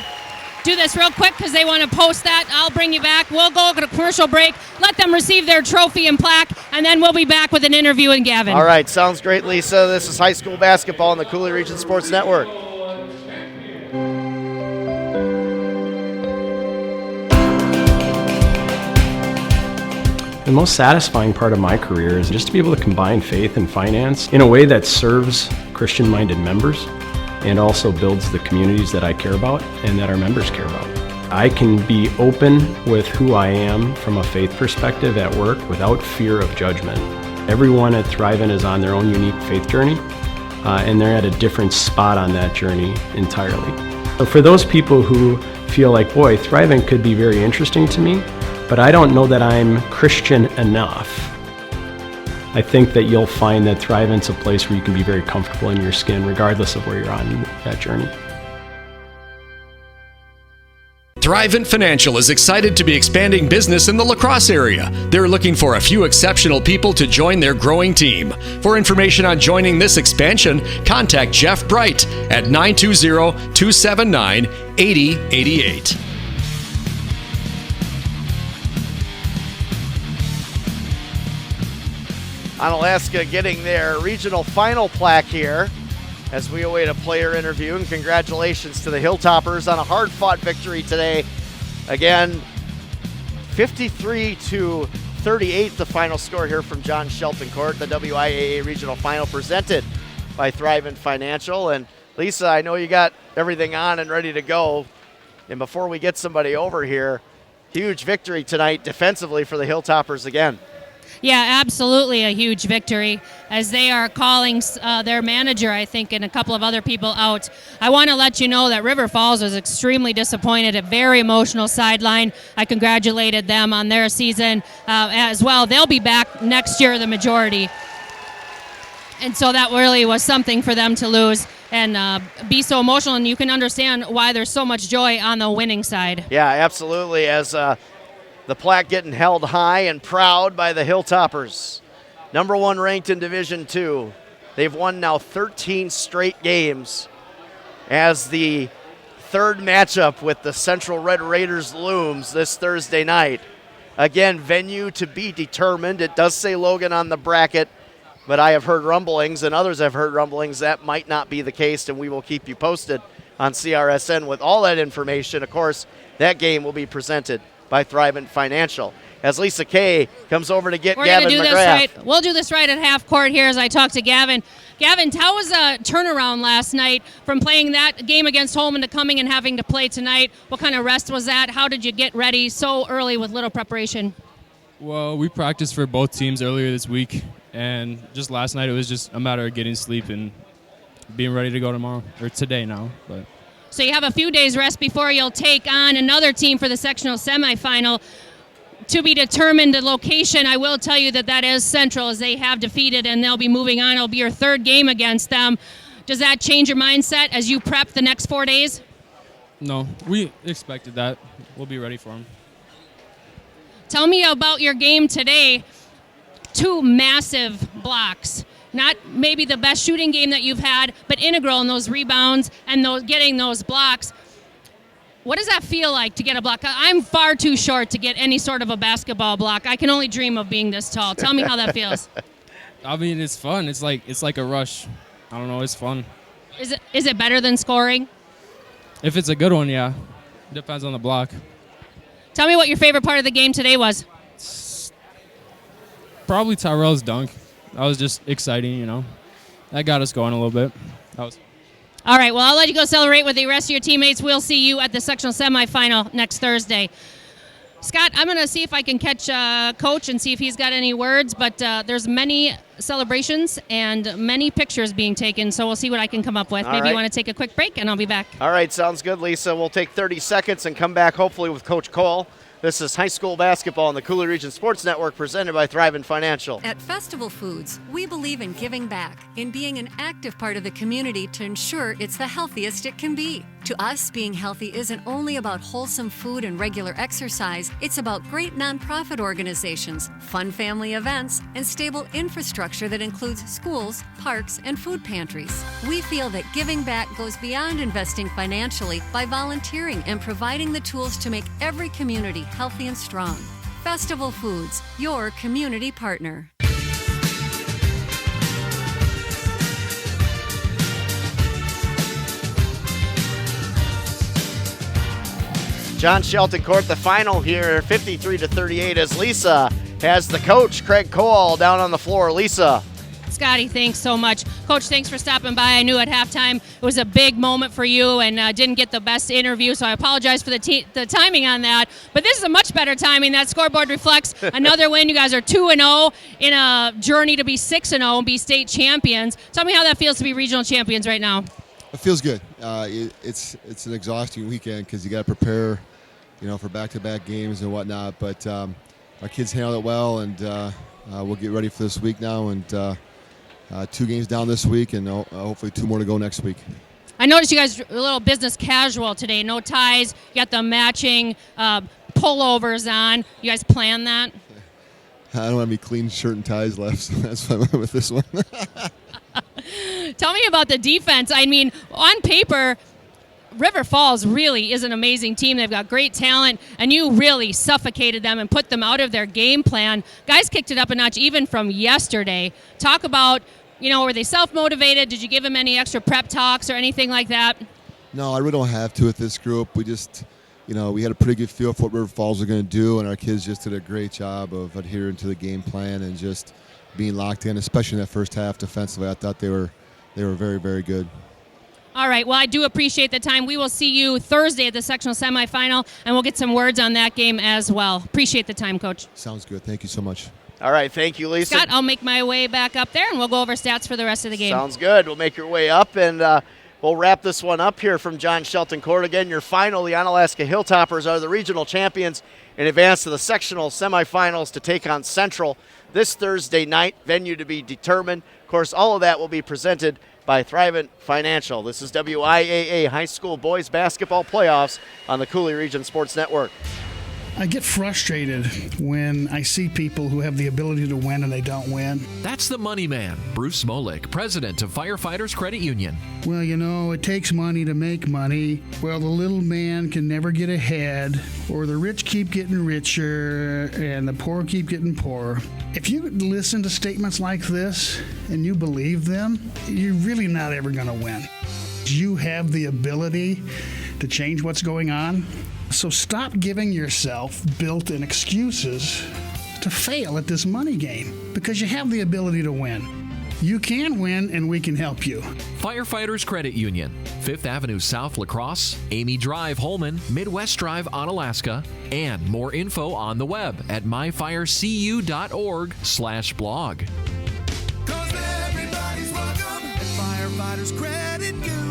do this real quick because they want to post that. I'll bring you back. We'll go to a commercial break, let them receive their trophy and plaque, and then we'll be back with an interview in Gavin. All right, sounds great, Lisa. This is high school basketball on the Cooley Region Sports Network. The most satisfying part of my career is just to be able to combine faith and finance in a way that serves Christian-minded members and also builds the communities that I care about and that our members care about. I can be open with who I am from a faith perspective at work without fear of judgment. Everyone at Thrivent is on their own unique faith journey, and they're at a different spot on that journey entirely. So for those people who feel like, boy, Thrivent could be very interesting to me, but I don't know that I'm Christian enough, I think that you'll find that Thrivent's a place where you can be very comfortable in your skin regardless of where you're on that journey. Thrivent Financial is excited to be expanding business in the La Crosse area. They're looking for a few exceptional people to join their growing team. For information on joining this expansion, contact Jeff Bright at 920-279-8088. Onalaska getting their regional final plaque here as we await a player interview. And congratulations to the Hilltoppers on a hard-fought victory today. Again, 53-38, the final score here from John Shelton Court, the WIAA regional final presented by Thrivent Financial. And Lisa, I know you got everything on and ready to go. And before we get somebody over here, huge victory tonight defensively for the Hilltoppers again. Yeah, absolutely a huge victory as they are calling their manager, I think, and a couple of other people out. I want to let you know that River Falls was extremely disappointed, a very emotional sideline. I congratulated them on their season as well. They'll be back next year, the majority. And so that really was something for them to lose and be so emotional, and you can understand why there's so much joy on the winning side. Yeah, absolutely, as the plaque getting held high and proud by the Hilltoppers. Number one ranked in Division II. They've won now 13 straight games as the third matchup with the Central Red Raiders looms this Thursday night. Again, venue to be determined. It does say Logan on the bracket, but I have heard rumblings and others have heard rumblings that might not be the case, and we will keep you posted on CRSN with all that information. Of course, that game will be presented by Thrivent Financial. As Lisa Kay comes over to get Gavin McGrath. This right. We'll do this right at half court here as I talk to Gavin. Gavin, how was a turnaround last night from playing that game against Holman to coming and having to play tonight? What kind of rest was that? How did you get ready so early with little preparation? Well, we practiced for both teams earlier this week, and just last night it was just a matter of getting sleep and being ready to go tomorrow, or today now. But so you have a few days rest before you'll take on another team for the sectional semifinal. To be determined the location, I will tell you that is Central, as they have defeated and they'll be moving on. It'll be your third game against them. Does that change your mindset as you prep the next 4 days? no, we expected that. We'll be ready for them. Tell me about your game today. 2 massive blocks. Not maybe the best shooting game that you've had, but integral in those rebounds and getting those blocks. What does that feel like to get a block? I'm far too short to get any sort of a basketball block. I can only dream of being this tall. Tell me how that feels. I mean, it's fun. It's like a rush. I don't know. It's fun. Is it better than scoring? If it's a good one, yeah. Depends on the block. Tell me what your favorite part of the game today was. Probably Tyrell's dunk. That was just exciting, you know. That got us going a little bit. All right, well, I'll let you go celebrate with the rest of your teammates. We'll see you at the sectional semifinal next Thursday. Scott, I'm going to see if I can catch Coach and see if he's got any words, but there's many celebrations and many pictures being taken, so we'll see what I can come up with. Maybe you want to take a quick break, and I'll be back. All right, sounds good, Lisa. We'll take 30 seconds and come back hopefully with Coach Cole. This is high school basketball on the Cooley Region Sports Network presented by Thrivent Financial. At Festival Foods, we believe in giving back, in being an active part of the community to ensure it's the healthiest it can be. To us, being healthy isn't only about wholesome food and regular exercise, it's about great nonprofit organizations, fun family events, and stable infrastructure that includes schools, parks, and food pantries. We feel that giving back goes beyond investing financially by volunteering and providing the tools to make every community healthy and strong. Festival Foods, your community partner. John Shelton Court, the final here, 53-38, as Lisa has the coach, Craig Cole, down on the floor. Lisa. Scotty, thanks so much. Coach, thanks for stopping by. I knew at halftime it was a big moment for you and didn't get the best interview, so I apologize for the timing on that. But this is a much better timing. That scoreboard reflects another win. You guys are 2-0 in a journey to be 6-0 and be state champions. Tell me how that feels to be regional champions right now. It feels good. It's an exhausting weekend because you got to prepare, for back-to-back games and whatnot. But our kids handled it well, and we'll get ready for this week now. And 2 games down this week, and hopefully 2 more to go next week. I noticed you guys are a little business casual today. No ties. You got the matching pullovers on. You guys plan that? I don't have any clean shirt and ties left, so that's why I went with this one. Tell me about the defense. I mean, on paper, River Falls really is an amazing team. They've got great talent, and you really suffocated them and put them out of their game plan. Guys kicked it up a notch even from yesterday. Talk about, were they self-motivated? Did you give them any extra prep talks or anything like that? No, I really don't have to with this group. We just, we had a pretty good feel for what River Falls are going to do, and our kids just did a great job of adhering to the game plan and just being locked in, especially in that first half defensively. I thought they were very, very good. All right. Well, I do appreciate the time. We will see you Thursday at the sectional semifinal, and we'll get some words on that game as well. Appreciate the time, Coach. Sounds good. Thank you so much. All right. Thank you, Lisa. Scott, I'll make my way back up there, and we'll go over stats for the rest of the game. Sounds good. We'll make your way up, and we'll wrap this one up here from John Shelton Court. Again, your final, the Onalaska Hilltoppers are the regional champions and advance to the sectional semifinals to take on Central this Thursday night. Venue to be determined. Of course, all of that will be presented by Thrivent Financial. This is WIAA High School Boys Basketball Playoffs on the Cooley Region Sports Network. I get frustrated when I see people who have the ability to win and they don't win. That's the money man, Bruce Smolik, president of Firefighters Credit Union. Well, it takes money to make money. Well, the little man can never get ahead, or the rich keep getting richer and the poor keep getting poorer. If you listen to statements like this and you believe them, you're really not ever going to win. You have the ability to change what's going on. So stop giving yourself built-in excuses to fail at this money game, because you have the ability to win. You can win, and we can help you. Firefighters Credit Union, 5th Avenue South, La Crosse, Amy Drive, Holman, Midwest Drive, Onalaska, and more info on the web at myfirecu.org/blog. Everybody's welcome at Firefighters Credit Union.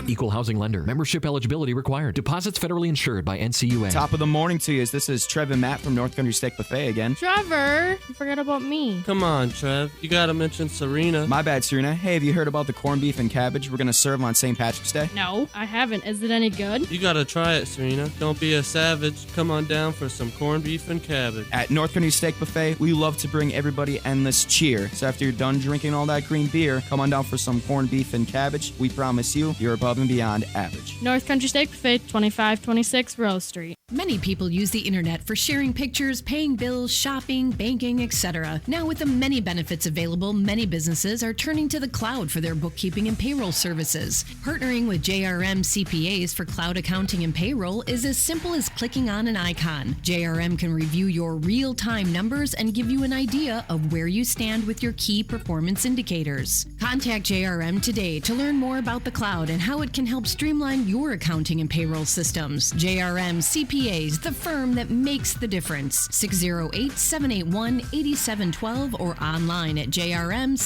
Equal housing lender. Membership eligibility required. Deposits federally insured by NCUA. Top of the morning to you. This is Trev and Matt from North Country Steak Buffet again. Trevor, you forgot about me. Come on, Trev. You gotta mention Serena. My bad, Serena. Hey, have you heard about the corned beef and cabbage we're gonna serve on St. Patrick's Day? No, I haven't. Is it any good? You gotta try it, Serena. Don't be a savage. Come on down for some corned beef and cabbage. At North Country Steak Buffet, we love to bring everybody endless cheer. So after you're done drinking all that green beer, come on down for some corned beef and cabbage. We promise you, you're above and beyond average. North Country Steak Buffet, 2526 Rose Street. Many people use the internet for sharing pictures, paying bills, shopping, banking, etc. Now, with the many benefits available, many businesses are turning to the cloud for their bookkeeping and payroll services. Partnering with JRM CPAs for cloud accounting and payroll is as simple as clicking on an icon. JRM can review your real-time numbers and give you an idea of where you stand with your key performance indicators. Contact JRM today to learn more about the cloud and how it can help streamline your accounting and payroll systems. JRM CPAs CPAs, the firm that makes the difference. 608-781-8712 or online at jrmcpa.biz.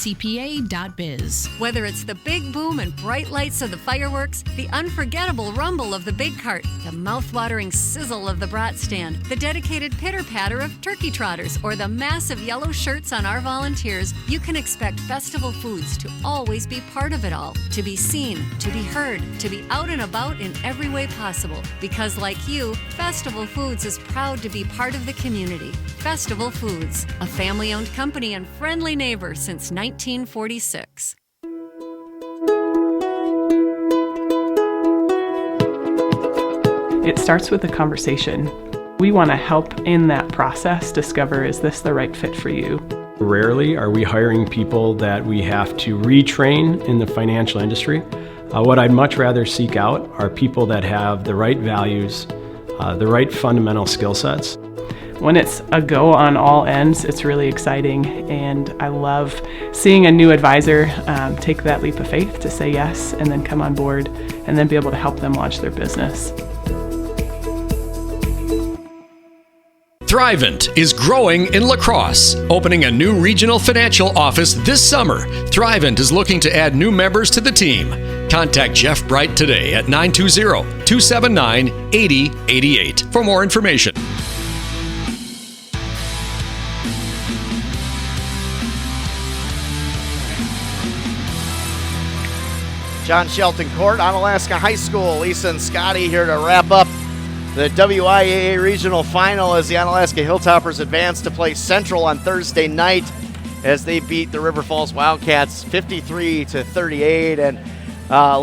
Whether it's the big boom and bright lights of the fireworks, the unforgettable rumble of the big cart, the mouth-watering sizzle of the brat stand, the dedicated pitter-patter of turkey trotters, or the massive yellow shirts on our volunteers, you can expect Festival Foods to always be part of it all. To be seen, to be heard, to be out and about in every way possible. Because like you, Festival Foods is proud to be part of the community. Festival Foods, a family-owned company and friendly neighbor since 1946. It starts with a conversation. We want to help in that process discover, is this the right fit for you? Rarely are we hiring people that we have to retrain in the financial industry. What I'd much rather seek out are people that have the right values, the right fundamental skill sets. When it's a go on all ends, it's really exciting, and I love seeing a new advisor take that leap of faith to say yes and then come on board and then be able to help them launch their business. Thrivent is growing in La Crosse, opening a new regional financial office this summer. Thrivent is looking to add new members to the team. Contact Jeff Bright today at 920-279-8088 for more information. John Shelton Court, Onalaska High School. Lisa and Scotty here to wrap up the WIAA Regional Final as the Onalaska Hilltoppers advance to play Central on Thursday night as they beat the River Falls Wildcats 53-38. And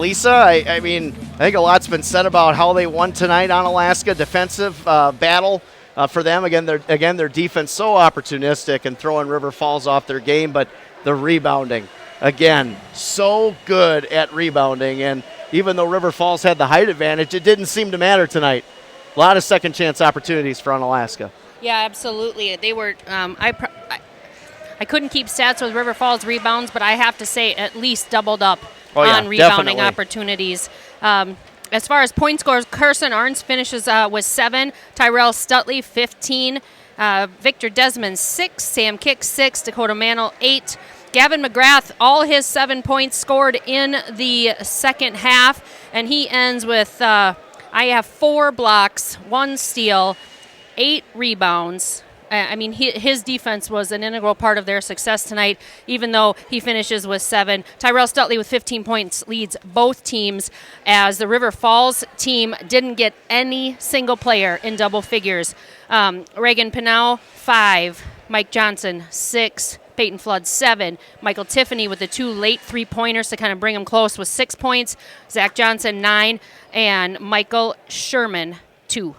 Lisa, I think a lot's been said about how they won tonight. Onalaska defensive battle for them. Again, their defense so opportunistic and throwing River Falls off their game, but the rebounding, again, so good at rebounding. And even though River Falls had the height advantage, it didn't seem to matter tonight. A lot of second chance opportunities for Onalaska. Yeah, absolutely. They were. I couldn't keep stats with River Falls rebounds, but I have to say at least doubled up on rebounding definitely. Opportunities. As far as point scores, Carson Arns finishes with 7, Tyrell Stutley 15, Victor Desmond 6, Sam Kick 6, Dakota Mantle 8. Gavin McGrath, all his 7 points scored in the second half, and he ends with, I have 4 blocks, 1 steal, 8 rebounds. His defense was an integral part of their success tonight, even though he finishes with 7. Tyrell Stutley with 15 points leads both teams, as the River Falls team didn't get any single player in double figures. Reagan Pinau, 5. Mike Johnson, 6. Peyton Flood, 7. Michael Tiffany with the 2 late 3-pointers to kind of bring him close with 6 points. Zach Johnson, 9. And Michael Sherman, 2.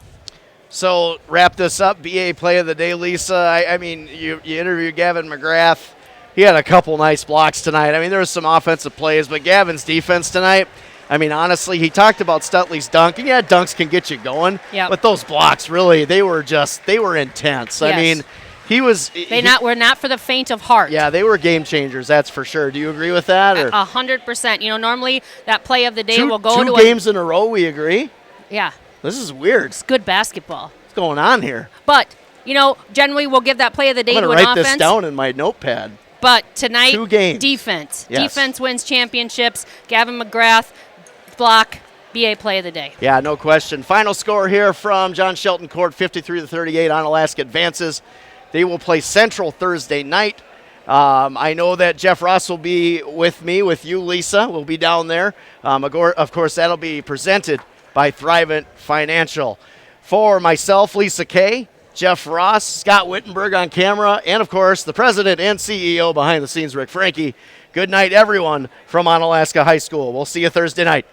So wrap this up. BA play of the day, Lisa. You interviewed Gavin McGrath. He had a couple nice blocks tonight. There was some offensive plays, but Gavin's defense tonight, honestly, he talked about Stutley's dunk. And yeah, dunks can get you going. Yep. But those blocks, really, they were intense. Yes. We're not for the faint of heart. Yeah, they were game changers, that's for sure. Do you agree with that? 100%. Normally that play of the day will go to two games in a row, we agree? Yeah. This is weird. It's good basketball. What's going on here? But, generally we'll give that play of the day to an offense. I'm going to write this down in my notepad. But tonight, 2 games. Defense. Yes. Defense wins championships. Gavin McGrath, block, BA play of the day. Yeah, no question. Final score here from John Shelton Court, 53-38. Onalaska advances. They will play Central Thursday night. I know that Jeff Ross will be with me, with you, Lisa. We'll be down there. Of course, that'll be presented by Thrivent Financial. For myself, Lisa Kay, Jeff Ross, Scott Wittenberg on camera, and, of course, the president and CEO behind the scenes, Rick Franke. Good night, everyone, from Onalaska High School. We'll see you Thursday night.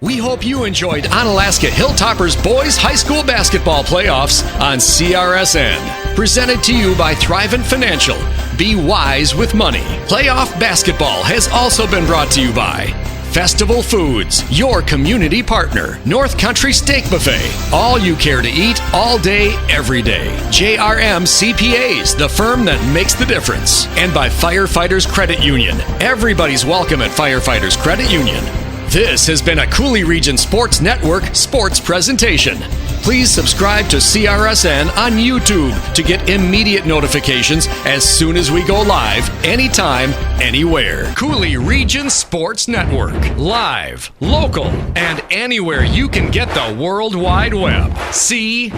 We hope you enjoyed Onalaska Hilltoppers Boys High School Basketball Playoffs on CRSN. Presented to you by Thrivent Financial. Be wise with money. Playoff basketball has also been brought to you by Festival Foods, your community partner. North Country Steak Buffet, all you care to eat, all day, every day. JRM CPAs, the firm that makes the difference. And by Firefighters Credit Union. Everybody's welcome at Firefighters Credit Union. This has been a Cooley Region Sports Network sports presentation. Please subscribe to CRSN on YouTube to get immediate notifications as soon as we go live, anytime, anywhere. Cooley Region Sports Network. Live, local, and anywhere you can get the World Wide Web. CRSN.